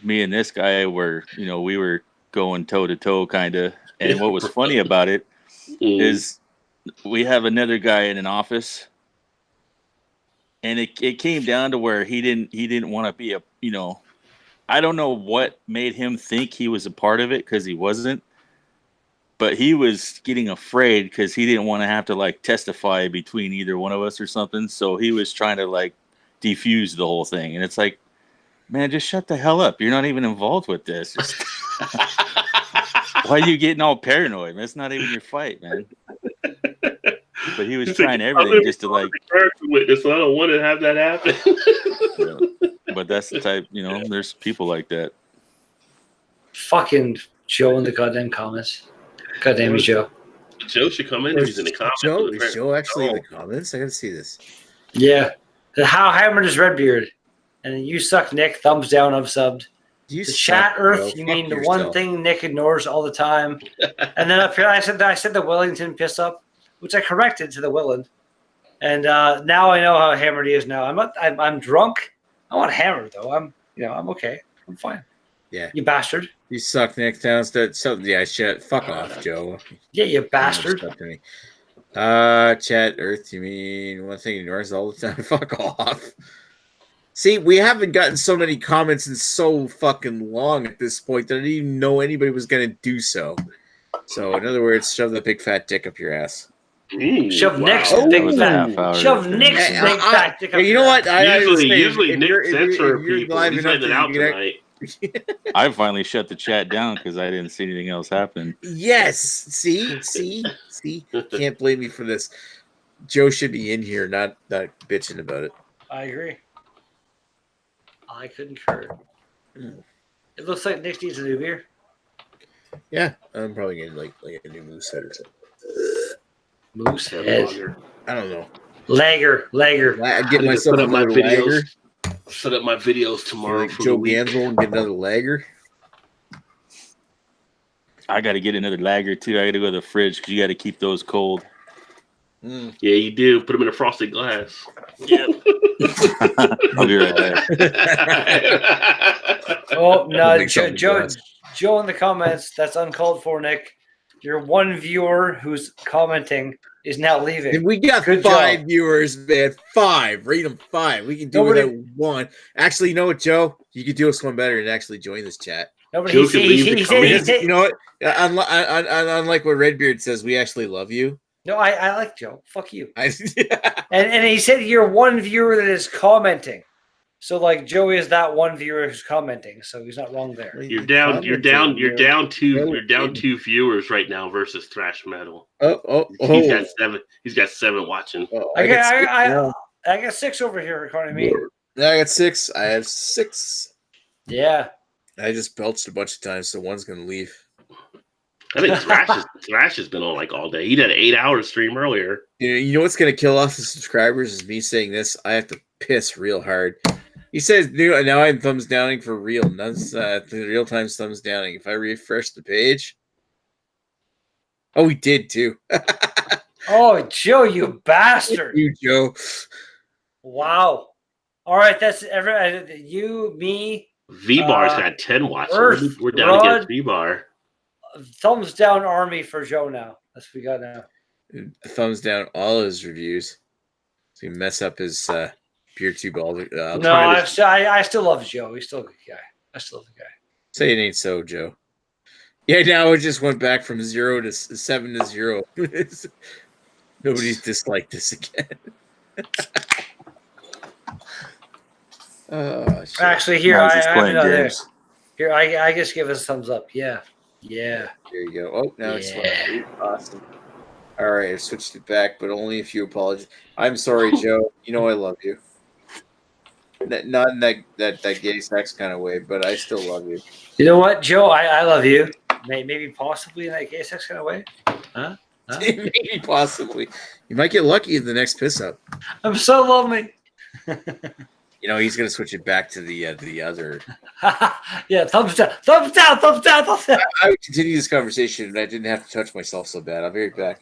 me and this guy were, we were going toe to toe kind of. And what was funny about it is we have another guy in an office, and it came down to where he didn't want to be I don't know what made him think he was a part of it, because he wasn't, but he was getting afraid because he didn't want to have to testify between either one of us or something. So he was trying to defuse the whole thing. And it's like, man, just shut the hell up. You're not even involved with this. Why are you getting all paranoid? That's not even your fight, man. But he was trying everything just to witness, so I don't want to have that happen. But that's the type, there's people like that. Fucking Joe in the goddamn comments. Goddamn Joe. Joe should come in. He's in the comments. Is Joe actually in the comments? I gotta see this. Yeah. How hammered is Redbeard? And then you suck, Nick. Thumbs down. I'm subbed. The chat Earth. You mean the one thing Nick ignores all the time? And then up here, I said the Wellington piss up, which I corrected to the Welland. And now I know how hammered he is. Now I'm drunk, I want hammered though. I'm okay. I'm fine. Yeah. You bastard. You suck, Nick. Downstairs. So yeah, shit. Fuck off, Joe. Yeah, you bastard. Stuff to me. Chat Earth. You mean one thing ignores all the time? Fuck off. See, we haven't gotten so many comments in so fucking long at this point that I didn't even know anybody was gonna do so. So, in other words, shove the big fat dick up your ass. Shove Nick's Oh, big That was a fat. half hour. Shove right there. Nick's Hey, big fat dick up you your know what? ass. Usually Nick censor people. He's letting it out to tonight. I finally shut the chat down because I didn't see anything else happen. Yes. See. Can't blame me for this. Joe should be in here, not bitching about it. I agree. I concur. It looks like Nick needs a new beer. Yeah, I'm probably getting like a new moose head or something. Moose head. I don't know. Lager. I get I need to myself put up my another lager. videos. Set up my videos tomorrow Like for Joe the week. Gansel and get another lager. I got to get another lager too. I got to go to the fridge because you got to keep those cold. Mm. Yeah, you do. Put them in a frosted glass. Yeah. I'll be right back. Oh no, Make something glass. Joe in the comments. That's uncalled for, Nick. Your one viewer who's commenting is now leaving. And we got Good 5 job. viewers, man. 5. Rate them 5. We can do Nobody- without 1. Actually, you know what, Joe? You could do us one better and actually join this chat. Nobody. Joe could leave the He said. comments. You know what? Unlike what Redbeard says, we actually love you. No, I like Joe. Fuck you. I, And he said you're one viewer that is commenting. So like Joe is that one viewer who's commenting, so he's not wrong there. You're down 2 viewers right now versus thrash metal. He's got 7. He's got 7 watching. Oh, I got 6 got now. I got 6 over here, according to me. Yeah, I got 6. I have 6. Yeah. I just belched a bunch of times, so one's gonna leave. I think Thrash has been on like all day. He did an 8-hour stream earlier. You know what's gonna kill off the subscribers is me saying this. I have to piss real hard. He says now I'm thumbs downing for real. That's the real time thumbs downing. If I refresh the page, oh, we did too. Oh, Joe, you bastard! You Joe. Wow. All right, that's you, me. V-Bar's got 10 watching. Earth, We're down Rod, against V-Bar. Thumbs down army for Joe now. That's what we got now. Thumbs down all his reviews. So you mess up his beer tube all the. No, I still love Joe. He's still a good guy. I still love the guy. Say it ain't so, Joe. Yeah, now it just went back from 0 to 7 to 0. Nobody's disliked this again. Oh, shit. Actually, here No, he's I just have playing another. games. Here I just give us a thumbs up. Yeah. There you go. Oh, now it's Yeah. awesome. All right, I switched it back, but only if you apologize. I'm sorry, Joe. You know I love you. Not in that gay sex kind of way, but I still love you. You know what, Joe? I love you. Maybe possibly in that gay sex kind of way. Huh? Maybe possibly. You might get lucky in the next piss up. I'm so lonely. You know, he's gonna switch it back to the other. Yeah, thumbs down, thumbs down, thumbs down, thumbs down. I would continue this conversation, and I didn't have to touch myself so bad. I'll be right back.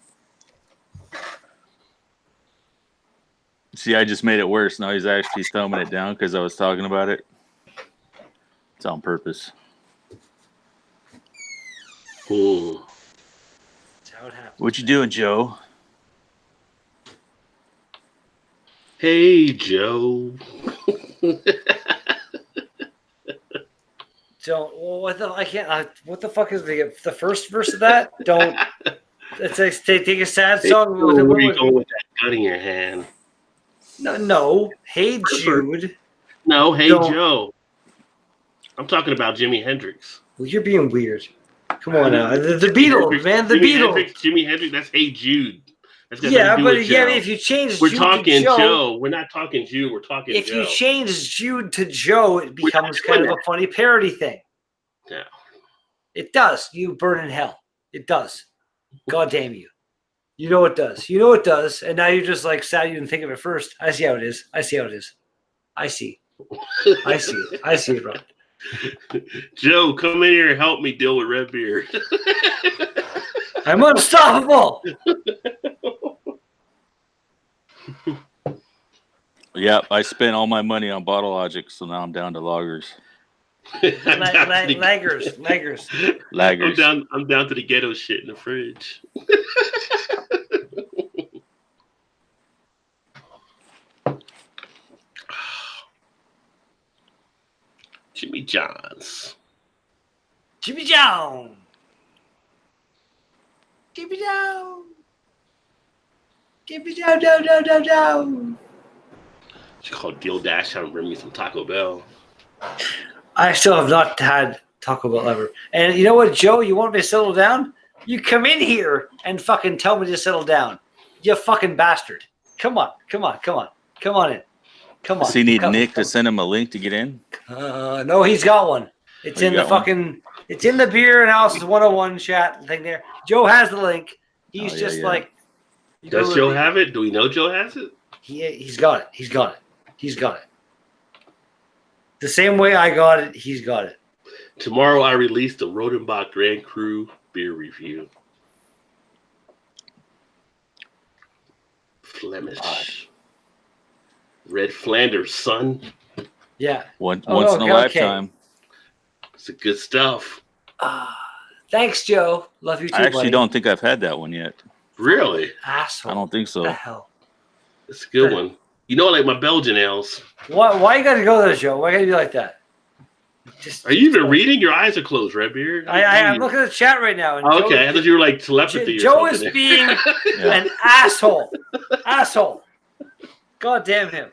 See, I just made it worse. Now he's actually thumbing it down because I was talking about it. It's on purpose. Ooh. That's how it happens. What you doing, Joe? Hey, Joe. Don't. Well, what the? I can't. What the fuck is the first verse of that? Don't. It's like take a sad Hey, song. Joe, where are you going with that gun in your hand? No. Hey Jude. No, hey, Don't. Joe. I'm talking about Jimi Hendrix. Well, you're being weird. Come on now. The Beatles, man. The Beatles. Jimi Hendrix, that's Hey Jude. That's got Yeah, nothing to do but with yeah, Joe. if you change We're Jude talking to Joe. We're not talking Jude. We're talking if Joe. you change Jude to Joe, it becomes kind of a funny parody thing. Yeah. It does. You burn in hell. It does. God damn you. You know it does. You know it does. And now you're just like sad you didn't think of it first. I see how it is. I see how it is. I see. I see it. I see it, Ron. Joe, come in here and help me deal with Redbeard. I'm unstoppable. Yep, I spent all my money on Bottle Logic, so now I'm down to lagers. Laggers. Lagers. I'm down to the ghetto shit in the fridge. Jimmy John's. Jimmy John. Jimmy John. Jimmy John, down. She called Deal Dash and bring me some Taco Bell. I still have not had Taco Bell ever. And you know what, Joe? You want me to settle down? You come in here and fucking tell me to settle down. You fucking bastard. Come on in. Come on. Does he need Nick to send him a link to get in? No, he's got one. It's in the fucking. It's in the Beer and Houses 101 chat thing there. Joe has the link. He's like. Does Joe have it? Do we know Joe has it? He's got it. He's got it. The same way I got it, he's got it. Tomorrow I release the Rodenbach Grand Cru beer review. Flemish. Red Flanders, son. Yeah. Once in a lifetime. It's a good stuff. Thanks, Joe. Love you too, I actually buddy. don't think I've had that one yet. Really? Asshole. I don't think so. What the hell? It's a good one. You know, like my Belgian ales. Why you gotta go there, Joe? Why gotta be like that? Are you even reading? Your eyes are closed, Redbeard. I'm looking at the chat right now. And okay, I thought you were like telepathy. Joe or is something. being an asshole. God damn him.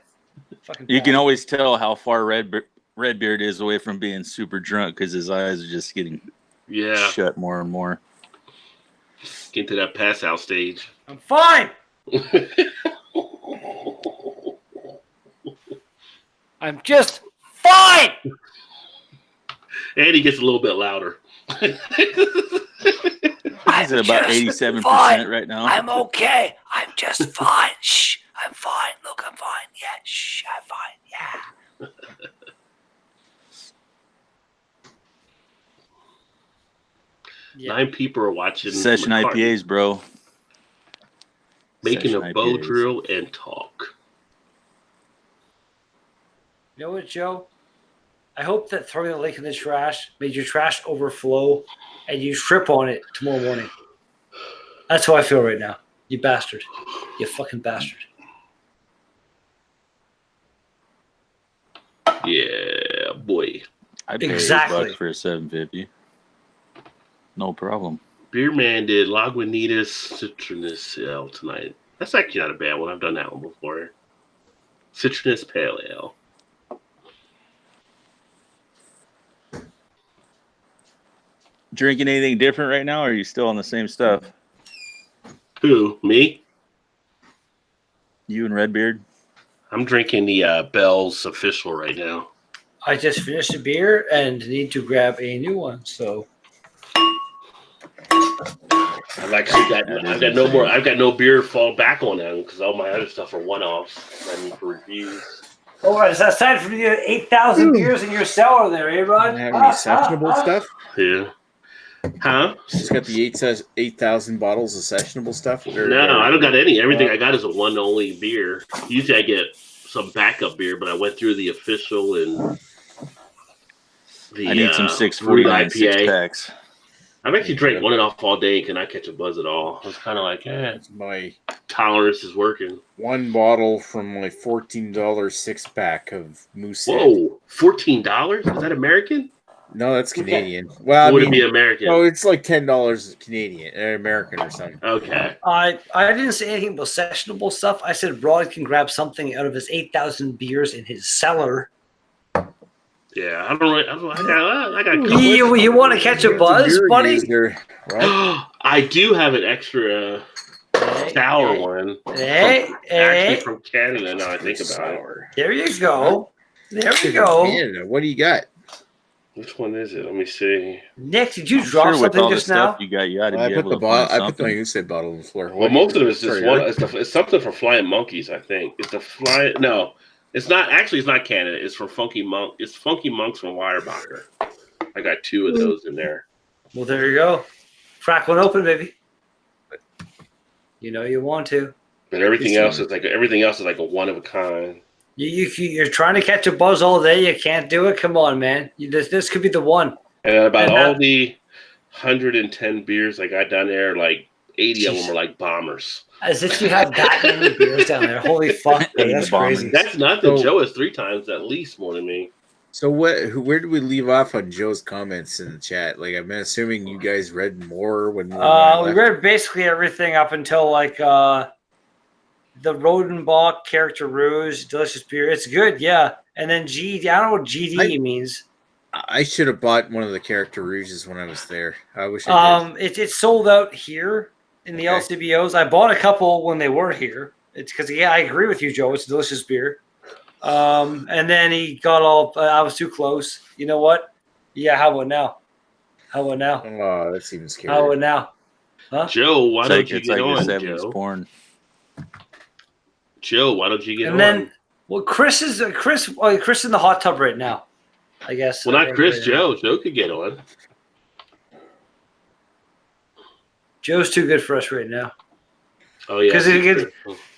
Fucking You can always tell how far Redbeard is away from being super drunk because his eyes are just getting shut more and more. Get to that pass out stage. I'm fine. I'm just fine. And he gets a little bit louder. He's at about 87% right now. I'm okay. I'm just fine. Shh. I'm fine. Look, I'm fine. Yeah. Shh. I'm fine. Yeah. 9 people are watching. Session IPAs, bro. Making Session a bow IPAs. drill and talk. You know what, Joe? I hope that throwing the lake in the trash made your trash overflow and you trip on it tomorrow morning. That's how I feel right now. You bastard. You fucking bastard. Yeah, boy. I'd pay Exactly. $8 for a 750. No problem. Beer Man did Lagunitas Citronous Ale tonight. That's actually not a bad one. I've done that one before. Citronous Pale Ale. Drinking anything different right now, or are you still on the same stuff? Who? Me? You and Redbeard? I'm drinking the Bell's Official right now. I just finished a beer and need to grab a new one. So I've got no more. I've got no beer to fall back on them because all my other stuff are one-offs. I need for reviews. all right, so aside from the 8,000 beers in your cellar there, eh, Rod? Have any sessionable stuff? Yeah. Huh? She's got the 8,000 bottles of sessionable stuff. No, I don't got any. Everything I got is a one only beer. Usually I get some backup beer, but I went through the official and the I need some 649 IPA. 6-packs. I've actually drank one and off all day and cannot catch a buzz at all. I was kind of like, My tolerance is working. one bottle from my $14 6-pack of Moose Head. Whoa, $14? Is that American? No, that's Canadian. Well, Would it be American? Oh, it's like $10 Canadian or American or something. Okay. I didn't say anything about sessionable stuff. I said Rod can grab something out of his 8,000 beers in his cellar. Yeah, I got. You want to catch a buzz, buddy? Right? I do have an extra sour one. Hey, From Canada. Now I think about it. there you go. There you go. Canada. What do you got? Which one is it? Let me see. Nick, did you I'm drop sure with something all the just now? stuff you got, you ought to I be put able the to bottle. find I put my something. Moose Head bottle on the floor. Well, most of it is just Sorry, one. Eric. It's something from Flying Monkeys, I think. It's the Flying. No, it's not. Actually, it's not Canada. It's from Funky Monk. It's Funky Monks from Weyerbacher. I got 2 of those in there. Well, there you go. Crack one open, baby. You know you want to. But everything else is like a one of a kind. You're trying to catch a buzz all day. You can't do it. Come on, man. This could be the one. And about all the 110 beers I got down there, like 80 of them were like bombers. As if you have that many beers down there. Holy fuck, dude, that's crazy. That's nothing. Joe is 3 times at least more than me. So where did we leave off on Joe's comments in the chat? Like, I'm assuming you guys read more when we read basically everything up until like the Rodenbach character Rouge, delicious beer. It's good, yeah. And then GD, I don't know what GD means. I should have bought one of the character Rouges when I was there. I wish I did. It's sold out here in the LCBOs. I bought a couple when they were here. It's because I agree with you, Joe. It's a delicious beer. And then he got all. I was too close. You know what? Yeah. How about now? How about now? Oh, that seems scary. How about now? Huh? Joe, why don't you get on, Joe? Porn. Joe, why don't you get on? And then, well, Chris in the hot tub right now. I guess. Well, not Chris. Joe. Joe could get on. Joe's too good for us right now. Oh yeah.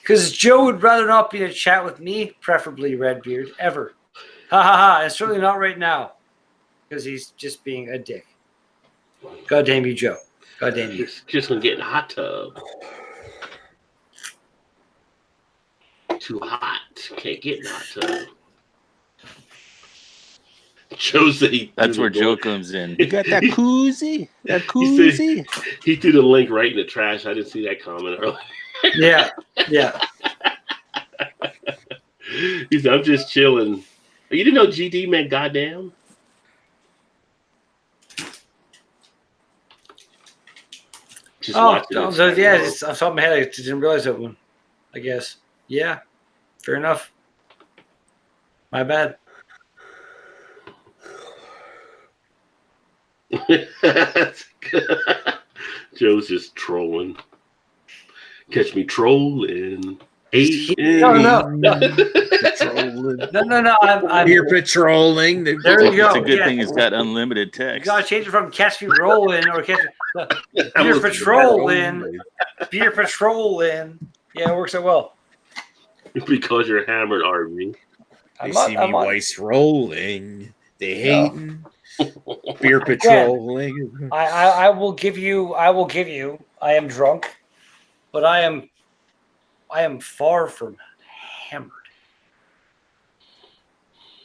Because Joe would rather not be in a chat with me, preferably Redbeard, ever. Ha ha ha. And certainly not right now. Because he's just being a dick. God damn you, Joe. God damn you. Just gonna get in the hot tub. Too hot. Can't get in the hot tub. Joe said that's where Joe comes in. You got that koozie? That koozie? He threw the link right in the trash. I didn't see that comment earlier. Yeah. Yeah. He said, I'm just chilling. You didn't know GD meant goddamn? Just yeah, it's off the top of my head. I didn't realize that one. I guess. Yeah. Fair enough. My bad. Joe's just trolling. Catch me trolling. No. I'm Beer patrolling. There you go. It's a good thing he's got unlimited text. You gotta change it from catch me rolling or catch beer patrolling. Beer patrolling. Yeah, it works out well. Because you're hammered, RV. They see me Weiss rolling. They hating. Beer patrolling. I will give you. I am drunk, but I am far from hammered.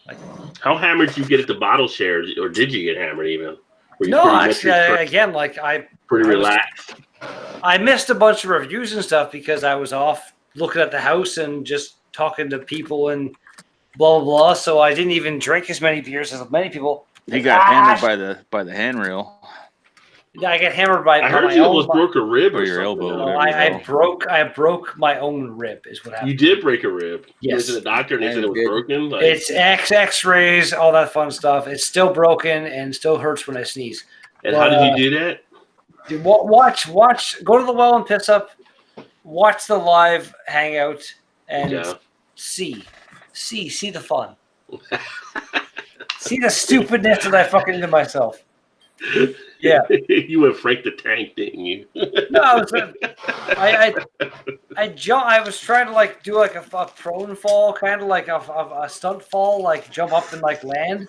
Like, how hammered did you get at the bottle share, or did you get hammered even? No, actually, again, like pretty relaxed. I missed a bunch of reviews and stuff because I was off looking at the house and just talking to people and blah blah blah. So I didn't even drink as many beers as many people. He got hammered by the handrail. Yeah, I got hammered by. I heard you almost broke a rib or your elbow. No, I broke my own rib. Is what happened. You did break a rib. Yes. You went to the doctor and they said it was broken. Like, it's X-rays, all that fun stuff. It's still broken and still hurts when I sneeze. And how did you do that? Dude, watch. Go to the well and piss up. Watch the live hangout and see the fun. See the stupidness that I fucking into myself. Yeah. You went Frank the Tank, didn't you? No, I was trying to like do like a prone fall, kind of like a stunt fall, like jump up and like land.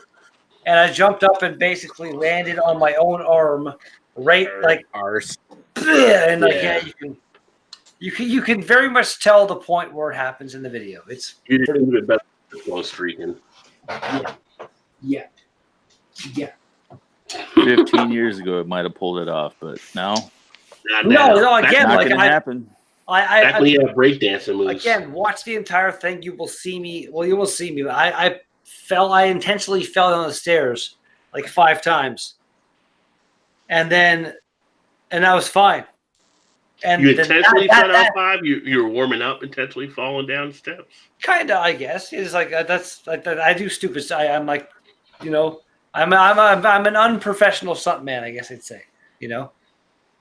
And I jumped up and basically landed on my own arm, right like arse. And like you can very much tell the point where it happens in the video. It's you did a bit better while streaking. Yeah. 15 years ago, it might have pulled it off, but now, no. Again, like happen. Back when you had breakdancing moves. Again, watch the entire thing. You will see me. Well, you will see me. I intentionally fell down the stairs like 5 times, and I was fine. And you intentionally fell down 5. You were warming up, intentionally falling down the steps. Kinda, I guess. It's like that's like I do stupid. I'm like, you know, I'm an unprofessional stuntman, I guess I'd say. You know,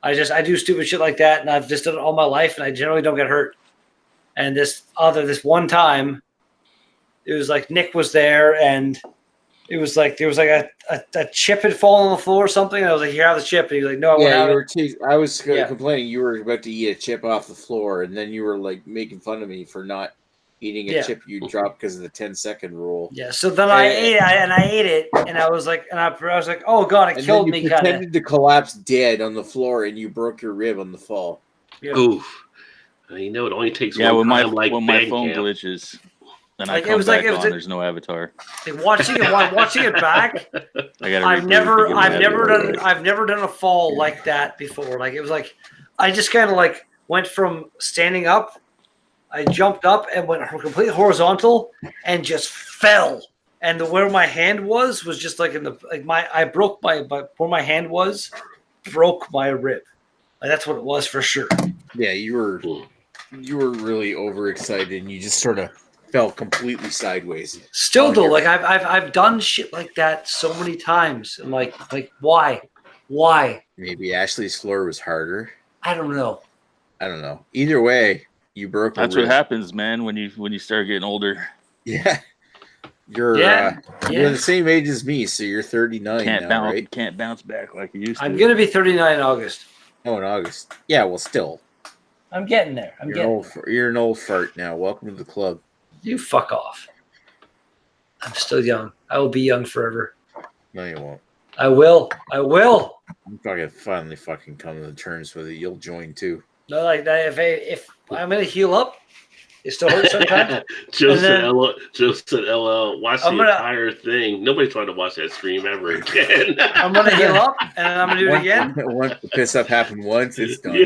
I do stupid shit like that, and I've just done it all my life, and I generally don't get hurt. And this one time, it was like Nick was there, and it was like there was like a chip had fallen on the floor or something. And I was like, "Here, have the chip." And he was like, "No, I was complaining you were about to eat a chip off the floor, and then you were like making fun of me for not eating a Yeah. chip you drop because of the 10-second rule. Yeah. So then I ate it, and I ate it, and I was like, oh god, it And then killed you me, kind of. pretended to collapse dead on the floor, and you broke your rib on the fall. Yeah. Oof. You know, it only takes Yeah, one when time, like my band phone camp. glitches, then Like, I it come was like- back it was on. a- There's no avatar. Like, watching it back. I gotta. I've reboot to never get my avatar right. I've never done a fall like that before. Like, it was like I just kind of like went from standing up, I jumped up and went completely horizontal and just fell. And where my hand was just like I broke where my hand was, broke my rib. Like, that's what it was for sure. Yeah, you were really overexcited, and you just sort of fell completely sideways. Still On though, your- like I've done shit like that so many times. And like why? Maybe Ashley's floor was harder. I don't know. I don't know. Either way, you broke a That's rib. what happens, man. When you start getting older, Yeah. You're the same age as me, so you're 39 now, right? Can't bounce back like you used to. I'm gonna be 39 in August. Oh, in August. Yeah, well, still. I'm getting there. You're an old fart now. Welcome to the club. You fuck off. I'm still young. I will be young forever. No, you won't. I will. I'm finally fucking come to terms with it. You'll join too. No, like that. If I'm gonna heal up, it still hurts sometimes. Joe And said, then- LL, watch the entire thing. Nobody's trying to watch that stream ever again. I'm gonna heal up, and then I'm gonna do it again. Once the piss up happened once, it's done. Yeah.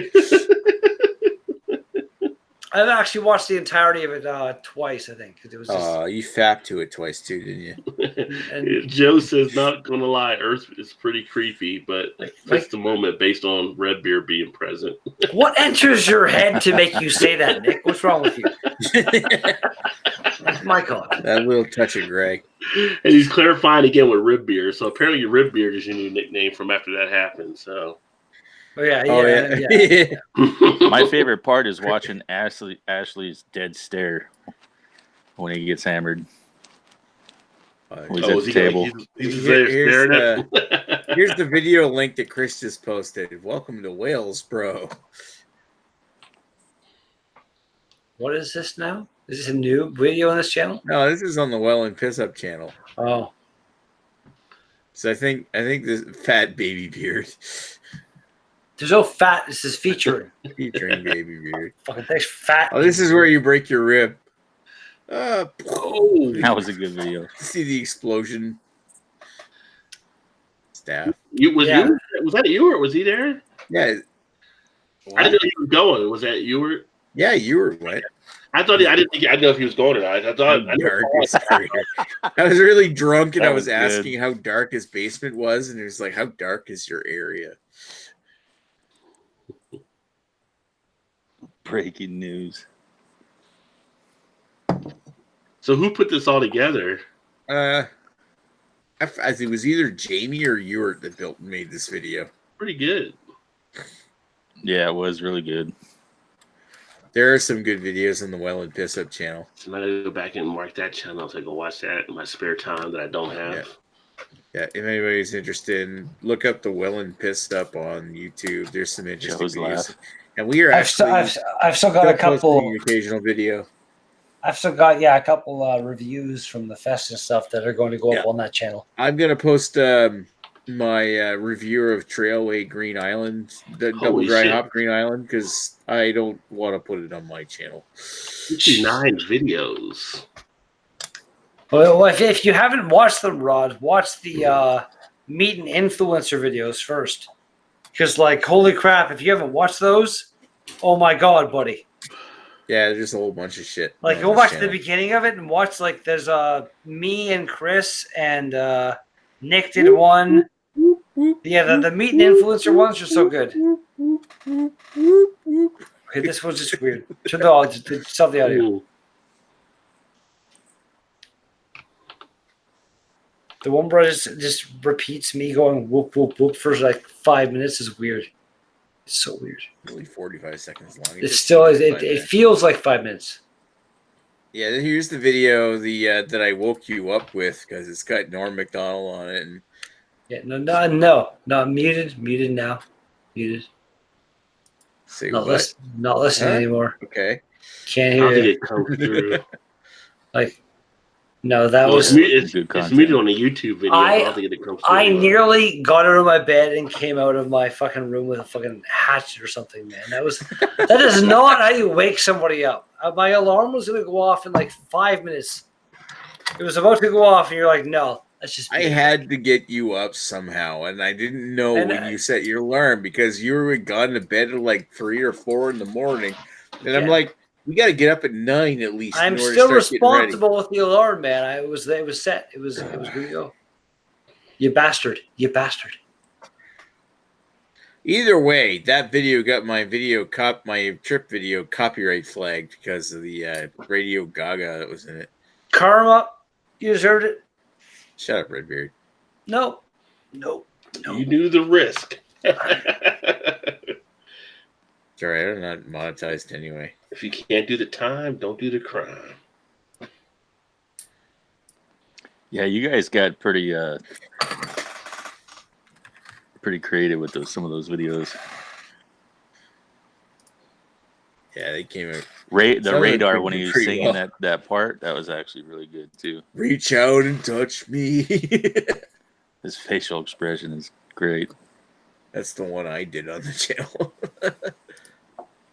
I've actually watched the entirety of it twice, I think, because it was just. You fapped to it twice too, didn't you? And- Joe says, not gonna lie, Earth is pretty creepy, but Like- just the moment based on Redbeard being present. What enters your head to make you say that, Nick? What's wrong with you? My God. That little touch of Greg. And he's clarifying again with Ribbeard. So apparently Ribbeard is your new nickname from after that happened. So Oh yeah. My favorite part is watching Ashley's dead stare when he gets hammered. When he's at the table. He's there staring at Here's the video link that Chris just posted. Welcome to Wales, bro. What is this now? Is this a new video on this channel? No, this is on the Well and Piss Up channel. Oh. So I think this fat baby beard There's no fat. This is featuring. featuring baby beard. Fucking there's fat. Oh, this is where you break your rib. That was a good video. See the explosion. Staff. Was that you or was he there? Yeah. I didn't know he was going. Was that you were? Yeah, you were wet. I didn't know if he was going or not. I was really drunk, and That I was was asking good. how dark his basement was, and it was like, "How dark is your area?" Breaking news. So who put this all together? It was either Jamie or Ewart that made this video. Pretty good. Yeah, it was really good. There are some good videos on the Well and Piss Up channel. So I'm gonna go back and mark that channel to go watch that in my spare time that I don't have. Yeah, if anybody's interested, look up the Well and Pissed Up on YouTube. There's some interesting Joe's videos. laugh. And we are I've still got a still couple. posting an occasional video. I've still got a couple reviews from the fest and stuff that are going to go up on that channel. I'm gonna post my review of Trailway Green Island, the double dry shit. hop Green Island, because I don't want to put it on my channel. 59 videos. Well, if you haven't watched them, Rod, watch the meet and influencer videos first. Because, like, holy crap, if you haven't watched those, oh my God, buddy. Yeah, there's a whole bunch of shit. Like, on go this back to the channel. beginning of it and watch, like, there's me and Chris and Nick did one. Yeah, the meet and influencer ones are so good. Okay, this was just weird. Turn the audio. Stop the audio. Ooh. The one where it just repeats me going whoop, whoop, whoop for like 5 minutes is weird. It's so weird. Really 45 seconds long. It still is. It feels like 5 minutes. Yeah, here's the video that I woke you up with because it's got Norm Macdonald on it. And Yeah, no, muted now, muted. Say Not, what? not listening Huh? anymore. Okay. Can't I hear don't think you. it comes through. Like, no, that Well, was. it's Good muted content. on the YouTube video. I don't think it comes through. I anywhere. nearly got out of my bed and came out of my fucking room with a fucking hatchet or something, man. That is not how you wake somebody up. My alarm was gonna go off in like 5 minutes. It was about to go off, and you're like, no, that's just. I had to get you up somehow, and I didn't know And, when you set your alarm because you were gone to bed at like 3 or 4 in the morning, and I'm Yeah. like, we got to get up at 9 at least. I'm in order still to start getting ready. responsible with the alarm, man. It was set. It was good to go. You bastard! You bastard! Either way, that video got my trip video copyright flagged because of the Radio Gaga that was in it. Karma, you deserved it. Shut up, Redbeard. No. You knew the risk. It's all right. I'm not monetized anyway. If you can't do the time, don't do the crime. Yeah, you guys got pretty creative with some of those videos. Yeah, they came out. The radar did when he was pretty singing well. that part, that was actually really good too. Reach out and touch me. His facial expression is great. That's the one I did on the channel.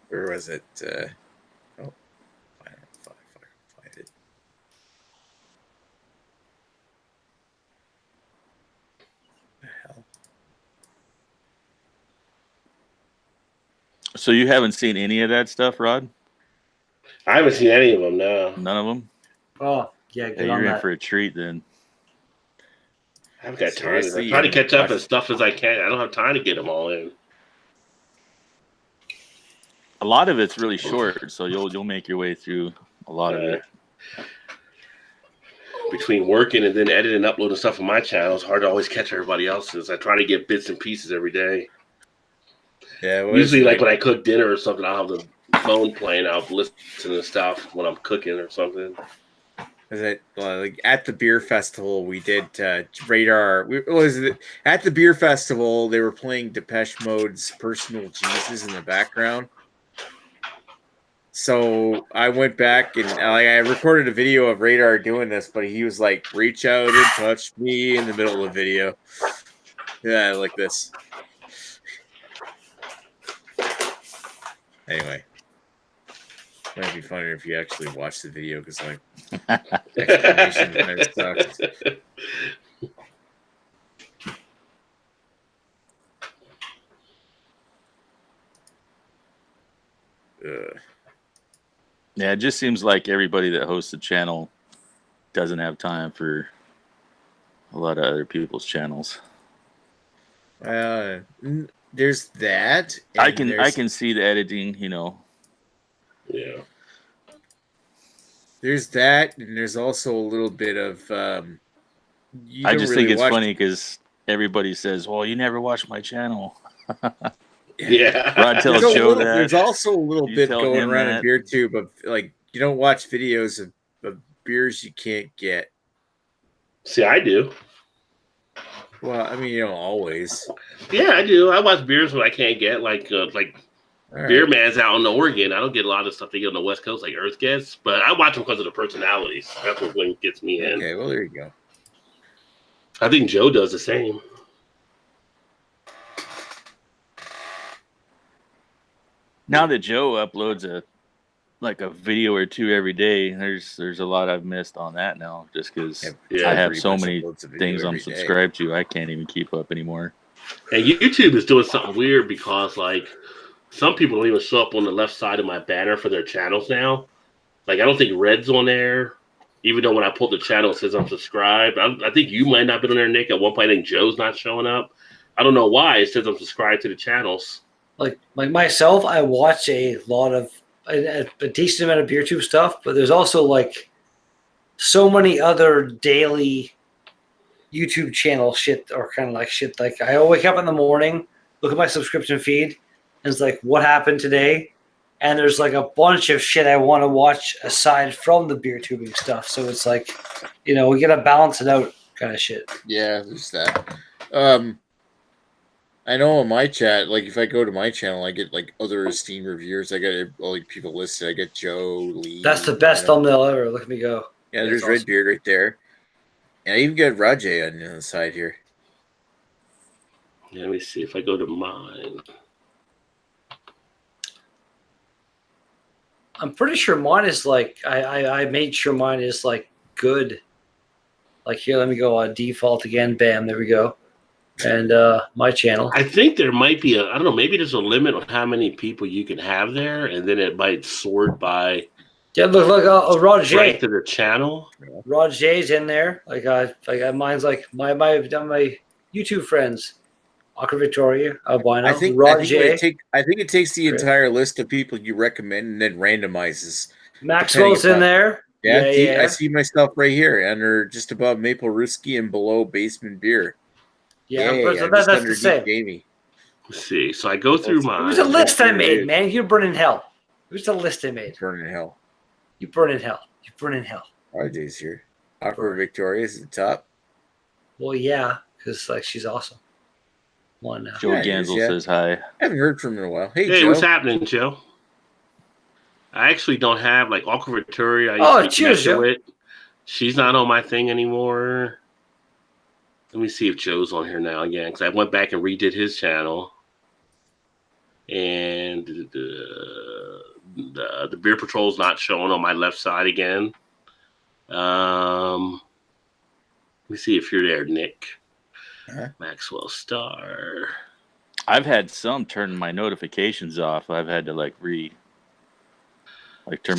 Where was it? I don't know if I can find it. The hell? So you haven't seen any of that stuff, Rod? I haven't seen any of them. No, None of them? Oh, yeah, Yeah, good on you're in that. for a treat then. I haven't got time. Seriously, I'm trying to you catch up watch- as stuff as I can. I don't have time to get them all in. A lot of it's really short, so you'll make your way through a lot of it. Between working and then editing and uploading stuff on my channel, it's hard to always catch everybody else's. I try to get bits and pieces every day. Yeah, Usually, like when I cook dinner or something, I'll have the phone playing. I'll listen to stuff when I'm cooking or something. was it like at the beer festival? We did Radar. At the beer festival? They were playing Depeche Mode's "Personal Jesus" in the background. So I went back and I recorded a video of Radar doing this, but he was like, "Reach out and touch me" in the middle of the video. Yeah, like this. Anyway, might be funnier if you actually watch the video because like explanation kind of sucks. Yeah, it just seems like everybody that hosts a channel doesn't have time for a lot of other people's channels. There's that. I can see the editing, Yeah. There's that, and there's also a little bit of. I just think it's funny because everybody says, "Well, you never watch my channel." Yeah. Rod tells Joe that. There's also a little You bit tell going him around that. in BeerTube of like you don't watch videos of beers you can't get. See, I do. Well, I mean, you don't always. Yeah, I do. I watch beers when I can't get like All Beer right. Man's out in Oregon. I don't get a lot of stuff they get on the West Coast like Earth gets, but I watch them because of the personalities. That's what gets me in. Okay, well there you go. I think Joe does the same. Now that Joe uploads a video or two every day, there's a lot I've missed on that now, just because Yeah, I have pretty so much many uploads a video things I'm every day. subscribed to. I can't even keep up anymore. And YouTube is doing something weird because like some people don't even show up on the left side of my banner for their channels now. Like I don't think Red's on there, even though when I pull the channel it says I'm subscribed. I think you might not have been on there, Nick. At one point, I think Joe's not showing up. I don't know why. It says I'm subscribed to the channels. Like myself, I watch a lot of a decent amount of BeerTube stuff, but there's also like so many other daily YouTube channel shit or kind of like shit. Like I wake up in the morning, look at my subscription feed, and it's like, what happened today? And there's like a bunch of shit I want to watch aside from the BeerTubing stuff. So it's like, we gotta balance it out, kind of shit. Yeah, there's that. I know on my chat, like if I go to my channel, I get like other Steam reviewers. I get like people listed. I get Joe Lee. That's the best thumbnail ever. Look at me go. Yeah, That's there's awesome. Redbeard right there. And I even got Rajay on the side here. Let me see if I go to mine. I'm pretty sure mine is like I made sure mine is like good. Like here, let me go on default again. Bam, there we go. And my channel. I think there might be I don't know, maybe there's a limit on how many people you can have there, and then it might sort by Yeah, look, Rod J. right to the channel. Rod J's in there. Like mine's like my YouTube friends. Aqua Victoria, Albino, I think Rod I J. think it takes the entire list of people you recommend and then randomizes. Maxwell's in there. Yeah, Yeah. I see myself right here under just above Maple Ruski and below Basement Beer. Yeah, I'm that's just the same. Gamey. Let's see. So I go through It mine. was a list I made, man. You're burning hell. It was a list I made. Burning hell. You burn in hell. You burn in hell. RJ's here. Aqua Victoria is at the top. Well, yeah, because like she's awesome. One now. Joe Gansel says hi. I haven't heard from him in a while. Hey, Hey, Joe. what's happening, Joe? I actually don't have like Aqua Victoria. Cheers, Joe. With. She's not on my thing anymore. Let me see if Joe's on here now again, because I went back and redid his channel. And the Beer Patrol's not showing on my left side again. Let me see if you're there, Nick. Maxwell Star. I've had some turn my notifications off. I've had to turn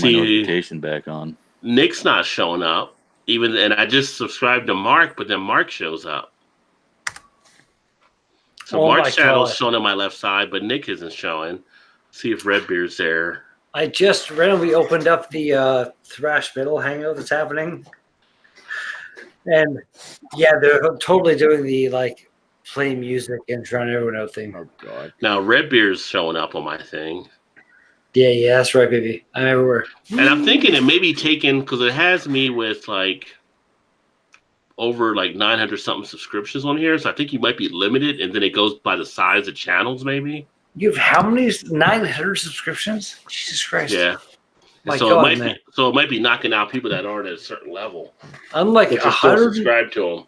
my notification back on. Nick's not showing up. And I just subscribed to Mark, but then Mark shows up. So Mark's channel's showing on my left side, but Nick isn't showing. See if Redbeard's there. I just randomly opened up the thrash metal hangout that's happening. And yeah, they're totally doing the like play music and drown everyone out thing. Oh god. Now Redbeard's showing up on my thing. Yeah, that's right, baby. I'm everywhere. And I'm thinking it may be taken because it has me with like over like 900 something subscriptions on here. So I think you might be limited, and then it goes by the size of channels, maybe. You have how many? 900 subscriptions? Jesus Christ. Yeah. So it might be knocking out people that aren't at a certain level. I'm like 100. Subscribe to them.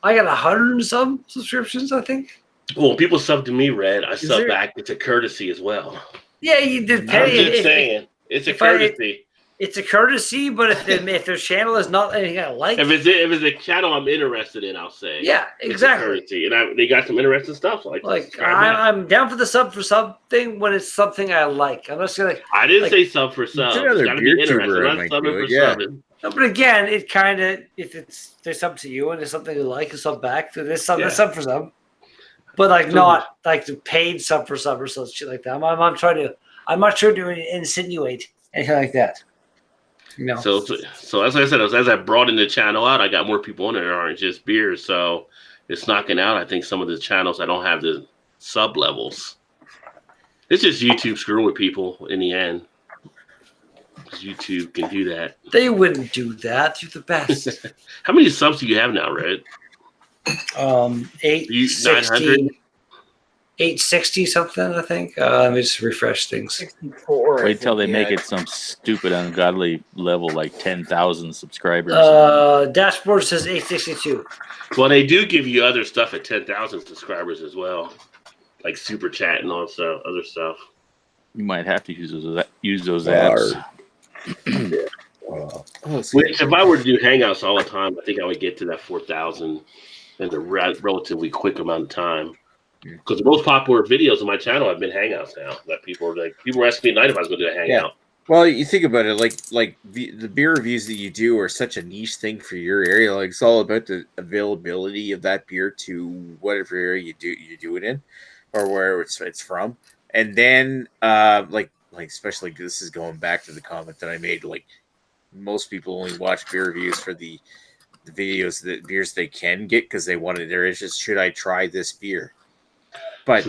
I got 100 and some subscriptions, I think. Well, when people sub to me, Red, I sub back. It's a courtesy as well. Yeah, you did pay. I'm just saying, it's a courtesy. It's a courtesy, but if their channel is not anything I like, if it's a channel I'm interested in, I'll say yeah, exactly. It's a courtesy, and they got some interesting stuff. So I'm down for the sub for sub thing when it's something I like. I'm not saying I didn't say sub for sub. It's got to be interesting. I'm not subbing for subbing. No, but again, it kind of if there's up to you and there's something you like, a sub back. There's sub for sub, but like not like the paid sub for sub or some shit like that. I'm not trying to insinuate anything like that. No. So as I said, as I broadened the channel out, I got more people on there that aren't just beers. So it's knocking out, I think, some of the channels that don't have the sub levels. It's just YouTube screwing with people in the end. YouTube can do that. They wouldn't do that. You're the best. How many subs do you have now, Red? 860. 860 something, I think. Let me just refresh things. 64. Wait till they make it some stupid, ungodly level like 10,000 subscribers. Dashboard says 862. Well, they do give you other stuff at 10,000 subscribers as well, like super chat and all stuff, other stuff. You might have to use those apps. Which, if I were to do Hangouts all the time, I think I would get to that 4,000 in a relatively quick amount of time. Because the most popular videos on my channel have been Hangouts now. That people were asking me at night if I was going to do a Hangout. Yeah. Well, you think about it, like the beer reviews that you do are such a niche thing for your area. Like it's all about the availability of that beer to whatever area you do it in, or where it's from. And then like especially this is going back to the comment that I made. Like most people only watch beer reviews for the videos, the beers they can get because they want it. There is just, should I try this beer? But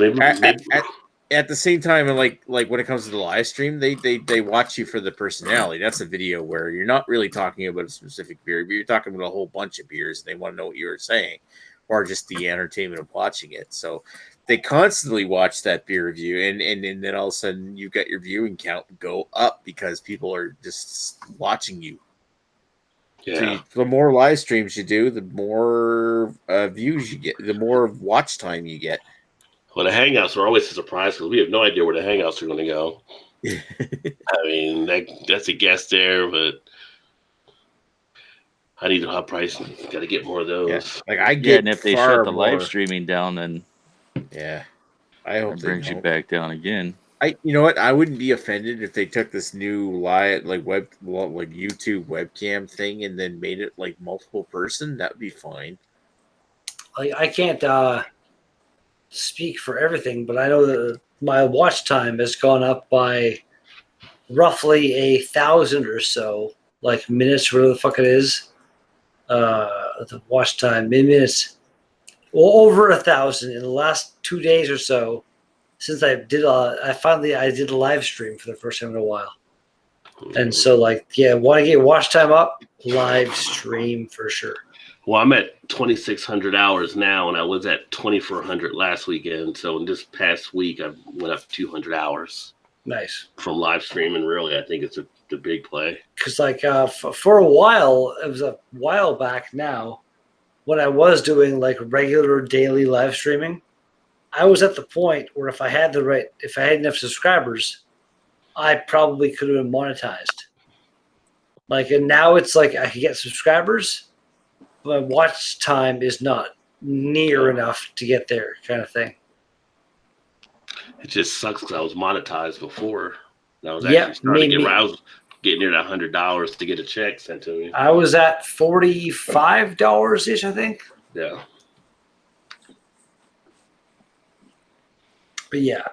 at the same time, and like when it comes to the live stream, they watch you for the personality. That's a video where you're not really talking about a specific beer, but you're talking about a whole bunch of beers. They want to know what you're saying, or just the entertainment of watching it. So they constantly watch that beer review, and then all of a sudden you got your viewing count go up because people are just watching you. Yeah. So the more live streams you do, the more views you get, the more watch time you get. Well, the hangouts are always a surprise because we have no idea where the hangouts are going to go. I mean, that's a guess there, but I need a hot price. Got to get more of those. Yeah. Like I get and if they far shut the more, live streaming down, then I hope it they brings you don't. back down again. You know what? I wouldn't be offended if they took this new YouTube webcam thing and then made it like multiple person. That'd be fine. Like I can't speak for everything, but I know that my watch time has gone up by roughly 1,000 or so, like minutes, whatever the fuck it is. The watch time in minutes, well over 1,000 in the last 2 days or so since I did a live stream for the first time in a while. And so want to get watch time up, live stream for sure. Well, I'm at 2,600 hours now, and I was at 2,400 last weekend. So in this past week, I went up 200 hours. Nice. From live streaming, really, I think it's the big play. Because for a while, it was a while back now, when I was doing like regular daily live streaming, I was at the point where if I had enough subscribers, I probably could have been monetized. And now it's like I can get subscribers, but my watch time is not near enough to get there, kind of thing. It just sucks because I was monetized before. I was actually starting to I was getting near that $100 to get a check sent to me. I was at $45 ish, I think. Yeah. But yeah.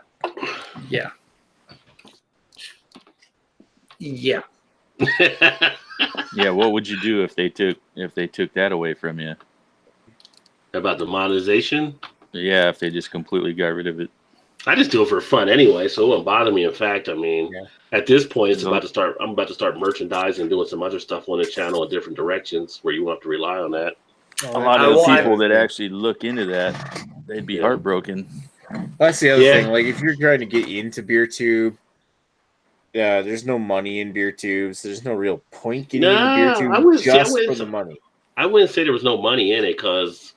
Yeah, what would you do if they took that away from you? About the monetization? Yeah, if they just completely got rid of it. I just do it for fun anyway, so it wouldn't bother me. In fact, I mean, at this point, I'm about to start merchandising, doing some other stuff on the channel in different directions where you won't have to rely on that. A lot of the people that actually look into that, they'd be heartbroken. That's the other thing. Like, if you're trying to get into BeerTube, there's no money in BeerTube, so there's no real point getting into BeerTube just for the money. I wouldn't say there was no money in it because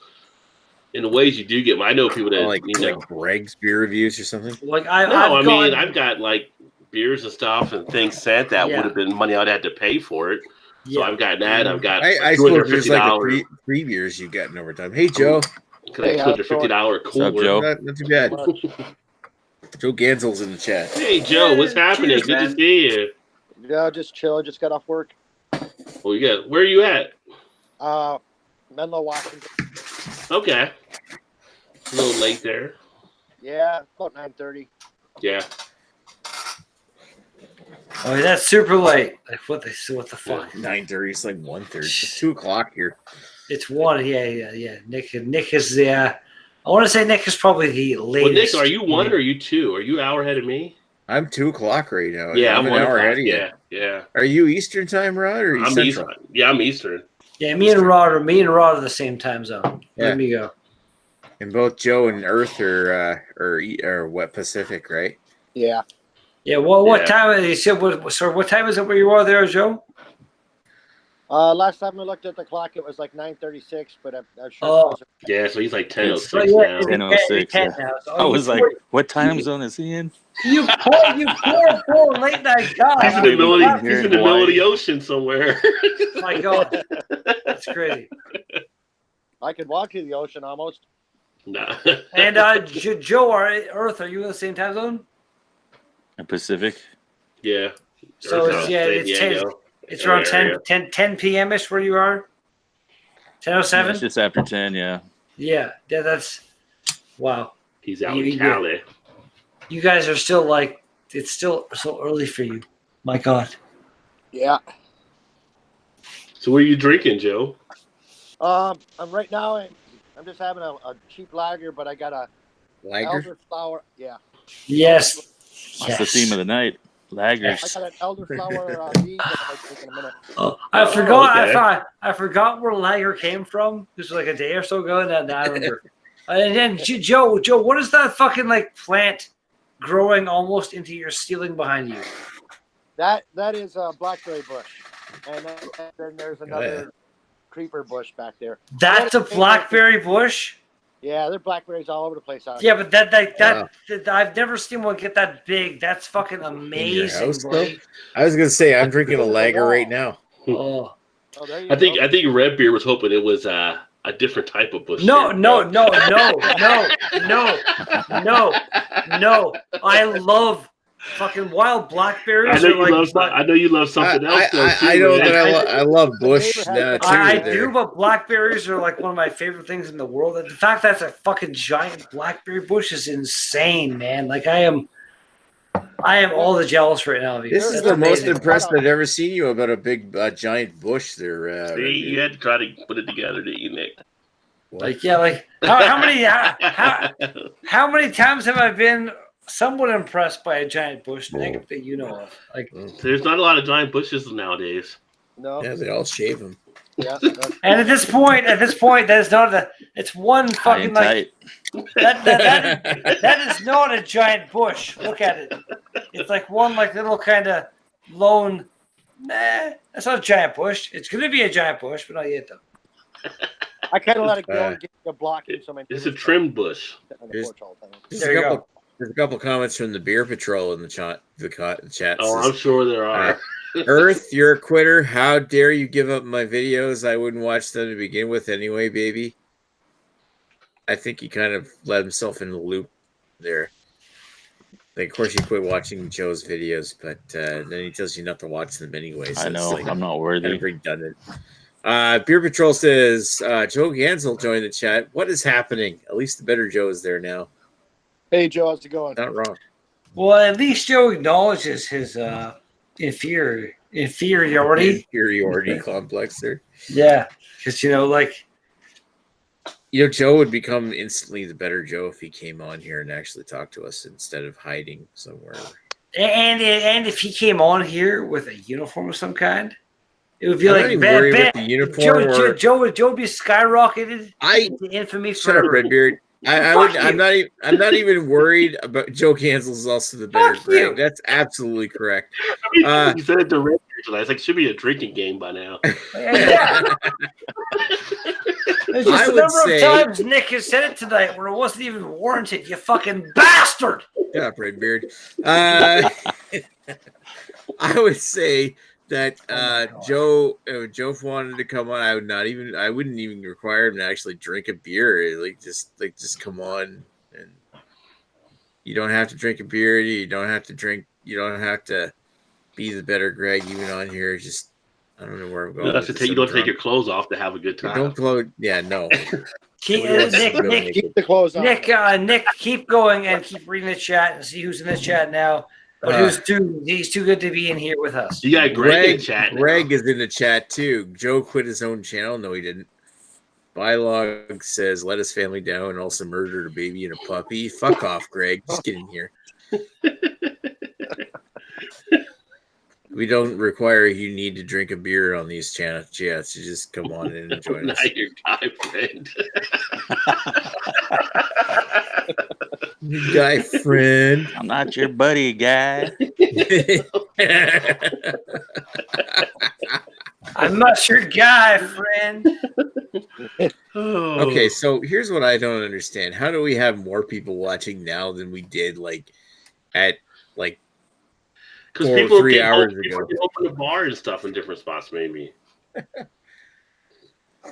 in the ways you do get, I know people that like Greg's beer reviews or something. I've got like beers and stuff and things sent that would have been money I'd had to pay for it. So I've got that. I've got I suppose there's like free beers you've gotten over time. Hey Joe, $250 cooler. What's up, Joe? Not too bad. Joe Gansel's in the chat. Hey Joe, what's happening? Good to see you. Yeah, just chill. Just got off work. Well, where are you at? Menlo, Washington. Okay. A little late there. Yeah, about 9:30. Yeah. Oh, that's super late. Like what the fuck? 9:30. It's like 1:30. It's 2:00 here. It's 1. Yeah. Nick is the. I want to say Nick is probably the latest. Well, Nick, are you 1 or are you 2? Are you an hour ahead of me? I'm 2:00 right now. Yeah, I'm an hour ahead of you. Yeah. Are you Eastern time, Rod, or are you Central? Eastern. Yeah, I'm Eastern. Yeah, me and Rod are the same time zone. Yeah. Let me go. And both Joe and Earth are what, Pacific, right? Yeah. Yeah. Well, what time? You said what time is it where you are there, Joe? Last time I looked at the clock, it was like 9:36, but I'm sure. Oh. Yeah, so he's like 10:06 now. 10:06. Yeah. I was like, what time zone is he in? You poor late night guy. He's in the middle of the ocean somewhere. My God, that's crazy. I could walk to the ocean almost. Nah. And Joe or Earth, are you in the same time zone? Pacific. Yeah. So it's around 10 p.m. ish where you are. 10:07. Yeah, it's just after 10. Yeah. Yeah. That's wow. He's out in Cali. You guys are still it's still so early for you. My God. Yeah. So what are you drinking, Joe? I'm right now. I'm just having a cheap lager, but I got a elderflower. Yeah. Yes. That's the theme of the night. Lagers. I got an elderflower bean that I might take in a minute. Oh, I forgot. Okay. I forgot where lager came from. This was like a day or so ago. Now I remember. And then Joe, what is that fucking like plant growing almost into your ceiling behind you? That is a blackberry bush, and then there's another creeper bush back there. That's a blackberry bush. Yeah, there are blackberries all over the place out Yeah, here. but that I've never seen one get that big. That's fucking amazing, house, buddy. I was gonna say I'm drinking a lager right now. Oh. Oh, there you I go. think Redbeard was hoping it was a different type of bush. No. I love fucking wild blackberries. I know you love something else. I know that I love bush now too. I do, but blackberries are like one of my favorite things in the world. The fact that's a fucking giant blackberry bush is insane, man. Like I am all the jealous right now of you. This is the most impressed I've ever seen you about a big giant bush there. See, you had to try to put it together, didn't you, Nick? Like how many times have I been somewhat impressed by a giant bush, Nick, that you know of? Like, there's not a lot of giant bushes nowadays. No. Yeah, they all shave them. Yeah. And at this point, that is not it's one fucking like that is not a giant bush. Look at it. It's like one like little kind of lone. Nah, that's not a giant bush. It's gonna be a giant bush, but not yet though. I kind of let it go and get the blocking. So it's a trimmed bush. There's a couple comments from the Beer Patrol in the chat. Oh, I'm sure there are. Earth, you're a quitter. How dare you give up my videos? I wouldn't watch them to begin with anyway, baby. I think he kind of let himself in the loop there. Like, of course, you quit watching Joe's videos, but then he tells you not to watch them anyway. So I know. I'm not worthy. Kind of redundant. Beer Patrol says, Joe Gansel joined the chat. What is happening? At least the better Joe is there now. Hey, Joe, how's it going? Not wrong. Well, at least Joe acknowledges his inferiority complex there. Yeah, because Joe would become instantly the better Joe if he came on here and actually talked to us instead of hiding somewhere. And if he came on here with a uniform of some kind, it would be I'm like not even worried with the uniform. Joe would be skyrocketed into infamy Shut up, forever. Redbeard. I'm not even worried about Joe Cancel is also the better Greg. That's absolutely correct. You said it to Redbeard tonight. It's like it should be a drinking game by now. Yeah. There's just a number of times Nick has said it tonight where it wasn't even warranted. You fucking bastard! Shut up, Redbeard. I would say that Joe, if Joe wanted to come on, I wouldn't even require him to actually drink a beer. Just come on, and you don't have to drink a beer. You don't have to be the better Greg even on here. Just I don't know where I'm going. You don't take your clothes off to have a good time. Don't close. Yeah, no. Keep the clothes on. Nick, keep going and keep reading the chat and see who's in the chat now. But he's too good to be in here with us. You got Greg in chat. Greg is in the chat too. Joe quit his own channel. No, he didn't. Bylog says let his family down and also murdered a baby and a puppy. Fuck off, Greg. Just get in here. We don't require you need to drink a beer on these chats. Yeah, so just come on in and join us. Not your guy friend. Guy friend. I'm not your buddy, guy. I'm not your guy, friend. Okay, so here's what I don't understand. How do we have more people watching now than we did at because people 3 hours ago? Open a bar and stuff in different spots, maybe.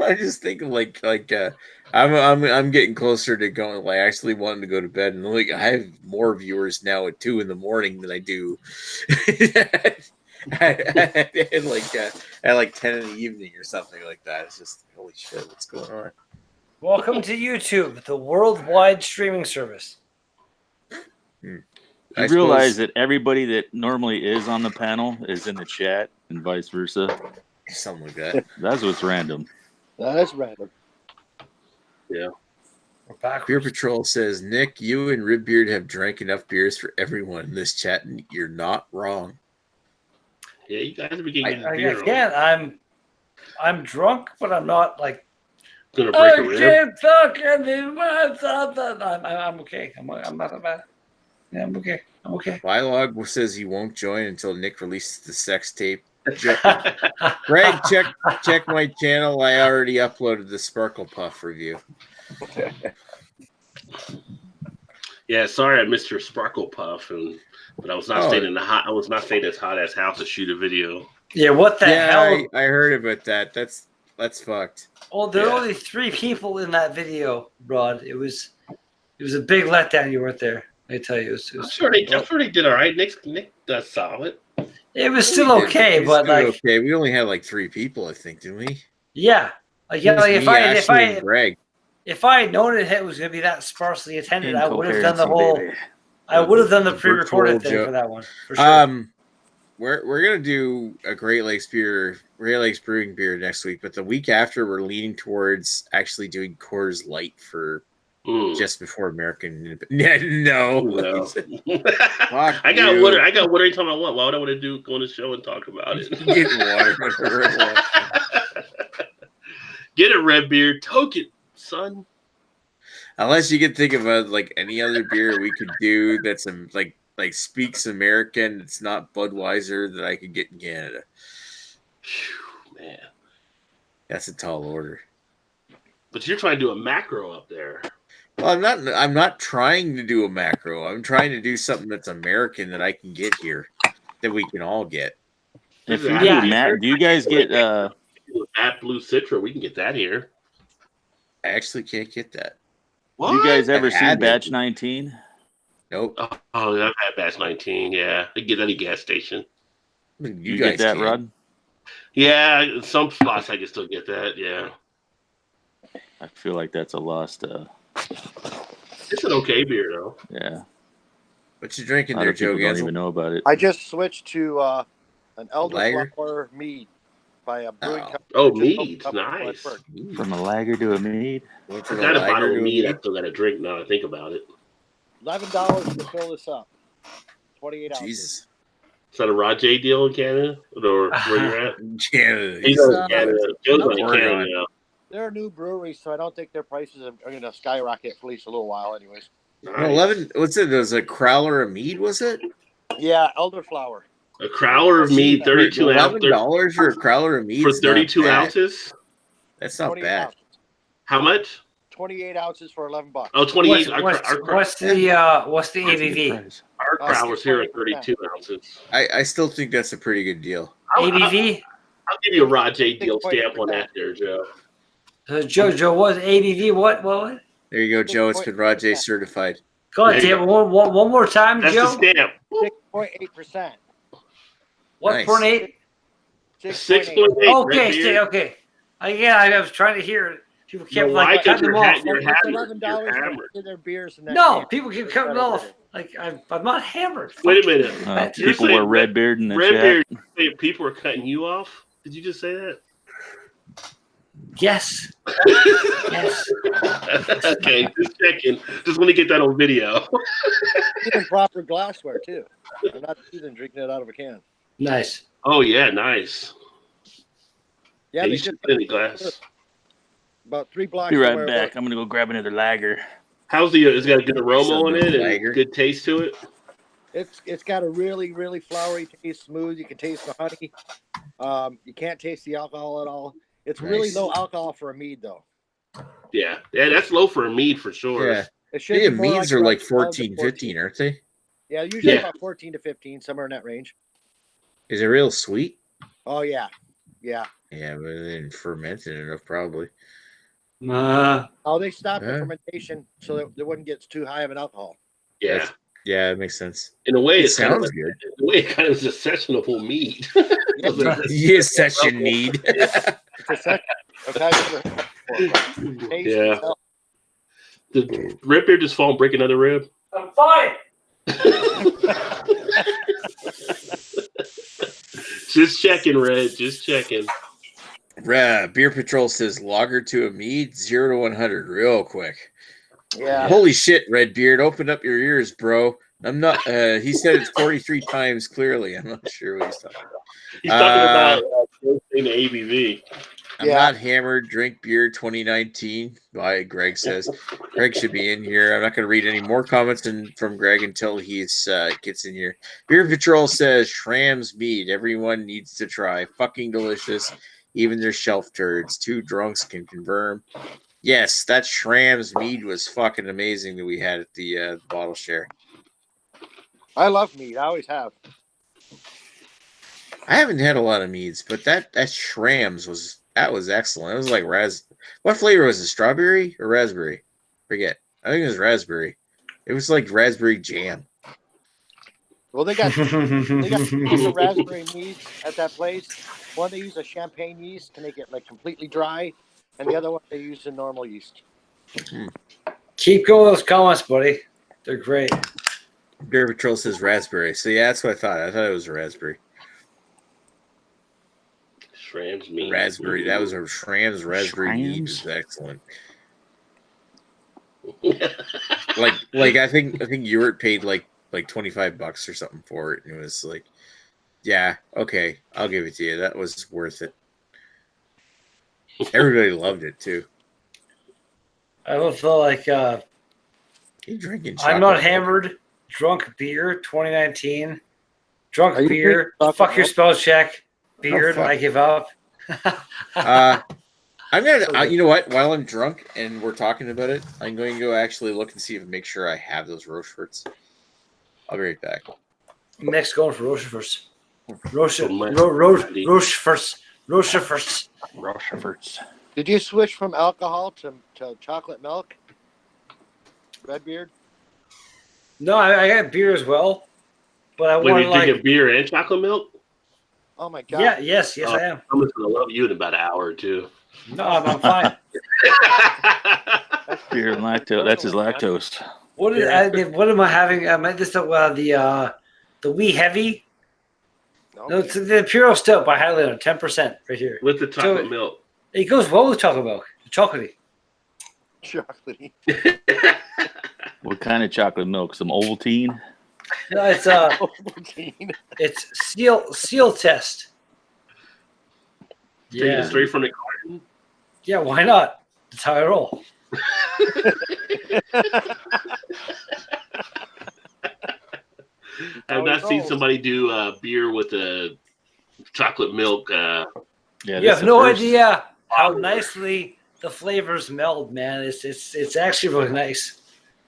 I just think I'm getting closer to going actually wanting to go to bed, and I have more viewers now at 2 a.m. than I do at 10 in the evening or something like that. It's just holy shit, what's going on? Welcome to YouTube, the worldwide streaming service. You realize that everybody that normally is on the panel is in the chat and vice versa? Something like that. That's what's random. That's random. Yeah. Beer Patrol says, Nick, you and Ribbeard have drank enough beers for everyone in this chat, and you're not wrong. Yeah, you guys are getting Again, I'm drunk, but I'm not Gonna break a I rib. can't talk anymore. I'm okay. I'm not bad. Yeah, I'm okay. I'm okay. Bylog says he won't join until Nick releases the sex tape. Greg, check my channel. I already uploaded the Sparkle Puff review. Yeah, sorry I missed your Sparkle Puff, but I was not staying in the hot. I was not staying at hot ass house to shoot a video. Yeah, what the hell? I heard about that. That's fucked. Oh, there are only 3 people in that video, Rod. It was a big letdown. You weren't there. I tell you, I'm sure they did all right. Nick does solid. It was still okay, but like okay, we only had like 3 people, I think, didn't we? Yeah, like yeah, like Greg. if I had known it was going to be that sparsely attended, I would have done the whole. Baby. I would have done the pre-recorded thing for that one. For sure. We're gonna do a Great Lakes Brewing beer next week, but the week after we're leaning towards actually doing Coors Light for just before American. No. I got water. I got water anytime I want. Why would I want to go on the show and talk about it? Get water. Get a red beer. Toke it, son. Unless you can think of like any other beer we could do that's like speaks American. It's not Budweiser that I could get in Canada. Whew, man, that's a tall order. But you're trying to do a macro up there. Well, I'm not trying to do a macro. I'm trying to do something that's American that I can get here, that we can all get. If you do you guys get Matt Blue Citra? We can get that here. I actually can't get that. What? You guys ever seen Batch 19? Nope. Oh, I've had Batch 19. Yeah, I get that at any gas station. You guys get that, Rod? Yeah, in some spots I can still get that. Yeah. I feel like that's a lost. It's an okay beer though. Yeah. What you drinking there, Joe? Don't even know about it. I just switched to an elderflower mead by a brewing company. Oh, mead, nice. From a lager to a mead. I got a bottle of mead. I still got to drink now. I think about it. $11 to fill this up. 28 ounces. Jesus. Is that a Rod J deal in Canada, or where you're at? Canada. He's in Canada. Joe's in Canada now. They're a new brewery, so I don't think their prices are going to skyrocket for at least a little while, anyways. Nice. 11. What's it? There's a crowler of mead. Was it? Yeah, elderflower. A crowler of mead, 32 ounces. $11 for a crowler of mead for 32 ounces. That's not bad. Ounces. How much? 28 ounces for $11. Oh, 28. What's the ABV? Our crowlers here at 32 ounces. I still think that's a pretty good deal. ABV? I'll give you a Rod J deal stamp on that there, Joe. Joe, what ABV? What? There you go, Joe. It's been Rod J certified. God damn, one more time, That's Joe. The stamp. 6.8%. What, Nice. 0.8? 6.8. Okay. Yeah, I was trying to hear it. People kept cutting them off. $11 their beers and no, people keep cutting off. Like I'm not hammered. Wait a minute. People wear red beard in the chat. People are cutting you off? Did you just say that? Yes. Yes. Okay, just checking. Just want to get that on video. Even proper glassware too. I'm not even drinking it out of a can. Nice. Oh yeah, nice. Yeah, you should put it in glass. About 3 blocks. Be right back. I'm gonna go grab another lager. How's the? It's got a good aroma on it and good taste to it. It's got a really, really flowery taste, smooth. You can taste the honey. You can't taste the alcohol at all. It's really low alcohol for a mead, though. Yeah, that's low for a mead for sure. Yeah, it should be meads are like 14, 15, aren't they? Yeah, usually about 14 to 15, somewhere in that range. Is it real sweet? Oh yeah. Yeah, but they didn't ferment it enough, probably. Oh, they stopped the fermentation so that it wouldn't get too high of an alcohol. Yeah. Yeah, it makes sense. In a way, it sounds good. In a way, it kind of is a sessionable mead. Yes, session mead. It's a session. Yeah. Did Rip here just fall and break another rib? I'm fine. Just checking, Red. Just checking. Beer Patrol says lager to a mead, 0 to 100, real quick. Yeah. Holy shit, Redbeard! Open up your ears, bro. I'm not. He said it's 43 times clearly. I'm not sure what he's talking about. He's talking about the ABV. I'm not hammered. Drink beer 2019. By Greg says. Greg should be in here. I'm not going to read any more comments from Greg until he's gets in here. Beer Patrol says Schramm's mead. Everyone needs to try. Fucking delicious. Even their shelf turds. 2 drunks can confirm. Yes, that Schramm's mead was fucking amazing that we had at the bottle share. I love mead. I always have. I haven't had a lot of meads, but that Schramm's was excellent. It was like what flavor was it? Strawberry or raspberry? Forget. I think it was raspberry. It was like raspberry jam. Well, they got the raspberry meads at that place. One they use a champagne yeast to make it like completely dry, and the other one they use the normal yeast. Keep going those comments, buddy. They're great. Beer Patrol says raspberry. So yeah, that's what I thought. I thought it was a raspberry. Schramm's mead. Raspberry. That was a Schramm's raspberry mead. Was excellent. like I think Ewart paid like $25 or something for it, and it was like, yeah, okay, I'll give it to you. That was worth it. Everybody loved it too. I don't feel like you drinking. I'm not hammered. Drunk beer 2019. Drunk beer. Fuck your spell check. Beard. I give up. I'm gonna. You know what? While I'm drunk and we're talking about it, I'm going to go actually look and see if make sure I have those Rocheforts. I'll be right back. Next, going for Rocheforts. Rocheforts. Did you switch from alcohol to chocolate milk? Redbeard? No, I got beer as well, but I want to drink a beer and chocolate milk. Oh my god! Yeah, yes, I am. I'm just gonna love you in about an hour or two. No, I'm fine. Beer and lactose. That's his lactose. What am I having? I meant this the wee heavy. No, it's the Imperial Stout by Highlander, 10% right here. With the chocolate milk. It goes well with chocolate milk. Chocolatey. What kind of chocolate milk? Some Ovaltine? No, it's Ovaltine. It's seal test. Yeah, straight from the carton. Yeah, why not? That's how I roll. I've not seen somebody do beer with a chocolate milk. You have no idea how nicely the flavors meld, man. It's actually really nice.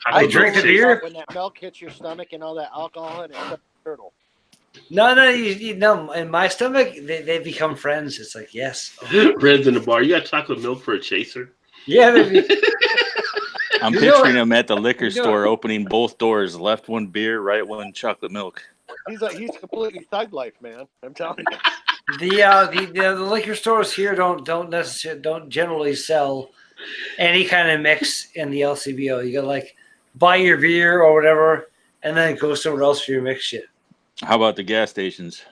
I drink the beer when that milk hits your stomach and all that alcohol and it's a turtle. No, you know, in my stomach, they become friends. It's like, yes. Friends in the bar. You got chocolate milk for a chaser? Yeah, baby. I'm picturing him at the liquor store opening both doors, left one beer, right one chocolate milk. He's completely thug life, man. I'm telling you. The liquor stores here don't generally sell any kind of mix in the LCBO. You gotta like buy your beer or whatever, and then go somewhere else for your mix shit. How about the gas stations?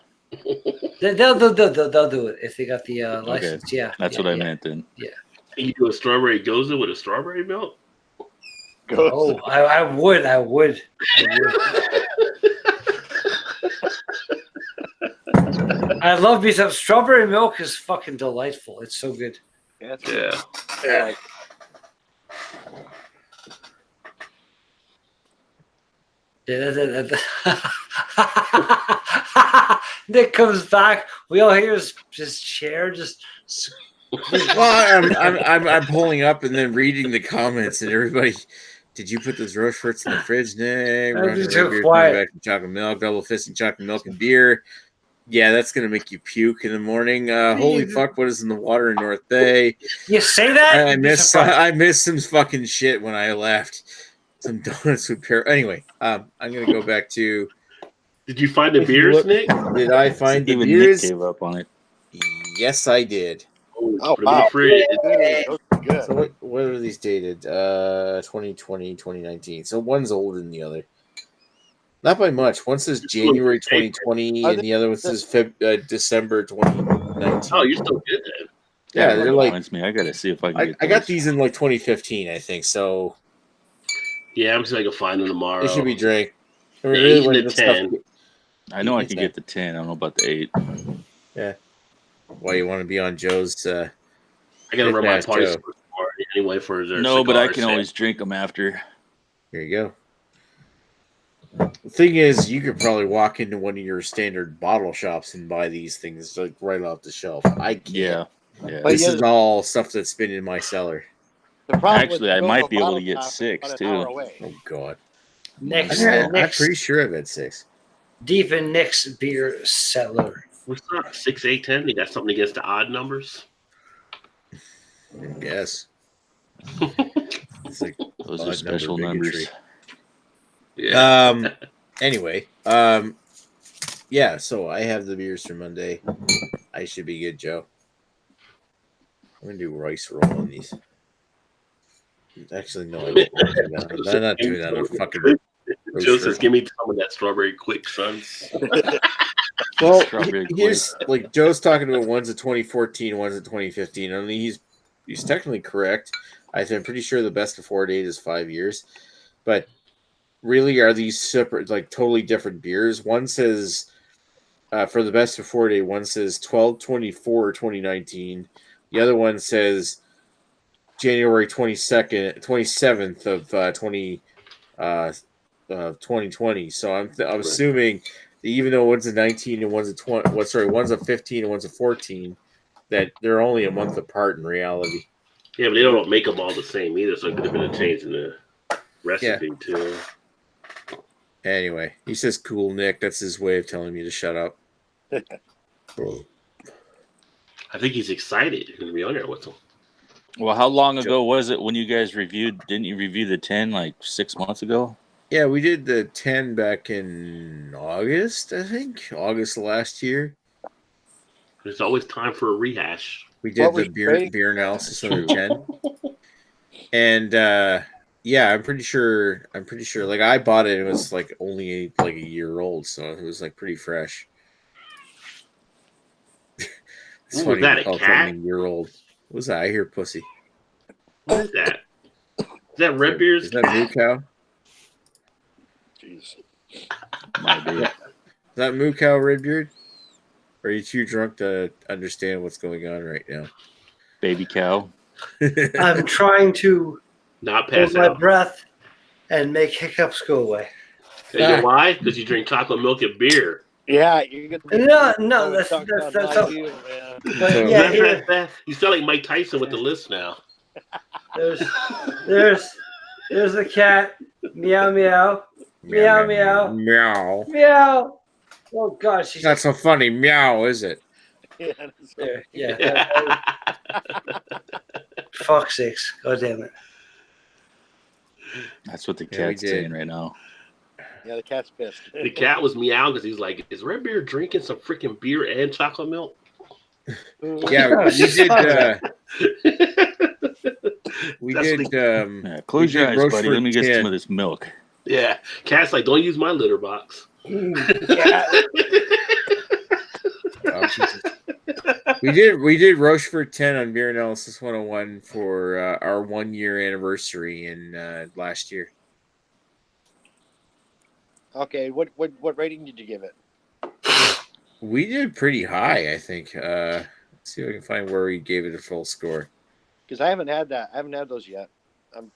They'll do it if they got the license. Okay. Yeah, that's what I meant then. Yeah. You do a strawberry goza with a strawberry milk? Oh, I would. I love me some strawberry milk. Is fucking delightful. It's so good. Yeah. Nick comes back. We all hear his chair just. Well, I'm pulling up and then reading the comments, and everybody. Did you put those Rocheforts in the fridge, Nick? I'm just too quiet. Back to chocolate milk, double fisting chocolate milk and beer. Yeah, that's gonna make you puke in the morning. Holy fuck! What is in the water in North Bay? You say that? I missed some fucking shit when I left. Some donuts with pear. Anyway, I'm gonna go back to. Did you find the beers, Nick? Did I find the Even beers? Nick gave up on it. Yes, I did. Oh wow! So what are these dated? 2020, 2019. So one's older than the other. Not by much. One says January 2020, and the other one says December 2019. Oh, you're still good then. Yeah, they're like. Me. I gotta see if I can. I got these in like 2015, I think. So. Yeah, I'm just gonna find them tomorrow. They should be drank. I mean, really, the 10. I know I can get the 10. I don't know about the 8. Yeah. Why you want to be on Joe's I gotta run my Fast party Joe. sports party anyway for their No, but I cigar can set. always drink them after. There you go. The thing is, you could probably walk into one of your standard bottle shops and buy these things like right off the shelf. I can't. Yeah. But This yeah, is all stuff that's been in my cellar. the problem Actually, with I going might to a be able bottle to get shop is 6 about an hour too. away. Oh God. Nick's, I'm Nick's pretty sure I've had 6. deep in Nick's beer cellar. What's up? 6, 8, 10? You got something against the odd numbers? I guess. It's like Those odd are special number bigotry. numbers. Yeah. Anyway, yeah, so I have the beers for Monday. I should be good, Joe. I'm gonna do rice roll on these. Actually, no, I won't do that. I'm not doing that on fucking Joe says, roast. "Give me some of that strawberry quick, sons." Well, Strawberry here's like Joe's talking about one's a 2014, one's a 2015. I mean, he's technically correct. I'm pretty sure the best before date is 5 years, but really, are these separate, like totally different beers? One says for the best before date, one says 12/24/2019. The other one says January 27th of 2020. So I'm assuming that even though one's a 19 and one's a 20, one's a 15 and one's a 14, that they're only a month apart in reality. Yeah, but they don't make them all the same either, so it could have been a change in the recipe too. Anyway, he says, "Cool, Nick." That's his way of telling me to shut up. I think he's excited. You're gonna be on there with him. Well, how long ago was it when you guys reviewed? Didn't you review the 10 like 6 months ago? Yeah, we did the 10 back in August, I think. August last year. There's always time for a rehash. We did the beer analysis on the 10. And yeah, I'm pretty sure like I bought it, it was like only like a year old, so it was like pretty fresh. It's Ooh, funny was that to a call cat? something a year old. What was that? I hear pussy. What is that? Is that Red Beer's Is that Moo Cow? Jeez. Might be. Is that Moo Cow, Redbeard? Or are you too drunk to understand what's going on right now? Baby cow. I'm trying to not hold pass my out? breath and make hiccups go away. You know why? Because you drink chocolate milk and beer. Yeah, you're gonna be No, that's talked about that's my view, man. but So- yeah, here, You sound like Mike Tyson with the list now. there's a cat. Meow meow. Meow meow. Meow. Meow. Oh God, she's Not so funny. Meow, is it? Yeah, that's there. Yeah. Fuck sakes. God damn it. That's what the Yeah, we cat's did. saying right now. yeah, the cat's pissed. The cat was meowing because he's like, "Is Red Beer drinking some freaking beer and chocolate milk?" Yeah, we did. We That's did. Yeah, close we your did eyes, buddy. Rochefort Let me get 10. some of this milk. Yeah, cat's like, "Don't use my litter box." Yeah. Oh, Jesus. We did Rochefort 10 on Beer Analysis 101 for our 1 year anniversary in last year. Okay, what rating did you give it? We did pretty high, I think. Let's see if I can find where we gave it a full score. Because I haven't had that. I haven't had those yet. I'm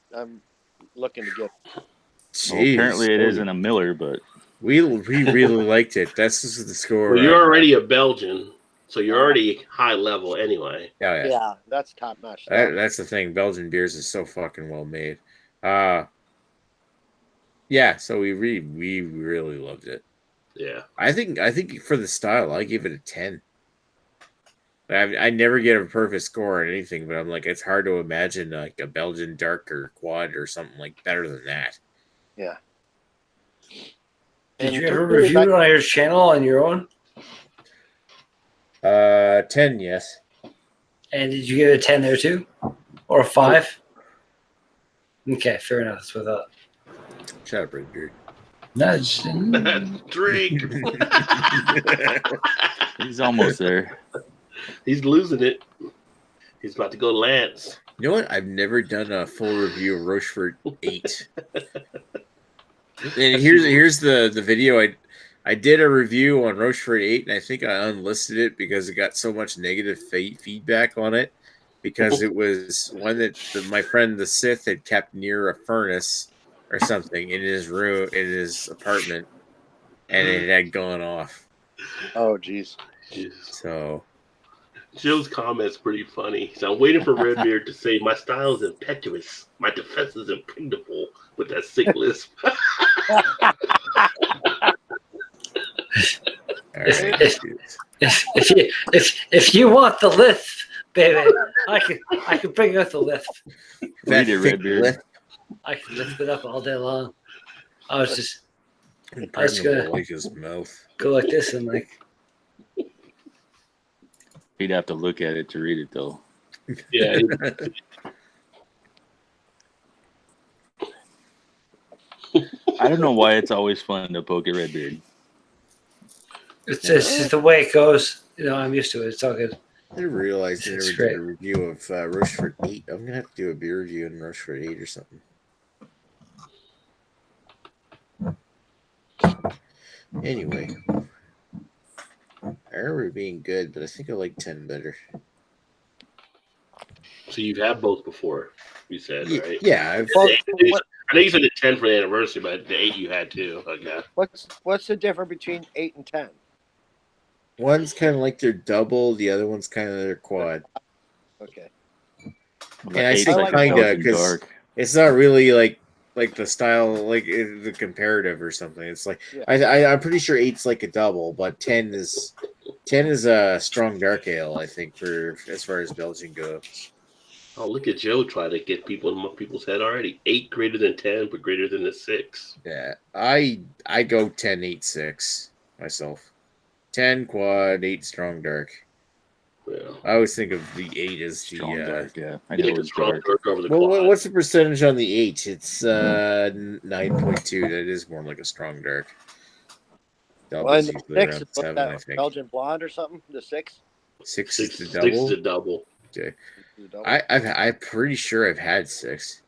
looking to get. Well, apparently it isn't a Miller, but We really liked it. That's just the score. Well, you're already a Belgian, so you're already high level anyway. Yeah. Yeah, that's top notch. That's the thing. Belgian beers is so fucking well made. Yeah, so we really loved it. Yeah. I think for the style, I give it a 10. I never get a perfect score on anything, but I'm like, it's hard to imagine like a Belgian dark or quad or something like better than that. Yeah. Did you ever review it on your channel on your own? 10, yes. And did you give it a 10 there too? Or a 5? Okay, fair enough. That's what I thought. Shut up, Redbeard. No, just, Drink. he's almost there. He's losing it. He's about to go Lance. You know what? I've never done a full review of Rochefort 8. And here's the video. I did a review on Rochefort 8, and I think I unlisted it because it got so much negative feedback on it because it was one that my friend the Sith had kept near a furnace or something in his room, in his apartment, and it had gone off. Oh, jeez. So Joe's comment's pretty funny. So I'm waiting for Redbeard to say, "My style is impetuous. My defense is impregnable," with that sick lisp. If you want the lift, baby, I can bring out the lift. Read it, Redbeard. I can lift it up all day long. I was just impregnable like his mouth. go like this and like. He'd have to look at it to read it, though. Yeah. I don't know why it's always fun to poke at Redbeard. It's just the way it goes. You know, I'm used to it. It's all good. I didn't realize I never It's did great. a review of Rochefort 8. I'm going to have to do a beer review on Rochefort 8 or something. Anyway. I remember it being good, but I think I like 10 better. So you've had both before, you said, right? Yeah. I know you said the 10 for the anniversary, but the 8 you had too. Okay. What's the difference between 8 and 10? One's kind of like their double, the other one's kind of their quad. Okay. And I say kind of because it's not really like the style, like the comparative or something. It's like I'm pretty sure 8's like a double, but 10 is a strong dark ale, I think, for as far as Belgian goes. Oh, look at Joe trying to get people in people's head already. 8 greater than 10, but greater than the 6. Yeah, I go 10, 8, 6 myself. 10 quad, 8 strong dark. Yeah. I always think of the 8 as Strong dark, yeah. I You know think it's it's strong dark. dark over the Well, quad. what's the percentage on the 8? It's 9.2. That is more like a strong dark. Well, and Doubles the usually 6 around is 7, that I think. Belgian blonde or something. The 6. 6 Six is the double. 6 is a double. Okay. The double. I'm pretty sure I've had 6.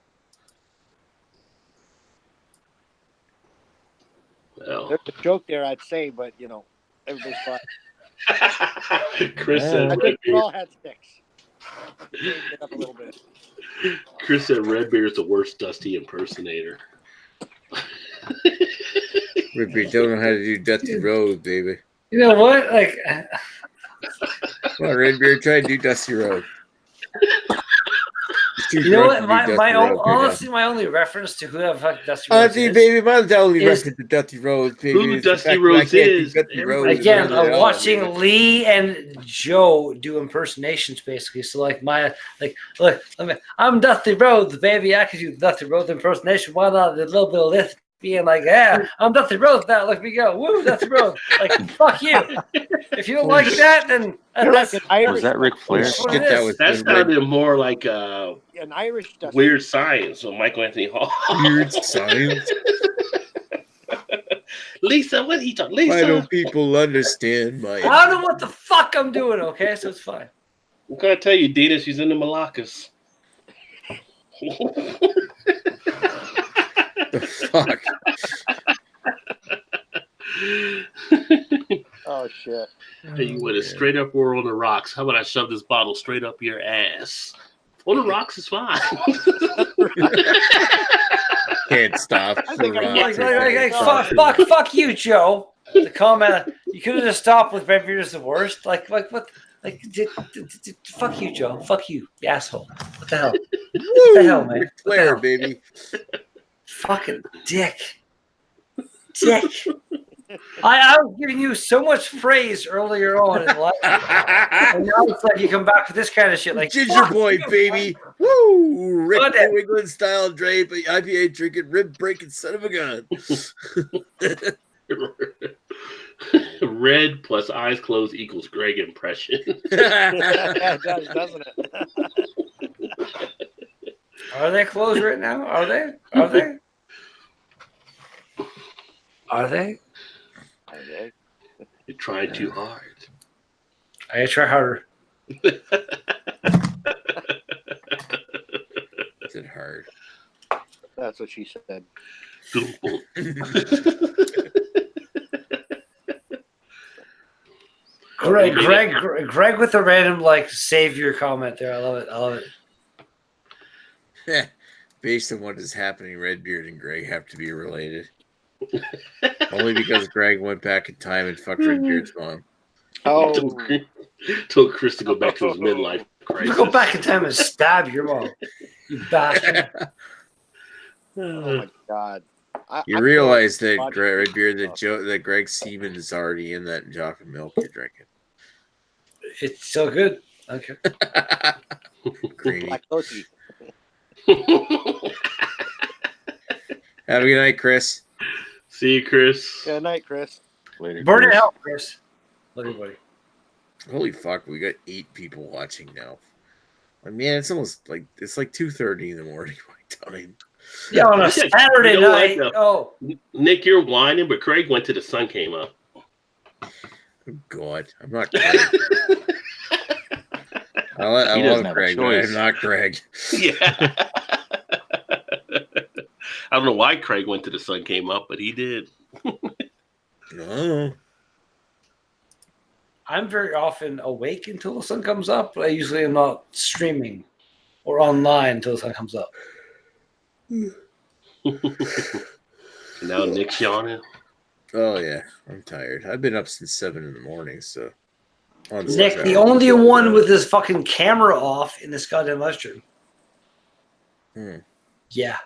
Well. There's a joke there, I'd say, but you know, everybody's fine. Chris said I think we Redbeard. all had 6. Changed it up a little bit. Chris said Redbeard is the worst Dusty impersonator. Redbeard don't know how to do Dusty Road, baby. You know what? Like, Come on, Redbeard, try to do Dusty Road. you know what? Honestly, my only reference to who the fuck Dusty Rhodes is. Baby, my only reference to Dusty Rhodes, baby. Who is the Dusty fact that Rhodes I can't do is. Dusty Rhodes Again, really at all, watching baby. Lee and Joe do impersonations, basically. So, like, look, I'm Dusty Rhodes, baby. I can do Dusty Rhodes impersonation. Why not a little bit of lift? Being like, yeah, I'm Dusty Rhodes now. Look me go. Woo, Dusty Rhodes. Like, fuck you. If you don't like that, then that's Like an Irish. Was that Ric Flair? that's what it is. That sounded more like An Irish Dusty. Weird Science with Michael Anthony Hall. Weird Science. Lisa, what are you talking? Why Lisa, don't people understand my... I don't know what the fuck I'm doing, okay? So it's fine. I'm gonna tell you, Dina, she's in the Malakas. The fuck? Oh shit! Hey, you went a straight up war on the rocks. How about I shove this bottle straight up your ass? On the rocks is fine. Can't stop. Fuck you, Joe. The comment, you could have just stopped with Redbeard is the worst. Like what? Fuck you, Joe. Fuck you, you asshole. What the hell? What the hell, man? Ric Flair, baby. Fucking dick. I was giving you so much praise earlier on in life, and now it's like you come back with this kind of shit. Like Ginger boy, you, baby. Woo! Rick Go ahead. New England style drape, IPA drinking, rib breaking son of a gun. Red plus eyes closed equals Greg impression. It does, doesn't it? Are they closed right now? Are they? Okay. You're trying too hard. I gotta try harder. Is it hard? That's what she said. Greg with the random like savior comment there. I love it. Based on what is happening, Redbeard and Greg have to be related. Only because Greg went back in time and fucked Redbeard's mom. Oh, Told Chris to go back to his midlife crisis. You go back in time and stab your mom, you bastard. oh my God! You realize that Redbeard, that Greg's semen is already in that chocolate milk you're drinking. It's so good. Okay. Creamy. Lactose. Have a good night, Chris. See you, Chris. Good night, Chris. Later, Burn it Chris. out, Chris. Love you, buddy. Holy fuck, we got 8 people watching now. Like, man, it's almost like it's like 2:30 in the morning my time. Yeah, on a Saturday You know what, night. though? Nick, you're whining, but Craig went to the sun came up. Oh, God, I'm not Craig. I doesn't love have a Craig, but choice. I'm not Craig. Yeah. I don't know why Craig went to the sun came up, but he did. No. I'm very often awake until the sun comes up, but I usually am not streaming or online until the sun comes up. Now Nick's yawning. Oh yeah, I'm tired. I've been up since 7 in the morning, so. Nick, the only one with his fucking camera off in this goddamn live stream. Yeah.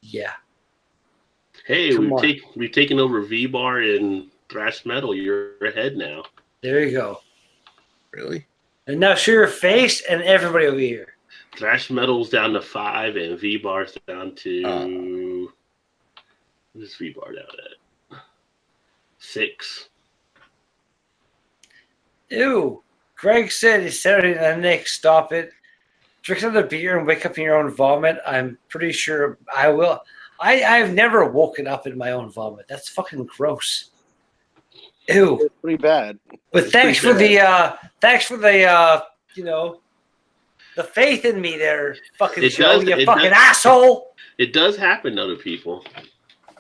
Yeah. Hey, Come on. we've taken over V-Bar and Thrash Metal. You're ahead now. There you go. Really? And now show your face and everybody will be here. Thrash Metal's down to 5 and V-Bar's down to... Where's V-Bar down at? 6. Ew. Greg said it's Saturday night. Nick, stop it. Drink another beer and wake up in your own vomit. I'm pretty sure I will. I've never woken up in my own vomit. That's fucking gross. Ew. It's pretty bad. But thanks for the you know, the faith in me there, fucking It Joe, does- you it fucking does- asshole. It does happen to other people.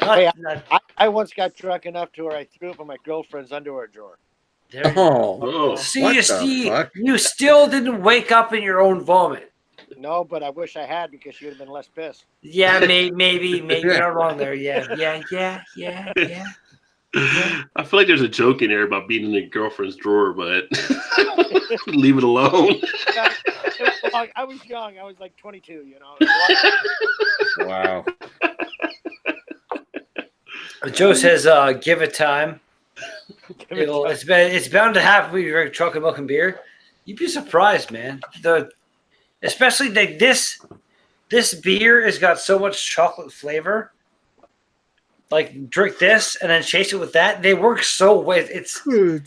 Hey, Not- I once got drunk enough to where I threw up in my girlfriend's underwear drawer. there you go. Oh, See, what you the see, fuck? you still didn't wake up in your own vomit. No, but I wish I had because she would have been less pissed. Yeah, maybe you're not wrong there. Yeah. I feel like there's a joke in there about being in a girlfriend's drawer, but leave it alone. I was young. I was like 22, you know. Wow. Joe says, "Give it time. It's bound to happen when you drink chocolate milk and beer. You'd be surprised, man. Especially this beer has got so much chocolate flavor. Like drink this and then chase it with that. They work so well. It's kinda.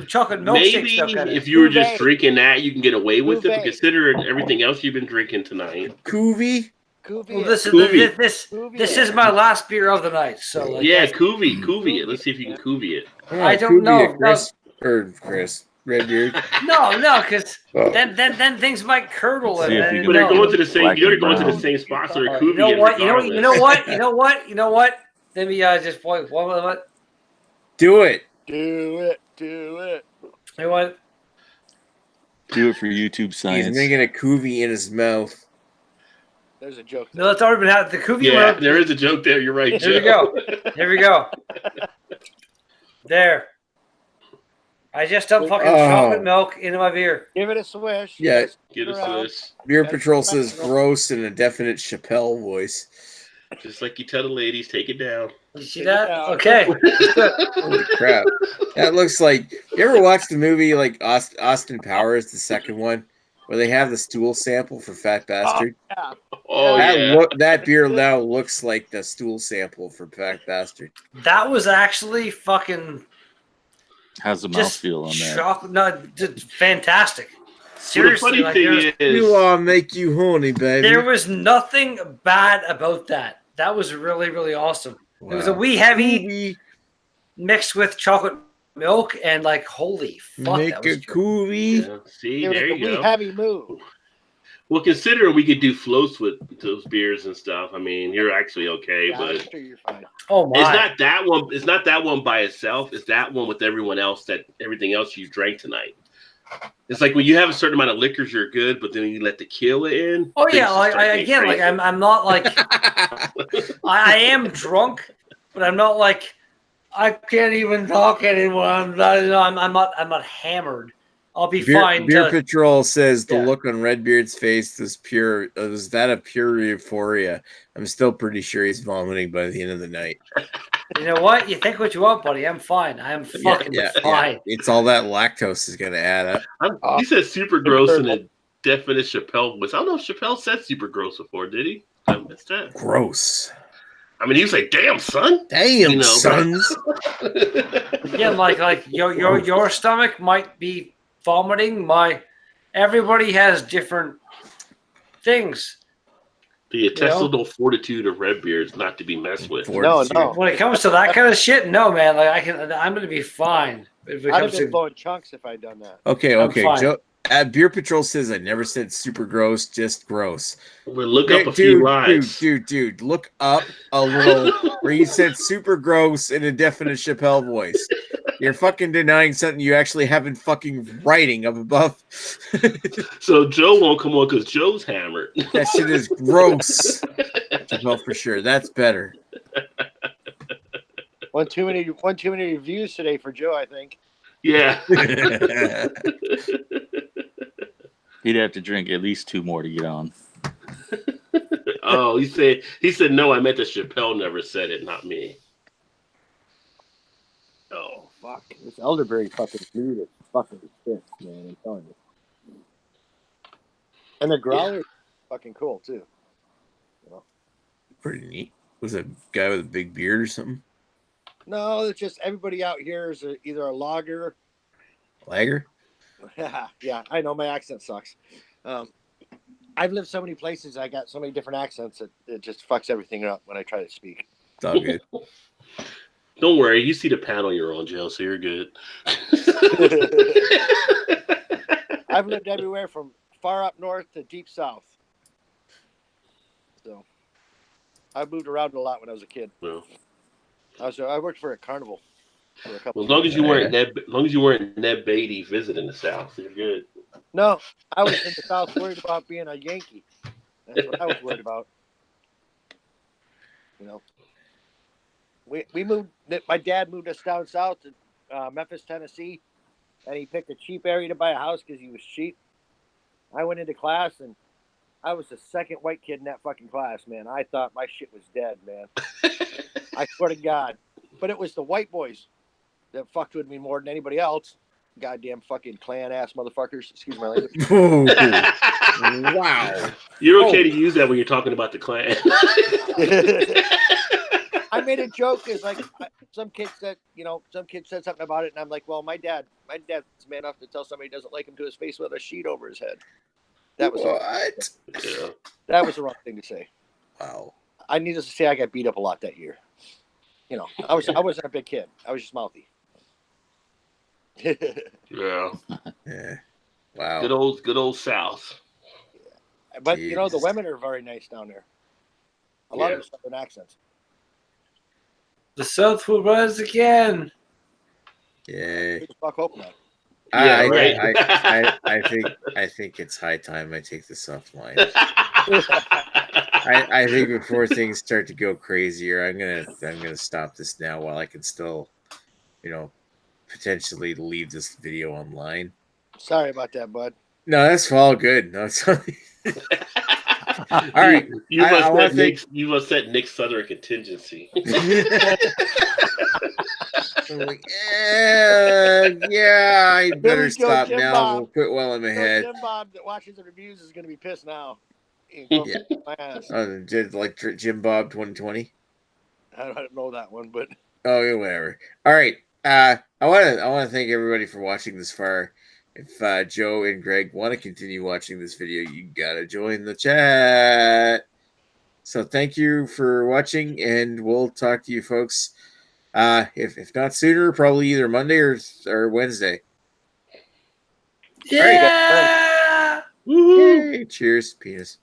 Chocolate milkshake Maybe stuff. Kinda. if you were just Bouvet. drinking that, you can get away with it. Bouvet. But considering everything else you've been drinking tonight, Coovy? Well, Cuvier. this Coovey. is my last beer of the night. So like, yeah, that's- Coovey it. Let's see if you can Coovey it. I don't know. Chris. Redbeard. No, because then things might curdle. See if you But can they're No. going to the same. Black You're and going to the brown. same spot, so they're You Coovey know it what? You regardless. know what? Let me just point. What? Do it. Do it. You know what? Do it for YouTube He's science. making a Coovy in his mouth. There's a joke. No, it's already been out. The Kuvi Yeah, Road. there is a joke there. You're right, Here we Joe. go. Here we go. There. I just dumped fucking chocolate milk into my beer. Give it a swish. Yeah. Get us Around. this. Beer Patrol says gross in a definite Chappelle voice. Just like you tell the ladies, take it down. You see Take that? it out. Okay. Holy crap. That looks like. You ever watched the movie like Austin Powers, the second one, where they have the stool sample for Fat Bastard? Yeah. Oh yeah. That beer now looks like the stool sample for Fat Bastard. That was actually fucking How's the just mouthfeel on that? chocolate. No, just fantastic. Well, the Seriously, funny like, thing is, You want to make you horny, baby. there was nothing bad about that. That was really, really awesome. It was a wee heavy Coovy, mixed with chocolate milk and like holy fuck. make That a was Coovy. yeah, see, It was there a you wee go. heavy move. Well, considering we could do floats with those beers and stuff, I mean, you're actually okay, Yeah, I'm but sure you're fine. Oh my! it's not that one. It's not that one by itself. It's that one with everyone else. That everything else you drank tonight. It's like when you have a certain amount of liquors, you're good, but then you let tequila in. Oh things yeah, just like start getting again, like crazy. I'm not like I am drunk, but I'm not like I can't even talk anymore. I'm not hammered. I'll be fine. Beer Patrol says the Yeah. look on Redbeard's face was pure. Was that a pure euphoria? I'm still pretty sure he's vomiting by the end of the night. You know what? You think what you want, buddy. I'm fine. I am fucking fine. It's all that lactose is going to add up. He said super gross in a definite Chappelle voice. I don't know if Chappelle said super gross before, did he? I missed that. Gross. I mean, he was like, "Damn, son." Damn, sons. Yeah, like your stomach might be vomiting. Everybody has different things. The intestinal fortitude of red beer is not to be messed with. No. When it comes to that kind of shit, no, man. Like I'm gonna be fine. If it I'd have comes been to blowing chunks if I'd done that. Okay. fine. Joe, Beer Patrol says I never said super gross, just gross. We'll look up a few lives. Dude, look up a little where you said super gross in a definite Chappelle voice. You're fucking denying something you actually have in fucking writing up above. So Joe won't come on because Joe's hammered. That shit is gross. Chappelle for sure. That's better. One too many reviews today for Joe, I think. Yeah. He'd have to drink at least 2 more to get on. Oh, he said no. I meant that Chappelle never said it, not me. Oh fuck! This elderberry fucking meat is fucking shit, man. I'm telling you. And the growler is fucking cool too. You know? Pretty neat. Was it a guy with a big beard or something? No, it's just everybody out here is either a lager. Lager? Yeah, I know my accent sucks. I've lived so many places. I got so many different accents that it just fucks everything up when I try to speak. It's all good. Don't worry, you see the panel you're on, Joe, so you're good. I've lived everywhere from far up north to deep south. So I moved around a lot when I was a kid. Well, I worked for a carnival for a couple. as long as you weren't Ned Beatty visiting the South, you're good. No, I was in the South worried about being a Yankee. That's what I was worried about. You know, we moved. My dad moved us down south to Memphis, Tennessee, and he picked a cheap area to buy a house because he was cheap. I went into class and I was the second white kid in that fucking class, man. I thought my shit was dead, man. I swear to God. But it was the white boys that fucked with me more than anybody else. Goddamn fucking Klan ass motherfuckers. Excuse my language. Wow. You're okay to use that when you're talking about the Klan. I made a joke because like some kid said something about it, and I'm like, well, my dad's man enough to tell somebody he doesn't like him to his face with a sheet over his head. That was what? That was the wrong thing to say. Wow. I needless to say, I got beat up a lot that year. You know, I wasn't a big kid. I was just mouthy. Yeah. Wow. Good old South. But you know, the women are very nice down there. A lot of southern accents. The South will rise again. Yeah. Fuck open up. I think it's high time I take this offline. I think before things start to go crazier, I'm gonna stop this now while I can still, potentially leave this video online. Sorry about that, bud. No, that's all good. No, it's all right. You must set Nick Southern contingency. I'm like, I better stop now. Bob. We'll quit while I'm ahead. Jim Bob that watches the reviews is going to be pissed now. My ass. Like Jim Bob 2020. I don't know that one, but yeah, whatever. All right. I want to thank everybody for watching this far. If Joe and Greg want to continue watching this video, you gotta join the chat. So thank you for watching, and we'll talk to you folks. If not sooner, probably either Monday or Wednesday. Yeah. Woohoo! Yay, cheers, penis.